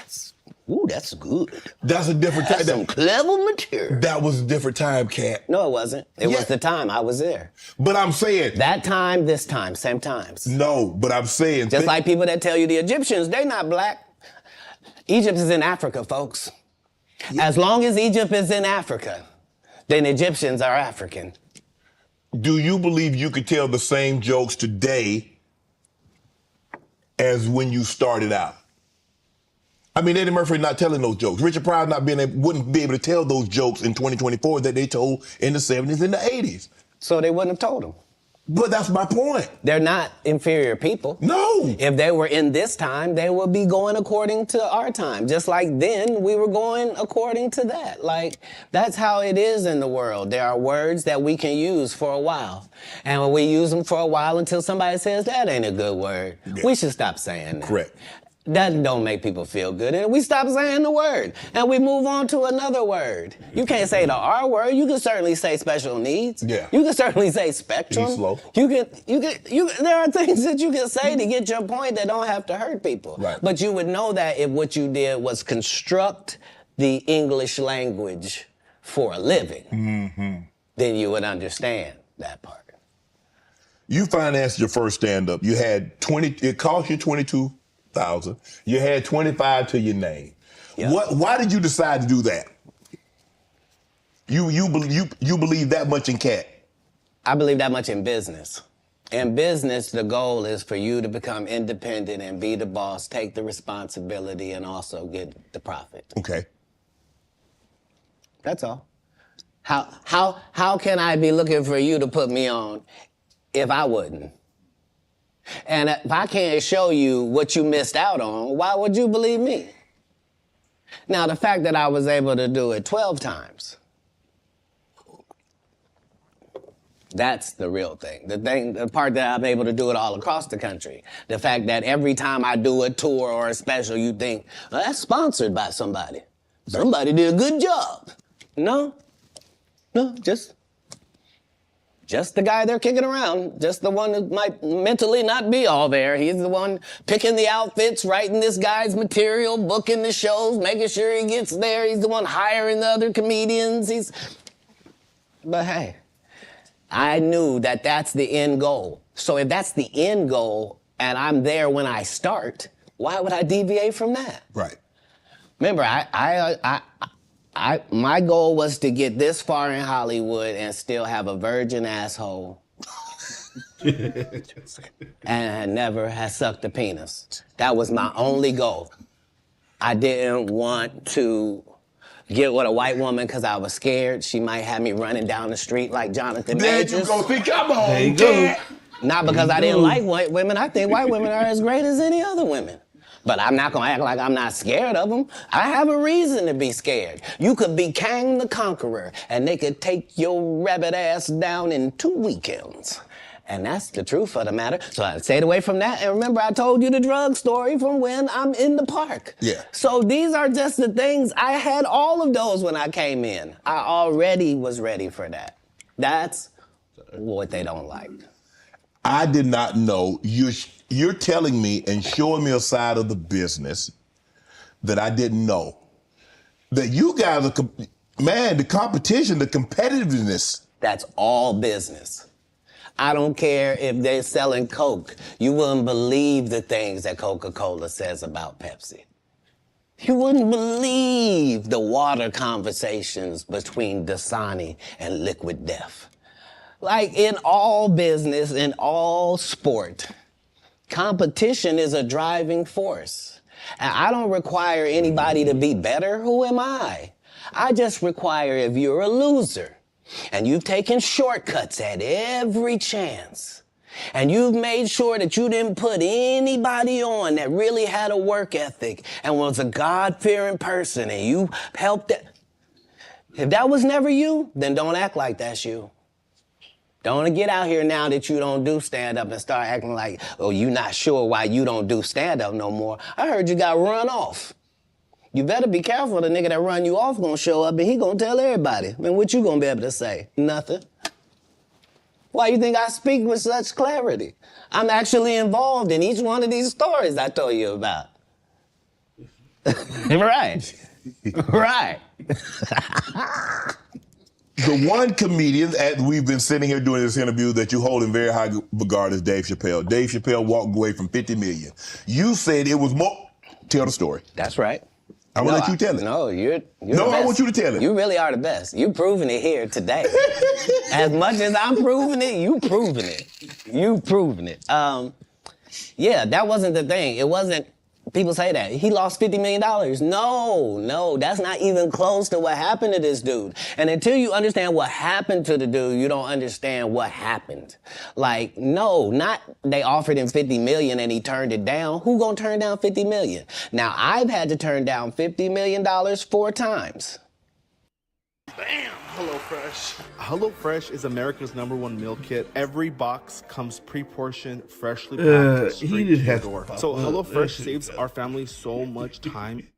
That's good. That's a different time. That's some clever material. That was a different time, Katt. No, it wasn't. It was the time I was there. But I'm saying... That time, this time, same times. No, but I'm saying... Just like people that tell you the Egyptians, they not black. Egypt is in Africa, folks. As long as Egypt is in Africa, then Egyptians are African. Do you believe you could tell the same jokes today as when you started out? I mean, Eddie Murphy not telling those jokes. Richard Pryor wouldn't be able to tell those jokes in 2024 that they told in the 70s and the 80s. So they wouldn't have told them. But that's my point. They're not inferior people. No. If they were in this time, they would be going according to our time. Just like then, we were going according to that. Like, that's how it is in the world. There are words that we can use for a while. And we use them for a while until somebody says, that ain't a good word. Yeah. We should stop saying that. Correct. That don't make people feel good. And we stop saying the word. And we move on to another word. You can't say the R word. You can certainly say special needs. Yeah. You can certainly say spectrum. Be slow. There are things that you can say to get your point that don't have to hurt people. Right. But you would know that if what you did was construct the English language for a living, then you would understand that part. You financed your first stand-up. You had it cost you $22,000. You had 25 to your name. Yep. Why did you decide to do that? You believe that much in Katt? I believe that much in business. In business, the goal is for you to become independent and be the boss, take the responsibility, and also get the profit. Okay. That's all. How can I be looking for you to put me on if I wouldn't? And if I can't show you what you missed out on, why would you believe me? Now, the fact that I was able to do it 12 times, that's the real thing. The part that I'm able to do it all across the country. The fact that every time I do a tour or a special, you think, well, that's sponsored by somebody. Somebody did a good job. No, just the guy they're kicking around, just the one that might mentally not be all there. He's the one picking the outfits, writing this guy's material, booking the shows, making sure he gets there. He's the one hiring the other comedians. But hey, I knew that that's the end goal. So if that's the end goal and I'm there when I start, why would I deviate from that? Right. Remember, my goal was to get this far in Hollywood and still have a virgin asshole and never have sucked a penis. That was my only goal. I didn't want to get with a white woman because I was scared she might have me running down the street like Jonathan Majors. There you go. See, come on, there you go. Not because I didn't like white women. I think white women are as great as any other women. But I'm not going to act like I'm not scared of them. I have a reason to be scared. You could be Kang the Conqueror, and they could take your rabbit ass down in 2 weekends. And that's the truth of the matter. So I stayed away from that. And remember, I told you the drug story from when I'm in the park. Yeah. So these are just the things. I had all of those when I came in. I already was ready for that. That's what they don't like. I did not know. You're telling me and showing me a side of the business that I didn't know. That you guys are, man, the competition, the competitiveness. That's all business. I don't care if they're selling Coke. You wouldn't believe the things that Coca-Cola says about Pepsi. You wouldn't believe the water conversations between Dasani and Liquid Death. Like in all business, in all sport, competition is a driving force. And I don't require anybody to be better. Who am I? I just require if you're a loser and you've taken shortcuts at every chance, and you've made sure that you didn't put anybody on that really had a work ethic and was a God-fearing person, and you helped it. If that was never you, then don't act like that's you. Don't get out here now that you don't do stand-up and start acting like, oh, you not sure why you don't do stand-up no more. I heard you got run off. You better be careful. The nigga that run you off gonna show up and he gonna tell everybody. Man, what you gonna be able to say? Nothing. Why you think I speak with such clarity? I'm actually involved in each one of these stories I told you about. Right. Right. The one comedian, we've been sitting here doing this interview that you hold in very high regard is Dave Chappelle. Dave Chappelle walked away from $50 million. You said it was more. Tell the story. That's right. I will let you tell it. No, you're no, the best. I want you to tell it. You really are the best. You've proven it here today. As much as I'm proving it, you proving it. You proving it. Yeah, that wasn't the thing. It wasn't, people say that. He lost $50 million. No, that's not even close to what happened to this dude. And until you understand what happened to the dude, you don't understand what happened. Like, no, not they offered him $50 million and he turned it down. Who gonna turn down $50 million? Now, I've had to turn down $50 million 4 times. Bam! HelloFresh. HelloFresh is America's #1 meal kit. Every box comes pre-portioned, freshly packed, straight to your door. So HelloFresh saves our family so much time.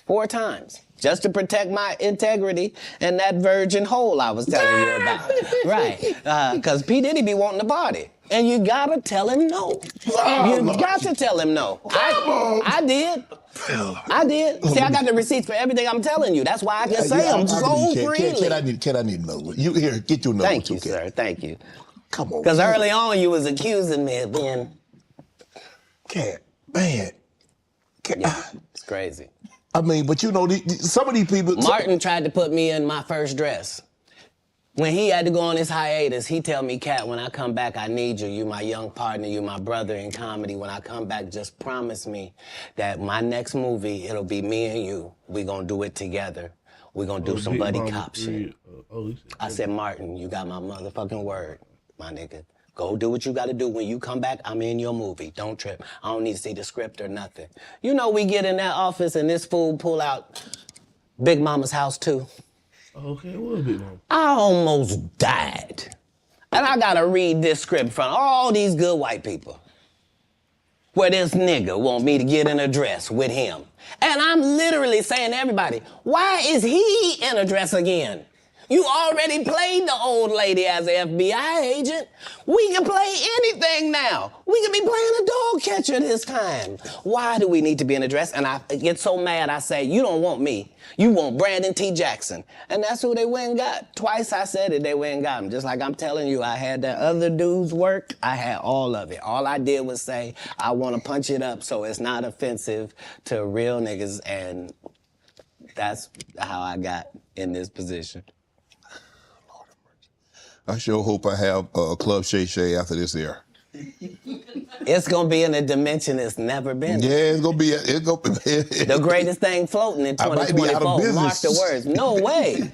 4 times. Just to protect my integrity and that virgin hole I was telling you about. Right. Because P. Diddy be wanting to party. And you gotta tell him no. You got to tell him no. I did. I did. See, I got the receipts for everything I'm telling you. That's why I can say them so freely. Can I need another one? You here, get your number. Thank you, sir. Thank you. Come on. Because early on you was accusing me of being... Katt, man. Yeah, it's crazy. I mean, but you know, some of these people... Martin tried to put me in my first dress. When he had to go on his hiatus, he tell me, Katt, when I come back, I need you. You my young partner, you my brother in comedy. When I come back, just promise me that my next movie, it'll be me and you. We gonna do it together. We gonna do some buddy cop shit. I said, Martin, you got my motherfucking word, my nigga. Go do what you gotta do. When you come back, I'm in your movie. Don't trip. I don't need to see the script or nothing. You know, we get in that office and this fool pull out Big Mama's House 2. Okay, what was Big Mama? I almost died. And I gotta read this script in front of all these good white people. Where this nigga want me to get in a dress with him. And I'm literally saying to everybody, why is he in a dress again? You already played the old lady as an FBI agent. We can play anything now. We can be playing a dog catcher this time. Why do we need to be in a dress? And I get so mad, I say, you don't want me. You want Brandon T. Jackson. And that's who they went and got. Twice I said it, they went and got him. Just like I'm telling you, I had that other dude's work. I had all of it. All I did was say, I want to punch it up so it's not offensive to real niggas. And that's how I got in this position. I sure hope I have a Club Shay after this air. It's gonna be in a dimension it's never been. Yeah, it's gonna be. The greatest thing floating in 2024. Mark the words. No way.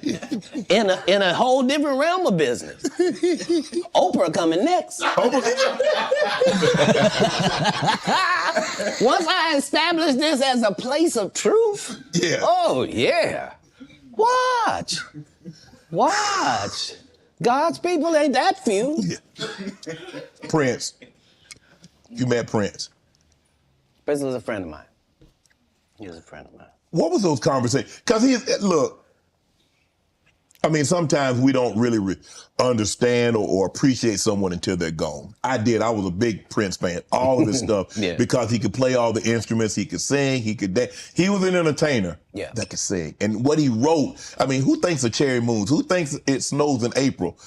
In a whole different realm of business. Oprah coming next. Once I establish this as a place of truth. Yeah. Oh yeah. Watch. God's people ain't that few. Yeah. Prince. You met Prince. Prince was a friend of mine. He was a friend of mine. What was those conversations? Because look, I mean, sometimes we don't really understand or appreciate someone until they're gone. I did. I was a big Prince fan, all of his stuff, because he could play all the instruments, he could sing, he could dance. He was an entertainer that could sing. And what he wrote, I mean, who thinks of Cherry Moons? Who thinks it snows in April?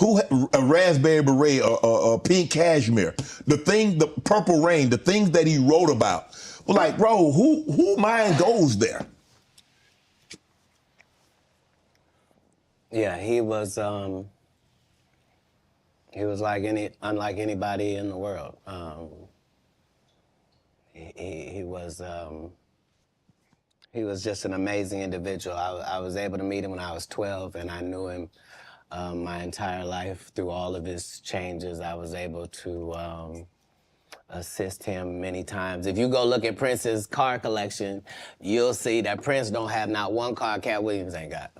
a raspberry beret or pink cashmere, the purple rain, the things that he wrote about. Well, like, bro, who mind goes there? Yeah, he was unlike anybody in the world. He was just an amazing individual. I was able to meet him when I was 12, and I knew him my entire life through all of his changes. I was able to assist him many times. If you go look at Prince's car collection, you'll see that Prince don't have not one car Katt Williams ain't got.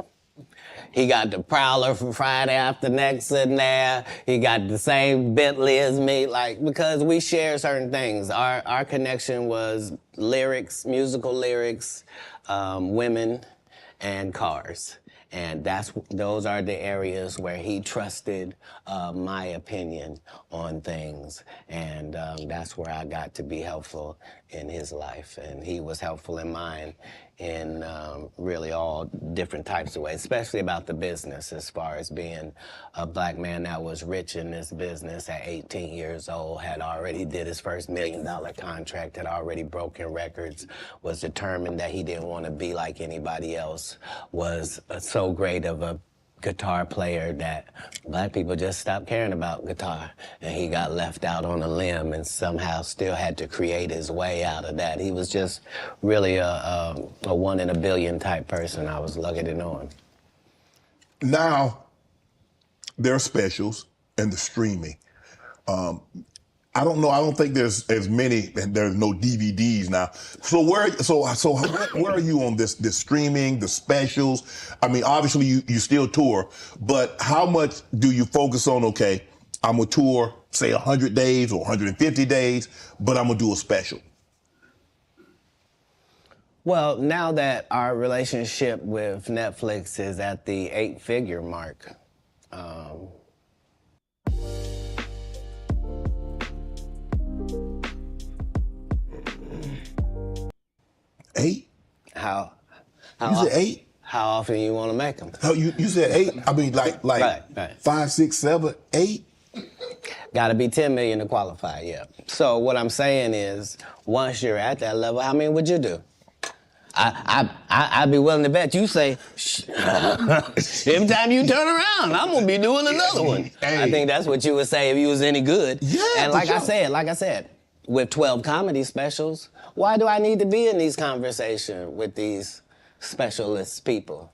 He got the Prowler from Friday After Next in there. He got the same Bentley as me, like, because we share certain things. Our connection was lyrics, musical lyrics, women, and cars. And those are the areas where he trusted my opinion on things. And that's where I got to be helpful in his life. And he was helpful in mine in really all different types of ways, especially about the business, as far as being a black man that was rich in this business at 18 years old, had already did his first $1 million contract, had already broken records, was determined that he didn't want to be like anybody else, was so great of a guitar player that black people just stopped caring about guitar, and he got left out on a limb and somehow still had to create his way out of that. He was just really a 1 in a billion type person. I was lucky to know him. Now, there are specials and the streaming. I don't know. I don't think there's as many, and there's no DVDs now. So where are you on this streaming, the specials? I mean, obviously you still tour, but how much do you focus on? Okay, I'm gonna tour, say 100 days or 150 days, but I'm gonna do a special. Well, now that our relationship with Netflix is at the 8-figure mark, 8? How you said 8? How often you want to make them? Oh, you said 8? I mean, like right. 5, 6, 7, 8? Got to be 10 million to qualify, yeah. So what I'm saying is, once you're at that level, how many would you do? I'd be willing to bet you say, every time you turn around, I'm gonna be doing another one. Hey. I think that's what you would say if you was any good. Yeah. And like I said, with 12 comedy specials, why do I need to be in these conversations with these specialist people?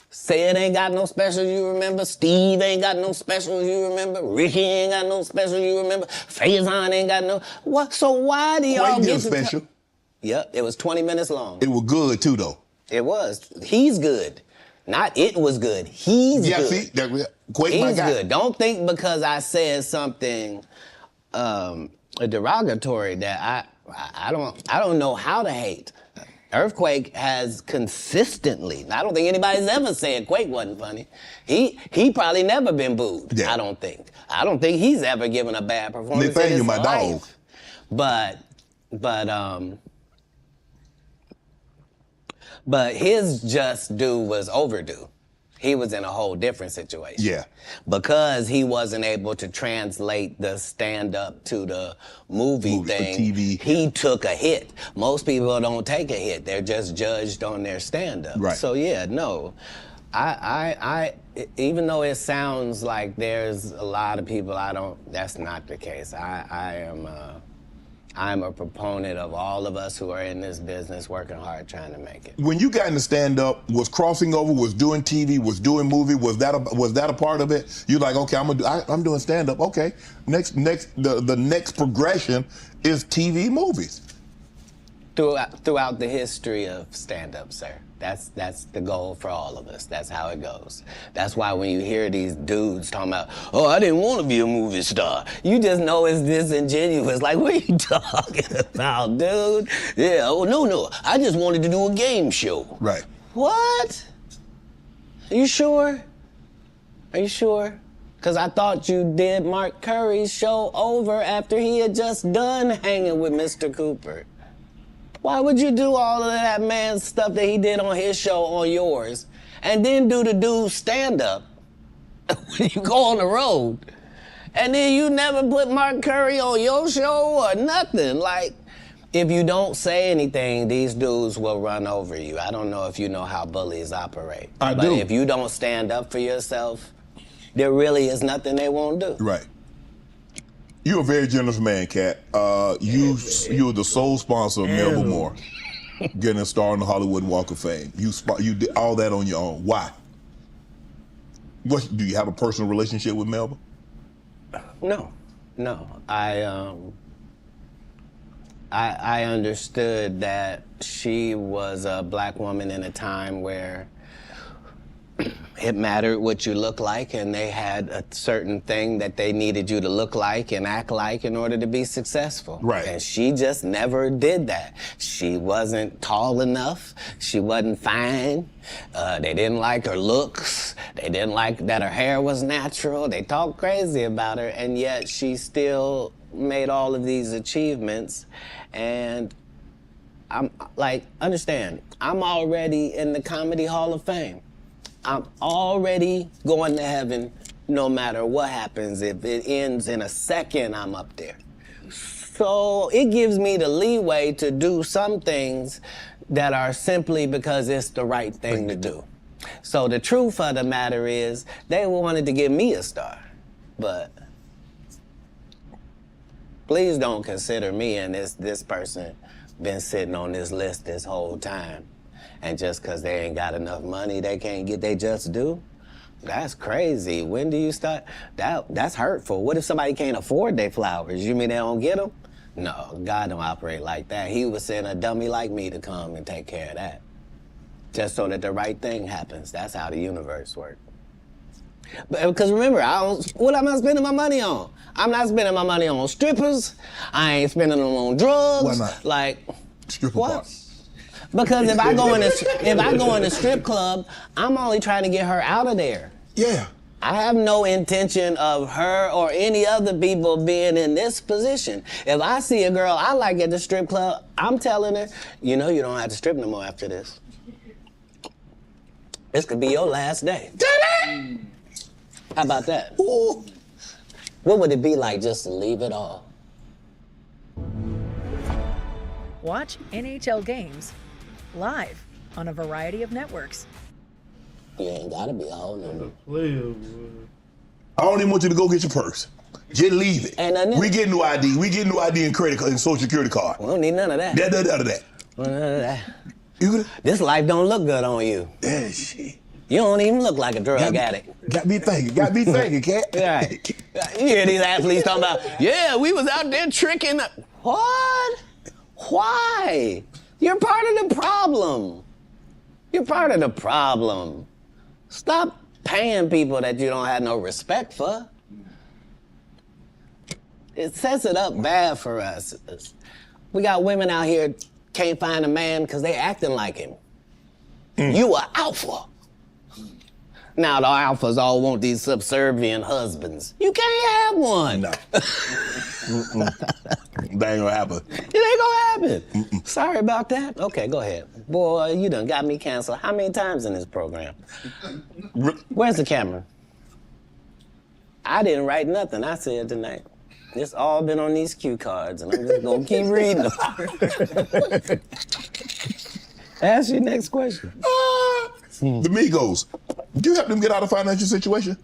Sid ain't got no special you remember. Steve ain't got no special you remember. Ricky ain't got no special you remember. Faison ain't got no. What? So why do y'all get special? Yep, it was 20 minutes long. It was good too, though. It was. He's good. Not it was good. He's good. See, He's good. Don't think because I said something derogatory that I don't know how to hate. Earthquake has consistently, I don't think anybody's ever said Quake wasn't funny. He probably never been booed, yeah. I don't think. I don't think he's ever given a bad performance in his life. Dog. But his just due was overdue. He was in a whole different situation. Yeah. Because he wasn't able to translate the stand-up to the movie thing, TV. He took a hit. Most people don't take a hit. They're just judged on their stand-up. Right. So yeah, no. I even though it sounds like there's a lot of people that's not the case. I'm a proponent of all of us who are in this business working hard trying to make it. When you got into stand-up, was crossing over, was doing TV, was doing movie, was that a part of it? You're like, okay, I'm doing stand-up. Okay, the next progression is TV, movies. Throughout the history of stand-up, sir. That's the goal for all of us. That's how it goes. That's why when you hear these dudes talking about, oh, I didn't want to be a movie star, you just know it's disingenuous. Like, what are you talking about, dude? Yeah, oh, no, I just wanted to do a game show. Right. What? Are you sure? Are you sure? Because I thought you did Mark Curry's show over after he had just done hanging with Mr. Cooper. Why would you do all of that man's stuff that he did on his show on yours and then do the dude's stand-up when you go on the road. And then you never put Mark Curry on your show or nothing. Like, if you don't say anything, these dudes will run over you. I don't know if you know how bullies operate. I but do. If you don't stand up for yourself, there really is nothing they won't do. Right. You're a very generous man, Katt. You're the sole sponsor of Melba Moore getting a star on the Hollywood Walk of Fame. You did all that on your own. Why? Do you have a personal relationship with Melba? No. I understood that she was a black woman in a time where it mattered what you look like, and they had a certain thing that they needed you to look like and act like in order to be successful. Right. And she just never did that. She wasn't tall enough. She wasn't fine. They didn't like her looks. They didn't like that her hair was natural. They talked crazy about her, and yet she still made all of these achievements. And I'm like, understand, I'm already in the Comedy Hall of Fame. I'm already going to heaven no matter what happens. If it ends in a second, I'm up there. So it gives me the leeway to do some things that are simply because it's the right thing to do. So the truth of the matter is, they wanted to give me a star, but please don't consider me and this person been sitting on this list this whole time. And just because they ain't got enough money, they can't get they just due? That's crazy. When do you start? That's hurtful. What if somebody can't afford their flowers? You mean they don't get them? No, God don't operate like that. He would send a dummy like me to come and take care of that. Just so that the right thing happens. That's how the universe works. Because remember, what am I spending my money on? I'm not spending my money on strippers. I ain't spending them on drugs. Why not? Like, stripper what? part. Because if I go in a strip club, I'm only trying to get her out of there. Yeah. I have no intention of her or any other people being in this position. If I see a girl I like at the strip club, I'm telling her, you know you don't have to strip no more after this. This could be your last day. How about that? Ooh. What would it be like just to leave it all? Watch NHL games live on a variety of networks. You ain't gotta be a whole number. I don't even want you to go get your purse. Just leave it. Ain't nothing. We get new ID. We get new ID and credit card and social security card. We don't need none of that. None of that. None of that. This life don't look good on you. Yeah, shit. You don't even look like a drug addict. Got me thinking, Katt. Right. You hear these athletes talking about, yeah, we was out there tricking. What? Why? You're part of the problem. You're part of the problem. Stop paying people that you don't have no respect for. It sets it up bad for us. We got women out here can't find a man because they acting like him. You are alpha. Now the alphas all want these subservient husbands. You can't have one. No. That ain't gonna happen. It ain't gonna happen. Sorry about that. Okay, go ahead. Boy, you done got me canceled how many times in this program? Where's the camera? I didn't write nothing I said tonight. It's all been on these cue cards, and I'm just gonna keep reading them. Ask your next question. The Migos. Do you help them get out of financial situation?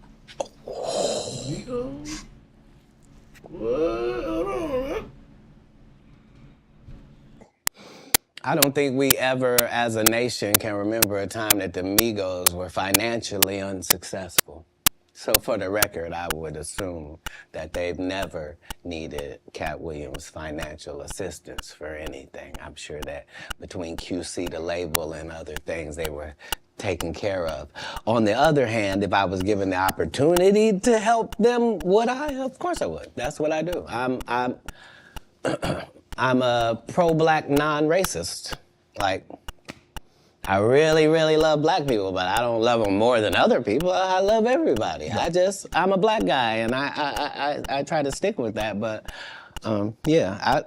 I don't think we ever, as a nation, can remember a time that the Migos were financially unsuccessful. So for the record, I would assume that they've never needed Katt Williams' financial assistance for anything. I'm sure that between QC, the label, and other things, they were taken care of. On the other hand, if I was given the opportunity to help them, would I? Of course I would. That's what I do. I'm a pro-black non-racist. Like, I really, really love black people, but I don't love them more than other people. I love everybody. I'm a black guy, and I try to stick with that. But yeah,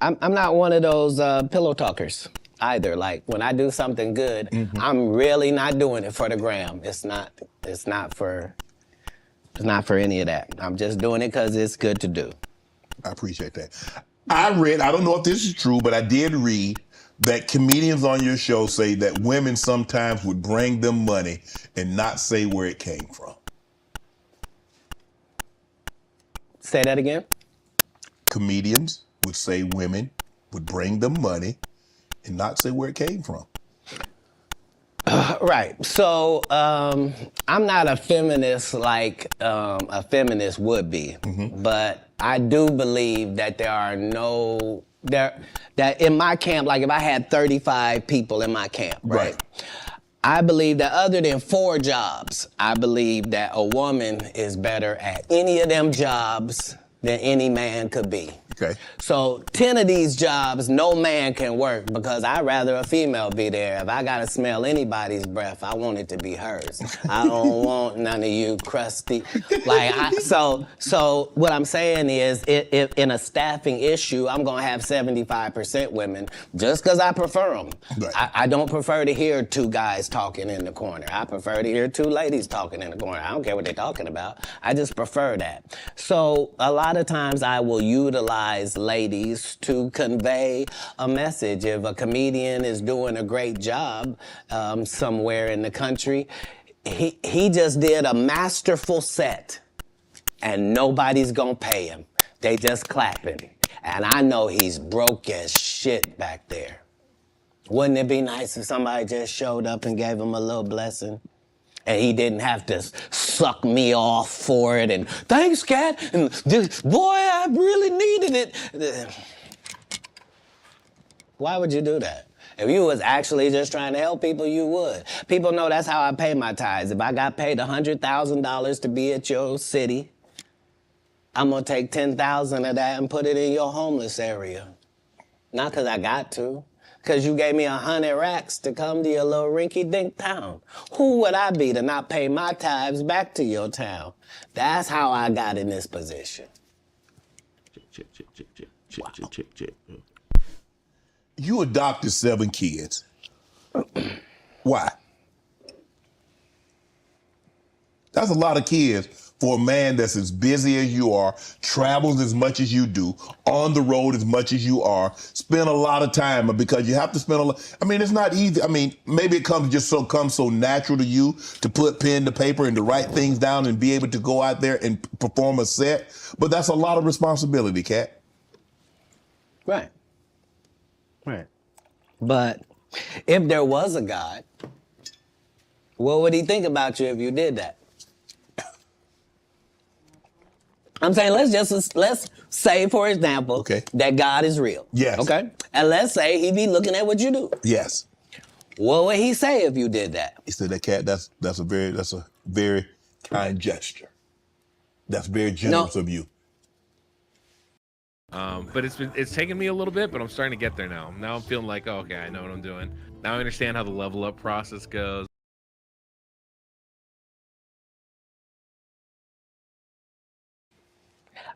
I'm not one of those pillow talkers either. Like, when I do something good, I'm really not doing it for the gram. It's not for It's not for any of that. I'm just doing it because it's good to do. I appreciate that. I don't know if this is true, but I did read that comedians on your show say that women sometimes would bring them money and not say where it came from. Say that again? Comedians would say women would bring them money and not say where it came from. Right. So I'm not a feminist like a feminist would be, but I do believe that that in my camp, like if I had 35 people in my camp, right? I believe that other than 4 jobs, I believe that a woman is better at any of them jobs than any man could be. Okay. So 10 of these jobs, no man can work because I'd rather a female be there. If I gotta smell anybody's breath, I want it to be hers. I don't want none of you crusty. So what I'm saying is, if in a staffing issue, I'm gonna have 75% women just because I prefer them. Right. I don't prefer to hear 2 guys talking in the corner. I prefer to hear 2 ladies talking in the corner. I don't care what they're talking about. I just prefer that. So a lot of times I will utilize ladies to convey a message. If a comedian is doing a great job somewhere in the country, he just did a masterful set and nobody's gonna pay him. They just clapping. And I know he's broke as shit back there. Wouldn't it be nice if somebody just showed up and gave him a little blessing? And he didn't have to suck me off for it and thanks, Katt, and boy, I really needed it. Why would you do that? If you was actually just trying to help people, you would. People know that's how I pay my tithes. If I got paid $100,000 to be at your city, I'm gonna take 10,000 of that and put it in your homeless area. Not because I got to. Because you gave me 100 racks to come to your little rinky-dink town. Who would I be to not pay my tithes back to your town? That's how I got in this position. You adopted 7 kids. Why? That's a lot of kids for a man that's as busy as you are, travels as much as you do, on the road as much as you are, spend a lot of time, because you have to spend a lot. I mean, it's not easy. I mean, maybe it comes so natural to you to put pen to paper and to write things down and be able to go out there and perform a set, but that's a lot of responsibility, Katt. Right. Right. But if there was a God, what would he think about you if you did that? I'm saying let's say, for example, that God is real. Yes. Okay? And let's say he be looking at what you do. Yes. What would he say if you did that? He said, that Katt, that's a very kind gesture. That's very generous of you. But it's taken me a little bit, but I'm starting to get there now. Now I'm feeling like, oh, okay, I know what I'm doing. Now I understand how the level up process goes.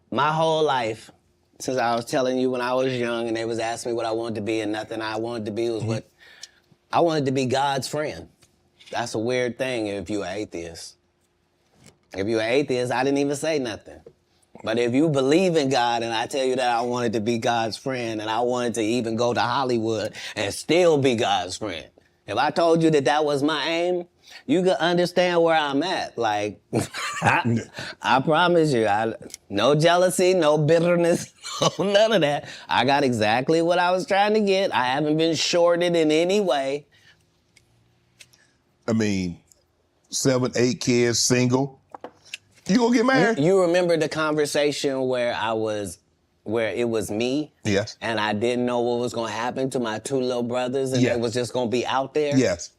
My whole life, since I was telling you when I was young and they was asking me what I wanted to be, and nothing I wanted to be was what I wanted to be God's friend. That's a weird thing if you're an atheist. If you're an atheist, I didn't even say nothing. But if you believe in God and I tell you that I wanted to be God's friend and I wanted to even go to Hollywood and still be God's friend, if I told you that that was my aim, you could understand where I'm at. Like, I promise you, no jealousy, no bitterness, none of that. I got exactly what I was trying to get. I haven't been shorted in any way. I mean, 7, 8 kids, single. You gonna get married? You remember the conversation where it was me? Yes. And I didn't know what was gonna happen to my 2 little brothers and they was just gonna be out there? Yes.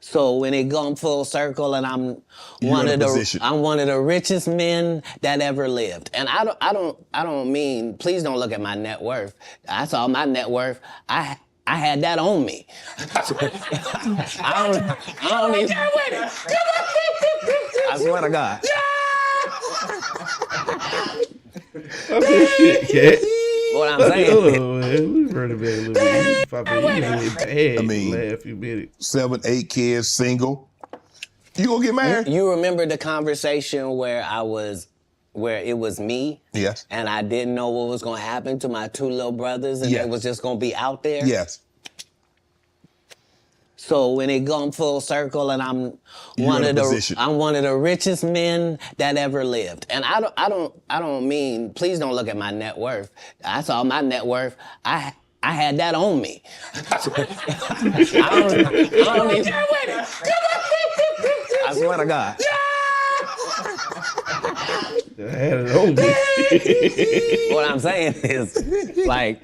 So when it comes full circle and I'm one of the richest men that ever lived. And I don't mean, please don't look at my net worth. I saw my net worth. I had that on me. I don't even. I swear to God. That's this shit, Katt. What I'm saying. Hold on, man. We've heard about it a little bit. I mean, 7, 8 kids, single. You gonna get married? You remember the conversation where it was me? Yes. And I didn't know what was gonna happen to my two little brothers and Yes. they was just gonna be out there? Yes. So when it gone full circle and I'm one of the richest men that ever lived. And I don't mean, please don't look at my net worth. I saw my net worth. I had that on me. I swear to God. I had it on me. What I'm saying is, like,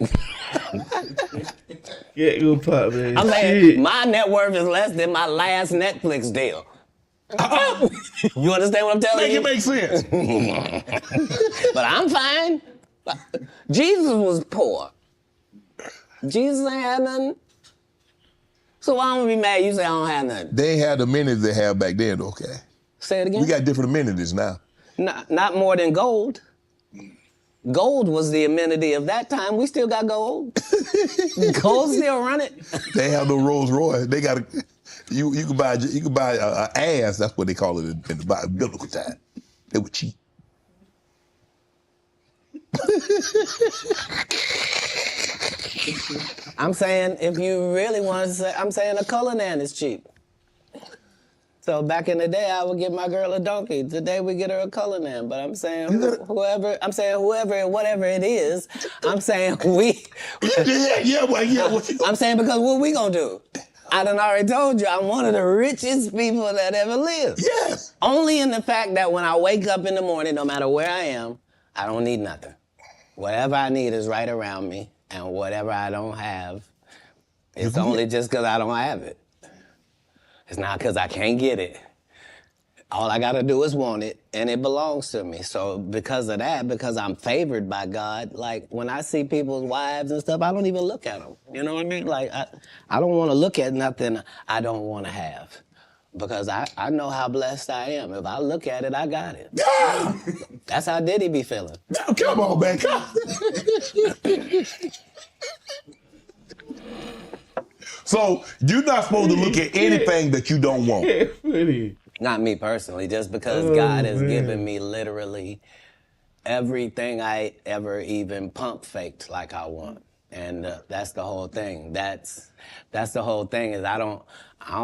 yeah, go pop, man. I'm saying my net worth is less than my last Netflix deal. You understand what I'm telling you? Make it make sense. But I'm fine. Jesus was poor. Jesus ain't had nothing. So why don't we be mad you say I don't have nothing? They ain't had the amenities they had back then, okay? Say it again? We got different amenities now. Not more than gold. Gold was the amenity of that time. We still got gold. Gold still running. They have no Rolls Royce. They got you can buy an ass. That's what they call it in the biblical time. They were cheap. I'm saying if you really want to say, I'm saying a Cullinan is cheap. So back in the day, I would get my girl a donkey. Today we get her a Cullinan. But I'm saying whoever, whatever it is, I'm saying we. I'm saying because what we gonna do? I done already told you I'm one of the richest people that ever lived. Yes. Only in the fact that when I wake up in the morning, no matter where I am, I don't need nothing. Whatever I need is right around me, and whatever I don't have, it's only just because I don't have it. It's not because I can't get it. All I got to do is want it, and it belongs to me. So because of that, because I'm favored by God, like when I see people's wives and stuff, I don't even look at them. You know what I mean? Like I don't want to look at nothing I don't want to have. Because I know how blessed I am. If I look at it, I got it. Yeah. That's how Diddy be feeling. Now, come on, man. So you're not supposed to look at anything that you don't want. Not me personally, just because God has given me literally everything I ever even pump faked like I want. And that's the whole thing. That's the whole thing is I don't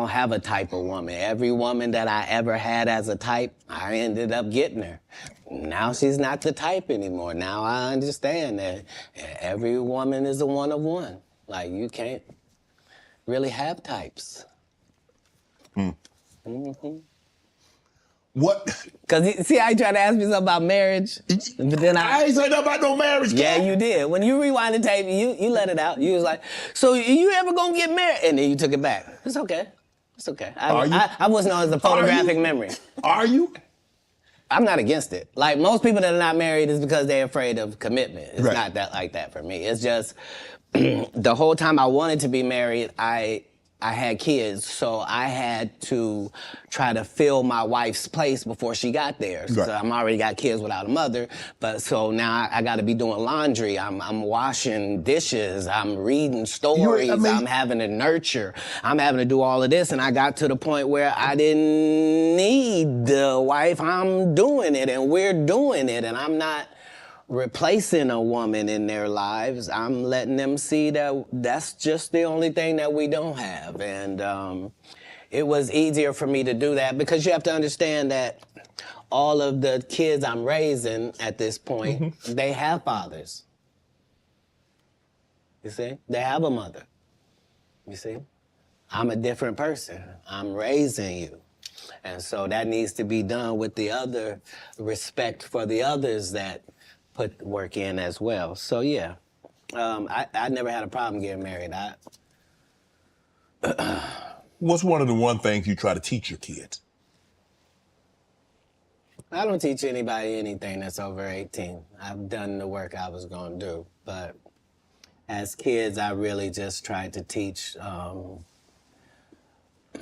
have a type of woman. Every woman that I ever had as a type, I ended up getting her. Now she's not the type anymore. Now I understand that every woman is a one of one. Like you can't really have types. Mm-hmm. What? Because, see how you tried to ask me something about marriage? But then I ain't say nothing about no marriage. Yeah, you did. When you rewind the tape, you let it out. You was like, so you ever gonna get married? And then you took it back. It's okay. It's okay. I was known as a photographic memory. Are you? I'm not against it. Like, most people that are not married is because they're afraid of commitment. It's Right. not that like that for me. It's just, the whole time I wanted to be married, I had kids, so I had to try to fill my wife's place before she got there. Right. So I'm already got kids without a mother, but so now I got to be doing laundry. I'm washing dishes. I'm reading stories. I'm having to nurture. I'm having to do all of this, and I got to the point where I didn't need the wife. I'm doing it, and we're doing it, and I'm not replacing a woman in their lives. I'm letting them see that that's just the only thing that we don't have. And it was easier for me to do that because you have to understand that all of the kids I'm raising at this point, they have fathers. You see? They have a mother. You see? I'm a different person. I'm raising you. And so that needs to be done with the other respect for the others that put work in as well. So yeah, I never had a problem getting married. What's one of the one things you try to teach your kids? I don't teach anybody anything that's over 18. I've done the work I was gonna do. But as kids, I really just tried to teach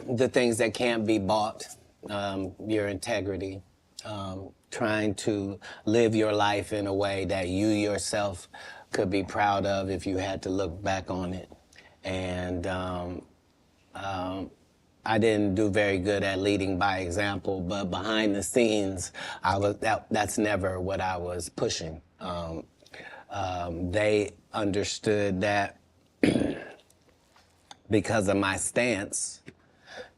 the things that can't be bought, your integrity, trying to live your life in a way that you yourself could be proud of if you had to look back on it. And I I didn't do very good at leading by example, but behind the scenes, that's never what I was pushing. They understood that because of my stance,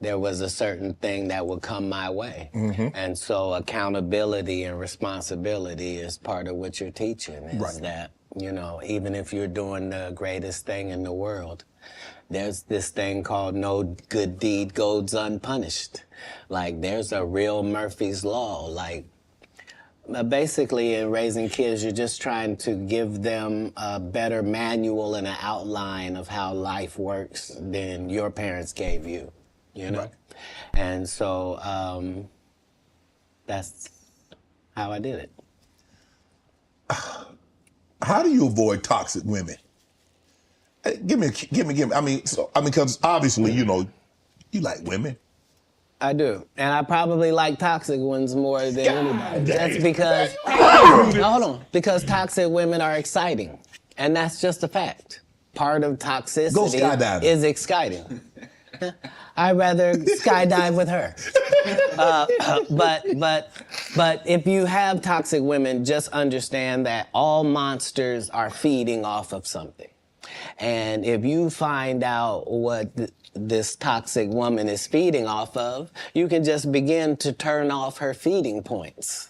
there was a certain thing that would come my way. And so accountability and responsibility is part of what you're teaching, is that, you know, even if you're doing the greatest thing in the world, there's this thing called no good deed goes unpunished. Like, there's a real Murphy's Law. Like, basically, in raising kids, you're just trying to give them a better manual and an outline of how life works than your parents gave you, you know? And so that's how I did it. How do you avoid toxic women? Give me. I mean, because obviously, you know, you like women. I do, and I probably like toxic ones more than anybody. That's because, hold on, because toxic women are exciting, and that's just a fact. Part of toxicity is exciting. I'd rather skydive with her. But if you have toxic women, just understand that all monsters are feeding off of something. And if you find out what this toxic woman is feeding off of, you can just begin to turn off her feeding points.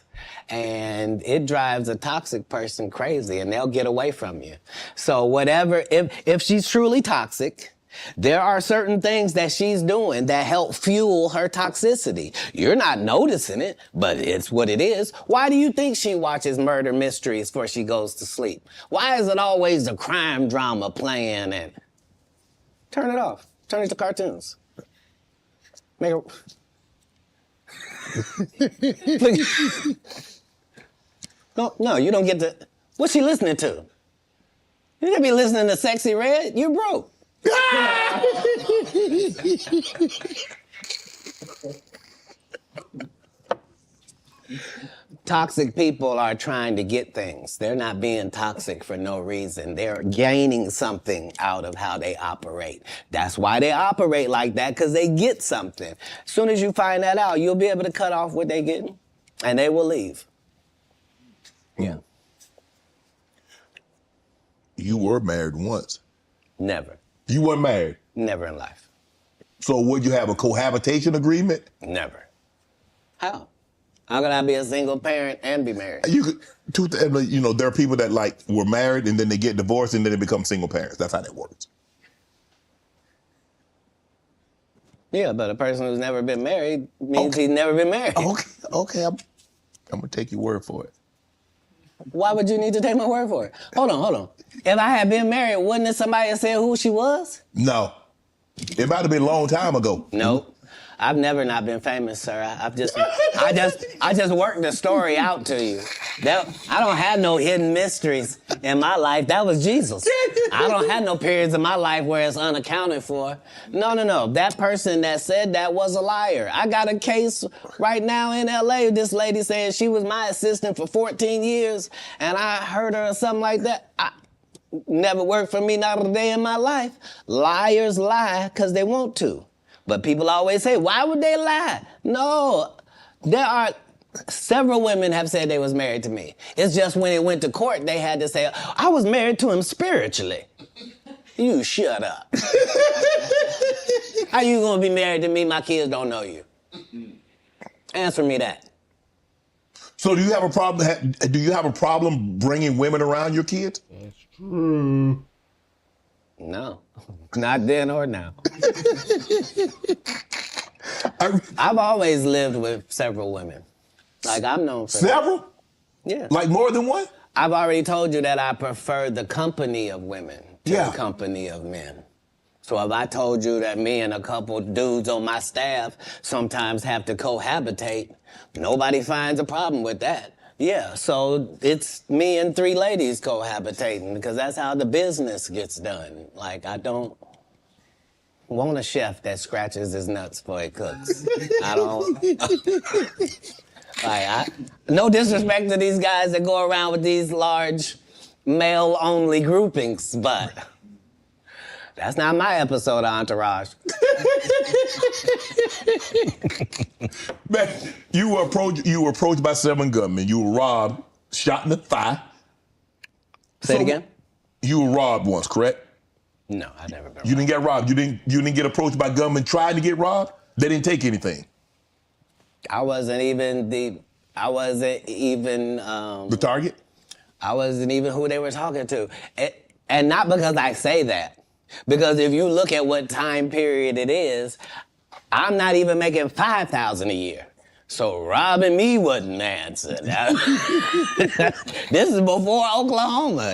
And it drives a toxic person crazy, and they'll get away from you. So whatever, if she's truly toxic, there are certain things that she's doing that help fuel her toxicity. You're not noticing it, but it's what it is. Why do you think she watches murder mysteries before she goes to sleep? Why is it always a crime drama playing? And turn it off. Turn it to cartoons. Make it... No, you don't get to... What's she listening to? You gotta be listening to Sexy Red. You're broke. Toxic people are trying to get things. They're not being toxic for no reason. They're gaining something out of how they operate. That's why they operate like that, because they get something. As soon as you find that out, you'll be able to cut off what they're getting, and they will leave. Yeah. You were married once. Never. You weren't married? Never in life. So would you have a cohabitation agreement? Never. How? How could I be a single parent and be married? You know, there are people that like were married and then they get divorced and then they become single parents. That's how that works. Yeah, but a person who's never been married means he's never been married. Okay, I'm gonna take your word for it. Why would you need to take my word for it? Hold on. If I had been married, wouldn't have somebody have said who she was? No. It might have been a long time ago. Nope. I've never not been famous, sir. I just worked the story out to you. I don't have no hidden mysteries in my life. That was Jesus. I don't have no periods in my life where it's unaccounted for. No. That person that said that was a liar. I got a case right now in LA. This lady saying she was my assistant for 14 years, and I heard her or something like that. Never worked for me, not a day in my life. Liars lie because they want to. But people always say, why would they lie? No, there are several women have said they was married to me. It's just when it went to court, they had to say, I was married to him spiritually. You shut up. How you gonna be married to me? My kids don't know you. Answer me that. So do you have a problem? Do you have a problem bringing women around your kids? That's true. No, not then or now. I've always lived with several women. Like, I'm known for several? That. Yeah. Like more than one? I've already told you that I prefer the company of women to the company of men. So if I told you that me and a couple dudes on my staff sometimes have to cohabitate, nobody finds a problem with that. Yeah, so it's me and 3 ladies cohabitating because that's how the business gets done. Like, I don't want a chef that scratches his nuts before he cooks. I don't. No disrespect to these guys that go around with these large male-only groupings, but that's not my episode of Entourage. Man, you were approached by 7 gunmen. You were robbed, shot in the thigh. Say it again? You were robbed once, correct? No, I never been robbed. You didn't get robbed. You didn't get approached by gunmen trying to get robbed? They didn't take anything. I wasn't even the target? I wasn't even who they were talking to. And not because I say that. Because if you look at what time period it is, I'm not even making $5,000 a year. So robbing me wasn't the answer. This is before Oklahoma.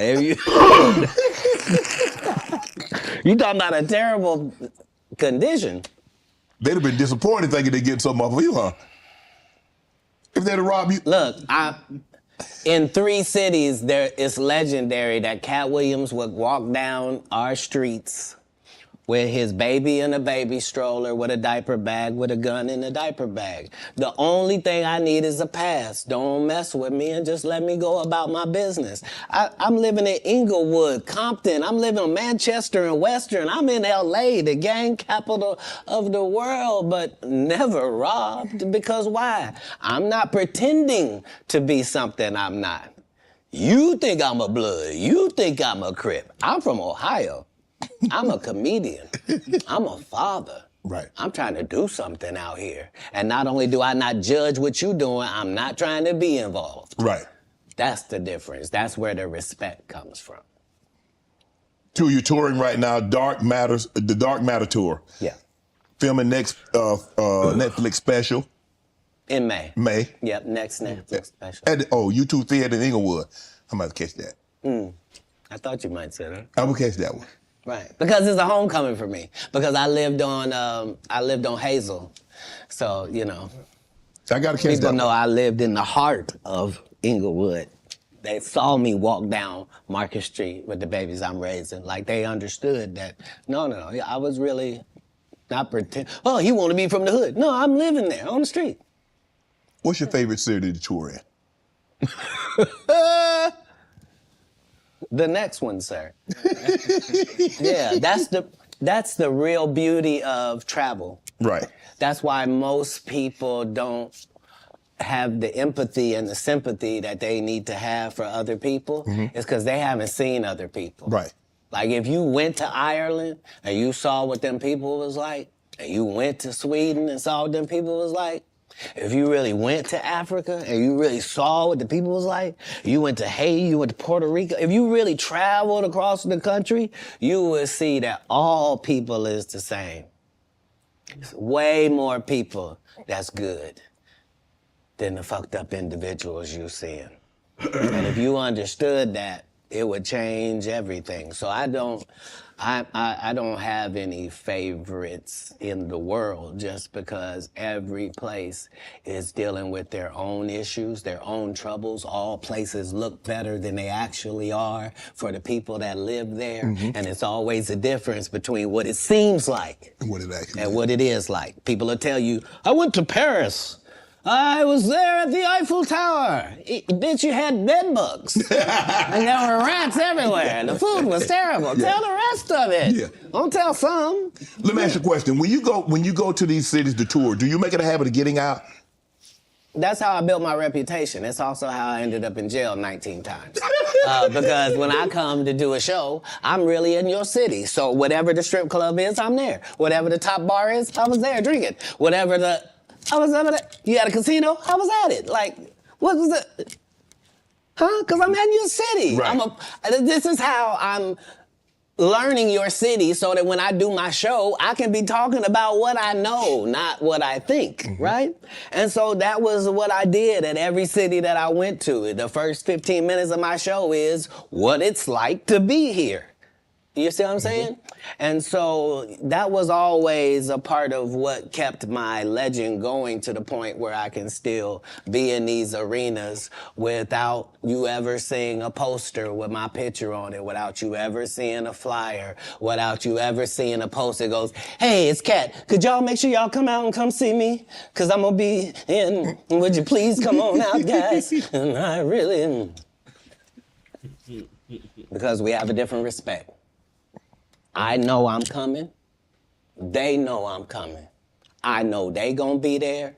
You talking about a terrible condition. They'd have been disappointed thinking they'd get something off of you, huh? If they'd have robbed you. Look, in 3 cities, it's legendary that Katt Williams would walk down our streets with his baby in a baby stroller, with a diaper bag, with a gun in a diaper bag. The only thing I need is a pass. Don't mess with me and just let me go about my business. I'm living in Inglewood, Compton. I'm living in Manchester and Western. I'm in LA, the gang capital of the world, but never robbed. Because why? I'm not pretending to be something I'm not. You think I'm a Blood. You think I'm a Crip. I'm from Ohio. I'm a comedian. I'm a father. Right. I'm trying to do something out here. And not only do I not judge what you're doing, I'm not trying to be involved. Right. That's the difference. That's where the respect comes from. You're touring right now, the Dark Matter tour. Yeah. Filming next Netflix special. In May. May. Yep, next Netflix special. At YouTube Theater in Inglewood. I'm about to catch that. I thought you might say that. I will catch that one. Right, because it's a homecoming for me. Because I lived on Hazel, so I gotta catch people that know one. I lived in the heart of Inglewood. They saw me walk down Market Street with the babies I'm raising. Like they understood that. No, I was really not pretend. Oh, he want to be from the hood. No, I'm living there on the street. What's your favorite city to tour in? The next one, sir. Yeah, that's the real beauty of travel. Right. That's why most people don't have the empathy and the sympathy that they need to have for other people. It's because they haven't seen other people. Right. Like if you went to Ireland and you saw what them people was like, and you went to Sweden and saw what them people was like, if you really went to Africa and you really saw what the people was like, you went to Haiti, you went to Puerto Rico, if you really traveled across the country, you would see that all people is the same. It's way more people that's good than the fucked up individuals you're seeing. And if you understood that, it would change everything. So I don't have any favorites in the world just because every place is dealing with their own issues, their own troubles. All places look better than they actually are for the people that live there. And it's always a difference between what it seems like and what it actually and what it is like. People will tell you, I went to Paris. I was there at the Eiffel Tower. Bitch, you had bed bugs. And there were rats everywhere. The food was terrible. Yeah. Tell the rest of it. Yeah. Don't tell some. Let me ask you a question. When you go to these cities to tour, do you make it a habit of getting out? That's how I built my reputation. It's also how I ended up in jail 19 times. Because when I come to do a show, I'm really in your city. So whatever the strip club is, I'm there. Whatever the top bar is, I was there drinking. I was over there. You at a casino? I was at it. Like, what was it? Huh? Because I'm in your city. Right. This is how I'm learning your city so that when I do my show, I can be talking about what I know, not what I think, right? And so that was what I did at every city that I went to. The first 15 minutes of my show is what it's like to be here. You see what I'm saying? And so that was always a part of what kept my legend going to the point where I can still be in these arenas without you ever seeing a poster with my picture on it, without you ever seeing a flyer, without you ever seeing a post that goes, hey, it's Katt. Could y'all make sure y'all come out and come see me? Because I'm going to be in. Would you please come on out, guys? And I really... Because we have a different respect. I know I'm coming. They know I'm coming. I know they gonna be there,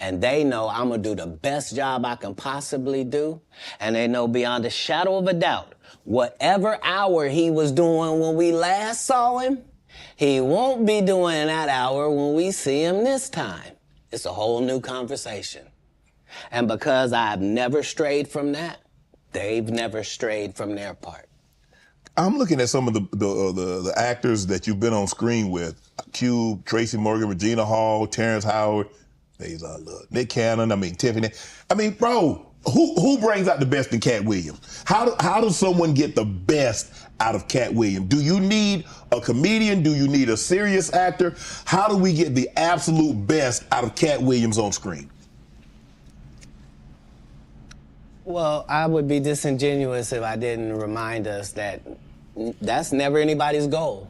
and they know I'm gonna do the best job I can possibly do, and they know beyond a shadow of a doubt, whatever hour he was doing when we last saw him, he won't be doing that hour when we see him this time. It's a whole new conversation. And because I've never strayed from that, they've never strayed from their part. I'm looking at some of the actors that you've been on screen with. Cube, Tracy Morgan, Regina Hall, Terrence Howard, Nick Cannon, Tiffany. Bro, who brings out the best in Katt Williams? How does someone get the best out of Katt Williams? Do you need a comedian? Do you need a serious actor? How do we get the absolute best out of Katt Williams on screen? Well, I would be disingenuous if I didn't remind us that that's never anybody's goal.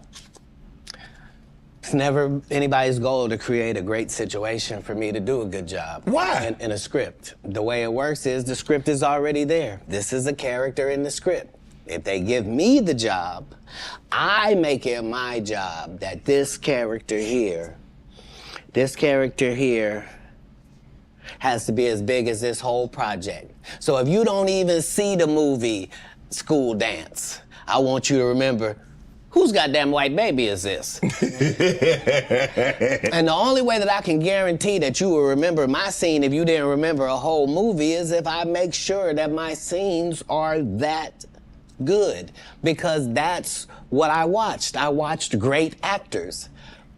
It's never anybody's goal to create a great situation for me to do a good job. Why? In a script. The way it works is the script is already there. This is a character in the script. If they give me the job, I make it my job that this character here has to be as big as this whole project. So if you don't even see the movie School Dance, I want you to remember, whose goddamn white baby is this? And the only way that I can guarantee that you will remember my scene if you didn't remember a whole movie is if I make sure that my scenes are that good, because that's what I watched. I watched great actors.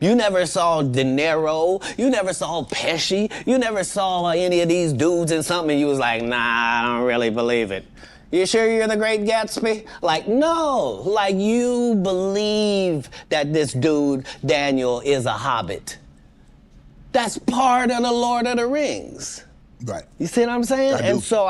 You never saw De Niro, you never saw Pesci, you never saw any of these dudes in something and you was like, nah, I don't really believe it. You sure you're the Great Gatsby? Like, no, like you believe that this dude, Daniel, is a hobbit. That's part of the Lord of the Rings. Right. You see what I'm saying? I do. And so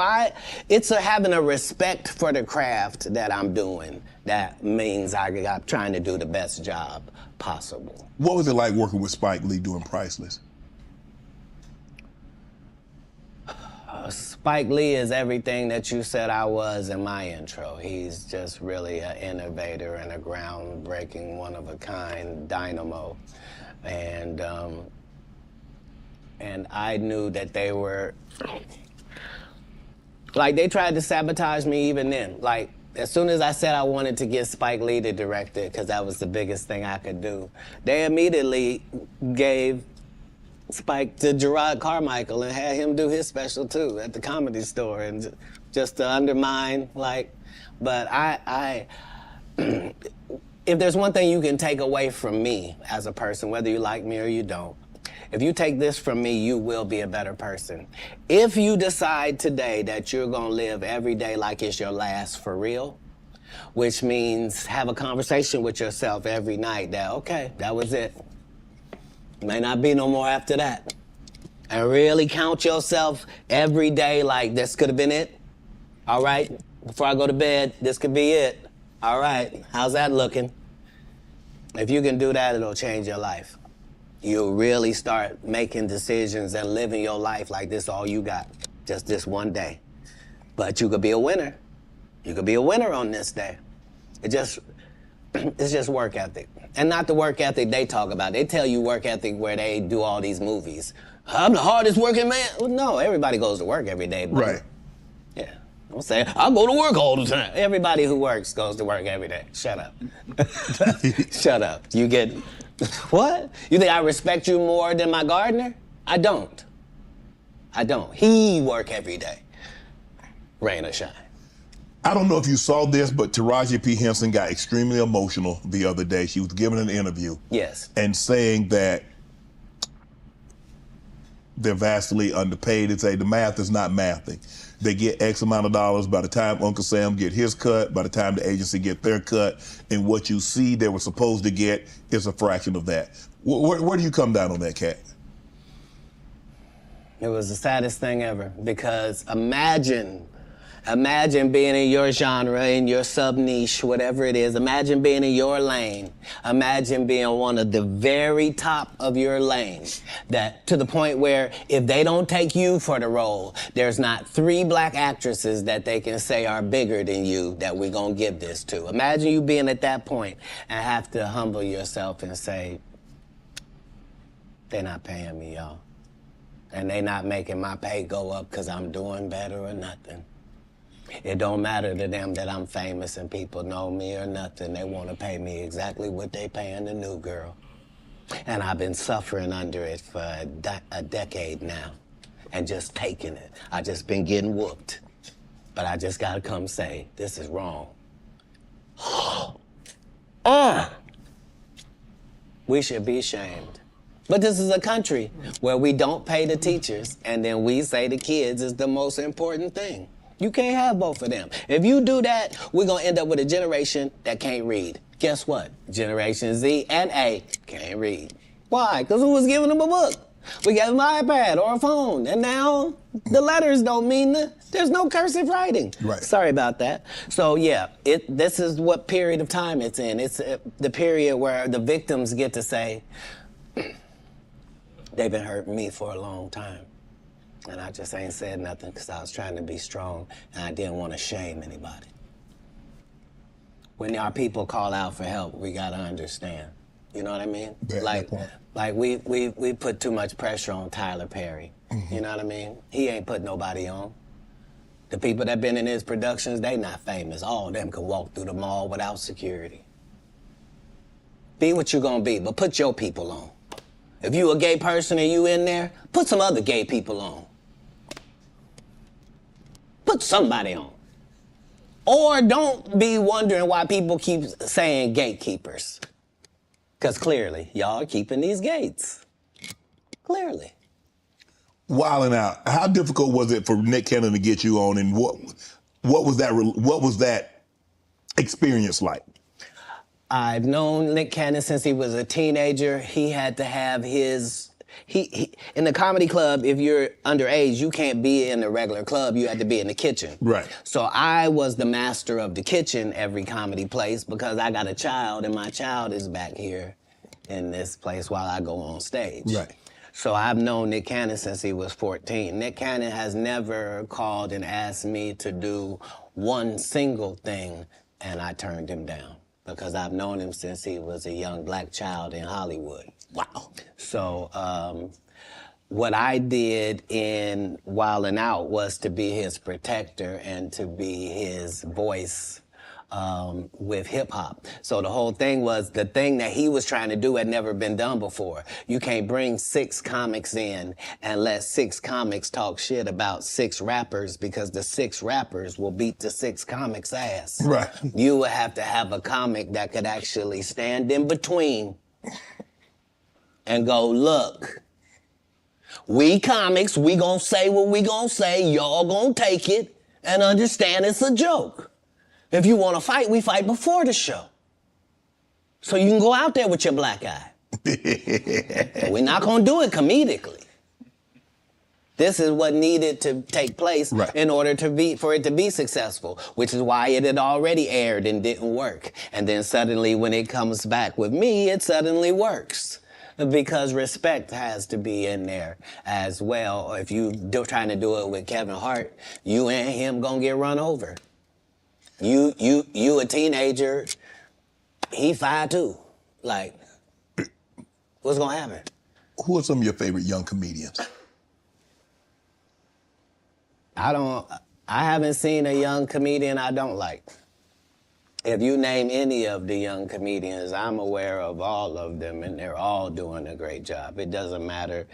it's having a respect for the craft that I'm doing. That means I'm trying to do the best job possible. What was it like working with Spike Lee doing Priceless? Spike Lee is everything that you said I was in my intro. He's just really an innovator and a groundbreaking, one-of-a-kind dynamo. And I knew that they were, like, they tried to sabotage me even then. Like, as soon as I said I wanted to get Spike Lee to direct it, because that was the biggest thing I could do, they immediately gave Spike to Gerard Carmichael and had him do his special too at the Comedy Store, and just to undermine, like, but if there's one thing you can take away from me as a person, whether you like me or you don't, if you take this from me, you will be a better person. If you decide today that you're gonna live every day like it's your last for real, which means have a conversation with yourself every night that, okay, that was it. May not be no more after that. And really count yourself every day like this could have been it. All right, before I go to bed, this could be it. All right, how's that looking? If you can do that, it'll change your life. You'll really start making decisions and living your life like this all you got, just this one day. But you could be a winner. You could be a winner on this day. It's just work ethic. And not the work ethic they talk about. They tell you work ethic where they do all these movies. I'm the hardest working man. Well, no, everybody goes to work every day. Right. Yeah. Don't say, I go to work all the time. Everybody who works goes to work every day. Shut up. Shut up. You get, what? You think I respect you more than my gardener? I don't. He work every day. Rain or shine. I don't know if you saw this, but Taraji P. Henson got extremely emotional the other day. She was giving an interview. Yes. And saying that they're vastly underpaid and say the math is not mathing. They get X amount of dollars by the time Uncle Sam get his cut, by the time the agency get their cut, and what you see they were supposed to get is a fraction of that. Where do you come down on that, Katt? It was the saddest thing ever, because imagine being in your genre, in your sub-niche, whatever it is. Imagine being in your lane. Imagine being one of the very top of your lane. That to the point where if they don't take you for the role, there's not 3 black actresses that they can say are bigger than you that we're gonna give this to. Imagine you being at that point and have to humble yourself and say, They're not paying me, y'all. And they not making my pay go up because I'm doing better or nothing. It don't matter to them that I'm famous and people know me or nothing. They want to pay me exactly what they paying the new girl. And I've been suffering under it for a decade now and just taking it. I just been getting whooped. But I just gotta come say, this is wrong. We should be ashamed. But this is a country where we don't pay the teachers and then we say the kids is the most important thing. You can't have both of them. If you do that, we're gonna end up with a generation that can't read. Guess what? Generation Z and A can't read. Why? Because who was giving them a book? We gave them an iPad or a phone, and now the letters don't mean there's no cursive writing. Right. Sorry about that. So yeah, this is what period of time it's in. It's the period where the victims get to say, they've been hurting me for a long time. And I just ain't said nothing because I was trying to be strong and I didn't want to shame anybody. When our people call out for help, we gotta understand. You know what I mean? Like we put too much pressure on Tyler Perry. You know what I mean? He ain't put nobody on. The people that been in his productions, they not famous. All of them can walk through the mall without security. Be what you gonna be, but put your people on. If you a gay person and you in there, put some other gay people on. Put somebody on. Or don't be wondering why people keep saying gatekeepers. Because clearly, y'all are keeping these gates. Clearly. Wilding out. How difficult was it for Nick Cannon to get you on, and what was that experience like? I've known Nick Cannon since he was a teenager. He had to have his... He in the comedy club, if you're underage, you can't be in the regular club. You had to be in the kitchen. Right. So I was the master of the kitchen every comedy place because I got a child, and my child is back here in this place while I go on stage. Right. So I've known Nick Cannon since he was 14. Nick Cannon has never called and asked me to do one single thing, and I turned him down because I've known him since he was a young black child in Hollywood. Wow. So what I did in Wildin' Out was to be his protector and to be his voice with hip hop. So the whole thing was the thing that he was trying to do had never been done before. You can't bring 6 comics in and let 6 comics talk shit about 6 rappers because the 6 rappers will beat the 6 comics' ass. Right. You would have to have a comic that could actually stand in between and go, look, we comics, we gonna say what we gonna say, y'all gonna take it and understand it's a joke. If you wanna fight, we fight before the show. So you can go out there with your black eye. We're not gonna do it comedically. This is what needed to take place in order for it to be successful, which is why it had already aired and didn't work. And then suddenly when it comes back with me, it suddenly works. Because respect has to be in there as well. If you trying to do it with Kevin Hart, you and him gonna get run over. You a teenager, he 5'2". Like, what's gonna happen? Who are some of your favorite young comedians? I haven't seen a young comedian I don't like. If you name any of the young comedians, I'm aware of all of them, and they're all doing a great job. It doesn't matter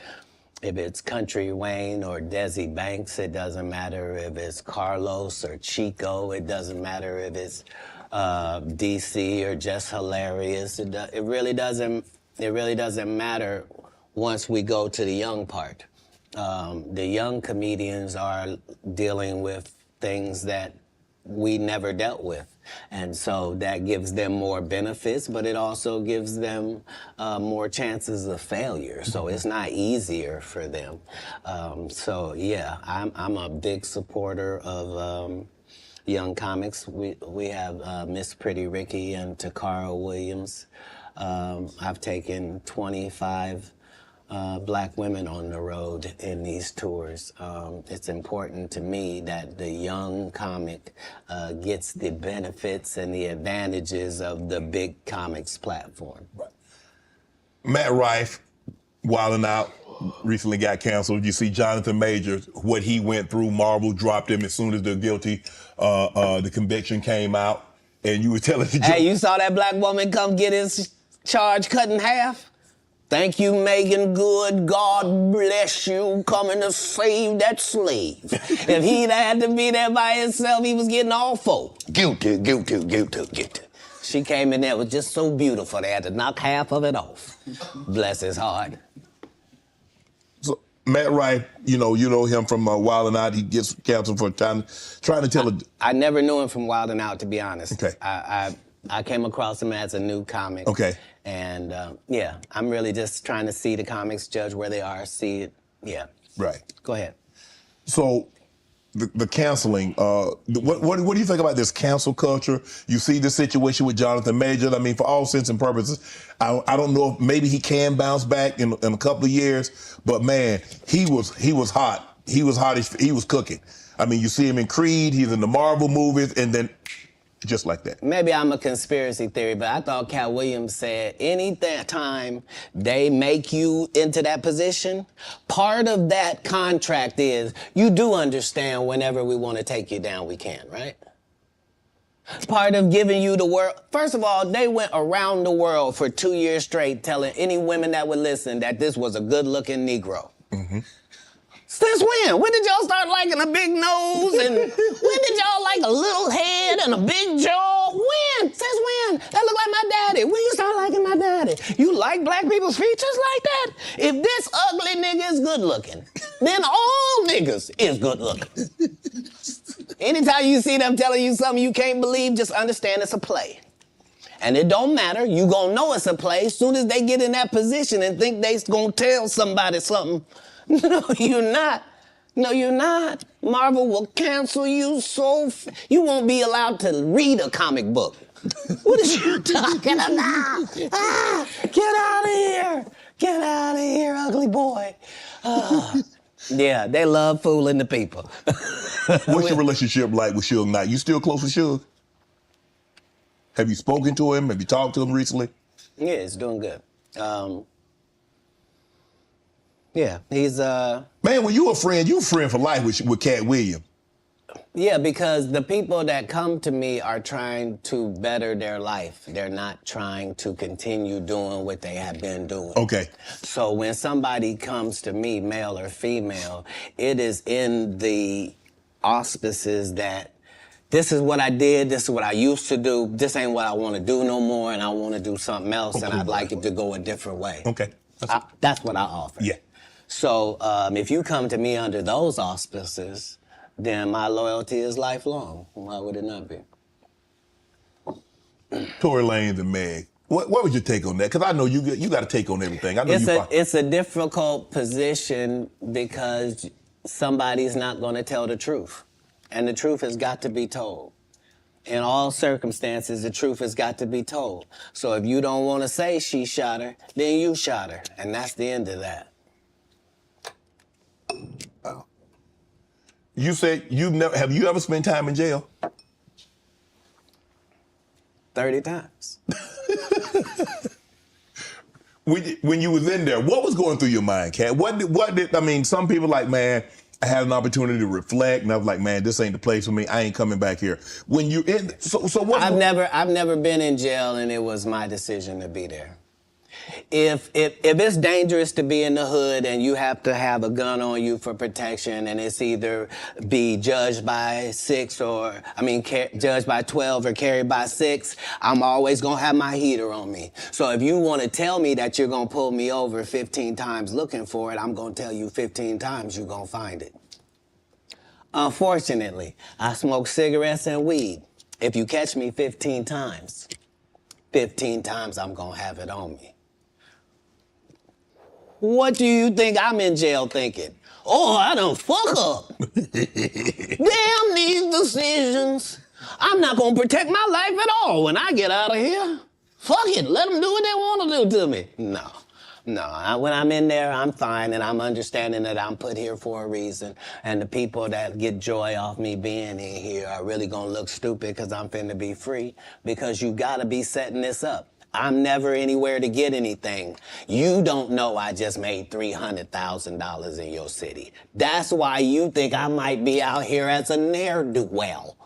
if it's Country Wayne or Desi Banks. It doesn't matter if it's Carlos or Chico. It doesn't matter if it's DC or Just Hilarious. It really doesn't matter once we go to the young part. The young comedians are dealing with things that we never dealt with. And so that gives them more benefits, but it also gives them more chances of failure. So it's not easier for them. So yeah, I'm a big supporter of young comics. We have Miss Pretty Ricky and Takara Williams. I've taken 25 black women on the road in these tours. It's important to me that the young comic gets the benefits and the advantages of the big comics platform. Matt Rife, Wild 'N Out recently got canceled. You see Jonathan Majors, what he went through. Marvel dropped him as soon as the conviction came out. And you were telling the Hey, you saw that black woman come get his charge cut in half? Thank you, Megan Good. God bless you, coming to save that slave. If he'd had to be there by himself, he was getting all four. Guilty. She came in there, was just so beautiful, they had to knock half of it off. Bless his heart. So Matt Rife, you know him from Wild 'N Out. He gets canceled for trying to tell I never knew him from Wild 'N Out, to be honest. Okay. I came across him as a new comic. Okay. And yeah, I'm really just trying to see the comics, judge where they are, see it. Yeah. Right. Go ahead. So the canceling, what do you think about this cancel culture? You see the situation with Jonathan Majors. I mean, for all intents and purposes, I don't know if maybe he can bounce back in a couple of years, but man, he was hot. He was hot. He was cooking. I mean, you see him in Creed. He's in the Marvel movies, and then just like that. Maybe I'm a conspiracy theory, but I thought Katt Williams said any time they make you into that position, part of that contract is you do understand whenever we want to take you down, we can, right? Part of giving you the world. First of all, they went around the world for 2 years straight telling any women that would listen that this was a good-looking Negro. Mm-hmm. Since when? When did y'all start liking a big nose? And when did y'all like a little head and a big jaw? When? Since when? That look like my daddy. When you start liking my daddy? You like black people's features like that? If this ugly nigga is good looking, then all niggas is good looking. Anytime you see them telling you something you can't believe, just understand it's a play. And it don't matter. You gonna know it's a play as soon as they get in that position and think they gonna tell somebody something. No, you're not. No, you're not. Marvel will cancel you you won't be allowed to read a comic book. What is you talking about? Get out of here. Get out of here, ugly boy. Yeah, they love fooling the people. What's your relationship like with Suge Knight? You still close with Suge? Have you spoken to him? Have you talked to him recently? Yeah, it's doing good. Yeah, he's Man, when you a friend for life with Katt Williams. Yeah, because the people that come to me are trying to better their life. They're not trying to continue doing what they have been doing. Okay. So when somebody comes to me, male or female, it is in the auspices that this is what I did, this is what I used to do, this ain't what I want to do no more, and I want to do something else, and I'd like it to go a different way. Okay. That's what I offer. Yeah. So if you come to me under those auspices, then my loyalty is lifelong. Why would it not be? Tory Lanez and Meg. What was your take on that? Because I know you got to take on everything. I know it's a difficult position because somebody's not going to tell the truth. And the truth has got to be told. In all circumstances, the truth has got to be told. So if you don't want to say she shot her, then you shot her. And that's the end of that. Wow. You said have you ever spent time in jail? 30 times. When you was in there, what was going through your mind, Katt? I mean, some people like, man, I had an opportunity to reflect, and I was like, man, this ain't the place for me. I ain't coming back here. When you in, so what? I've never been in jail, and it was my decision to be there. If it's dangerous to be in the hood and you have to have a gun on you for protection, and it's either be judged by 6 or, judged by 12 or carried by 6, I'm always gonna have my heater on me. So if you wanna tell me that you're gonna pull me over 15 times looking for it, I'm gonna tell you 15 times you're gonna find it. Unfortunately, I smoke cigarettes and weed. If you catch me 15 times, 15 times I'm gonna have it on me. What do you think I'm in jail thinking? Oh, I done fuck up. Damn these decisions. I'm not gonna protect my life at all when I get out of here. Fuck it, let them do what they wanna do to me. No, when I'm in there, I'm fine, and I'm understanding that I'm put here for a reason, and the people that get joy off me being in here are really gonna look stupid because I'm finna be free, because you gotta be setting this up. I'm never anywhere to get anything. You don't know I just made $300,000 in your city. That's why you think I might be out here as a ne'er-do-well.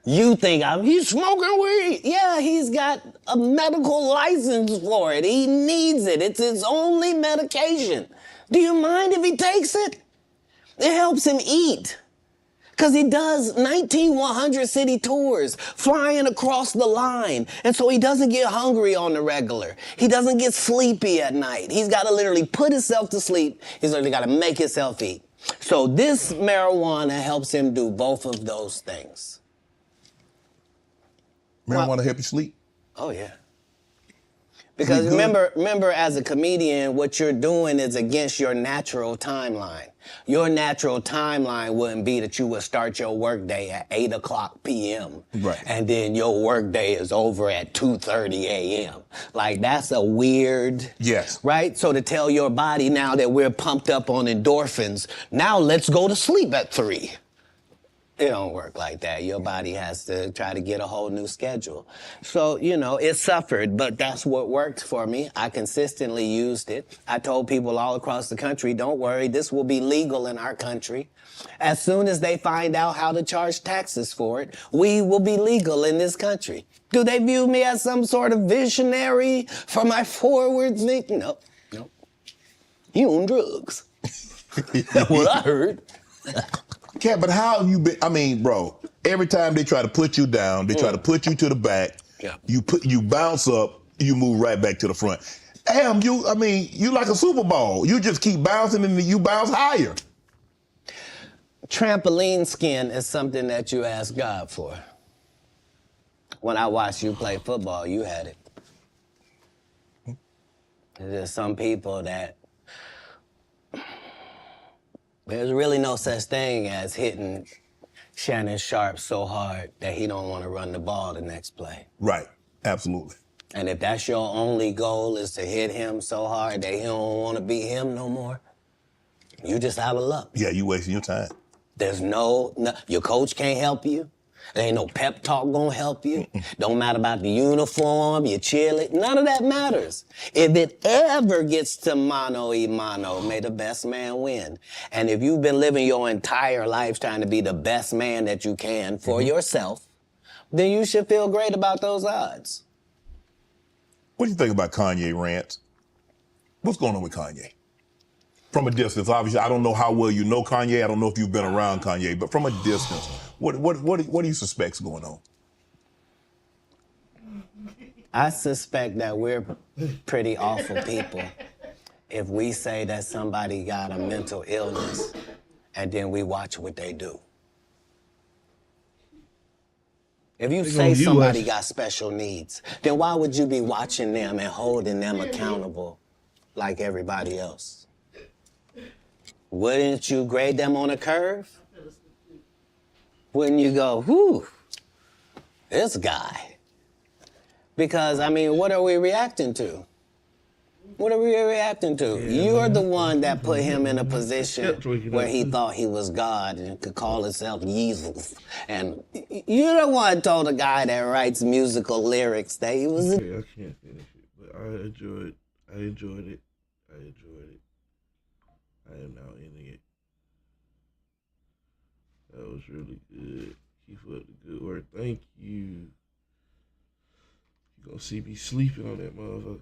You think he's smoking weed. Yeah, he's got a medical license for it. He needs it. It's his only medication. Do you mind if he takes it? It helps him eat. Because he does 19 100-city tours, flying across the line. And so he doesn't get hungry on the regular. He doesn't get sleepy at night. He's got to literally put himself to sleep. He's literally got to make himself eat. So this marijuana helps him do both of those things. Marijuana help you sleep? Oh, yeah. Because remember, as a comedian, what you're doing is against your natural timeline. Your natural timeline wouldn't be that you would start your workday at 8 o'clock p.m. Right. And then your workday is over at 2:30 a.m. Like, that's a weird... Yes. Right? So to tell your body now that we're pumped up on endorphins, now let's go to sleep at 3. It don't work like that. Your body has to try to get a whole new schedule. So, it suffered, but that's what worked for me. I consistently used it. I told people all across the country, don't worry, this will be legal in our country. As soon as they find out how to charge taxes for it, we will be legal in this country. Do they view me as some sort of visionary for my forward thinking? No. You on drugs. That's what I heard. Katt, but how have you been? I mean, bro, every time they try to put you down, they try to put you to the back. Yeah. You bounce up, you move right back to the front. Damn, you like a Super Bowl. You just keep bouncing and you bounce higher. Trampoline skin is something that you ask God for. When I watched you play football, you had it. There's some people that there's really no such thing as hitting Shannon Sharp so hard that he don't want to run the ball the next play. Right, absolutely. And if that's your only goal is to hit him so hard that he don't want to be him no more, you just out of luck. Yeah, you wasting your time. There's no your coach can't help you. There ain't no pep talk gonna help you. Don't matter about the uniform, your cheerleader, none of that matters. If it ever gets to mano-a-mano, may the best man win. And if you've been living your entire life trying to be the best man that you can for yourself, then you should feel great about those odds. What do you think about Kanye rants? What's going on with Kanye? From a distance, obviously, I don't know how well you know Kanye. I don't know if you've been around Kanye, but from a distance, what do you suspect's going on? I suspect that we're pretty awful people if we say that somebody got a mental illness and then we watch what they do. If you say somebody got special needs, then why would you be watching them and holding them accountable like everybody else? Wouldn't you grade them on a curve? Wouldn't you go, whew, this guy? Because, what are we reacting to? What are we reacting to? You're the one that put him in a position where he thought he was God and could call himself Jesus. And you're the one told a guy that writes musical lyrics that he was... I can't finish it, but I enjoyed it. I am now ending it. That was really good. Keep up the good work. Thank you. You're gonna see me sleeping on that motherfucker.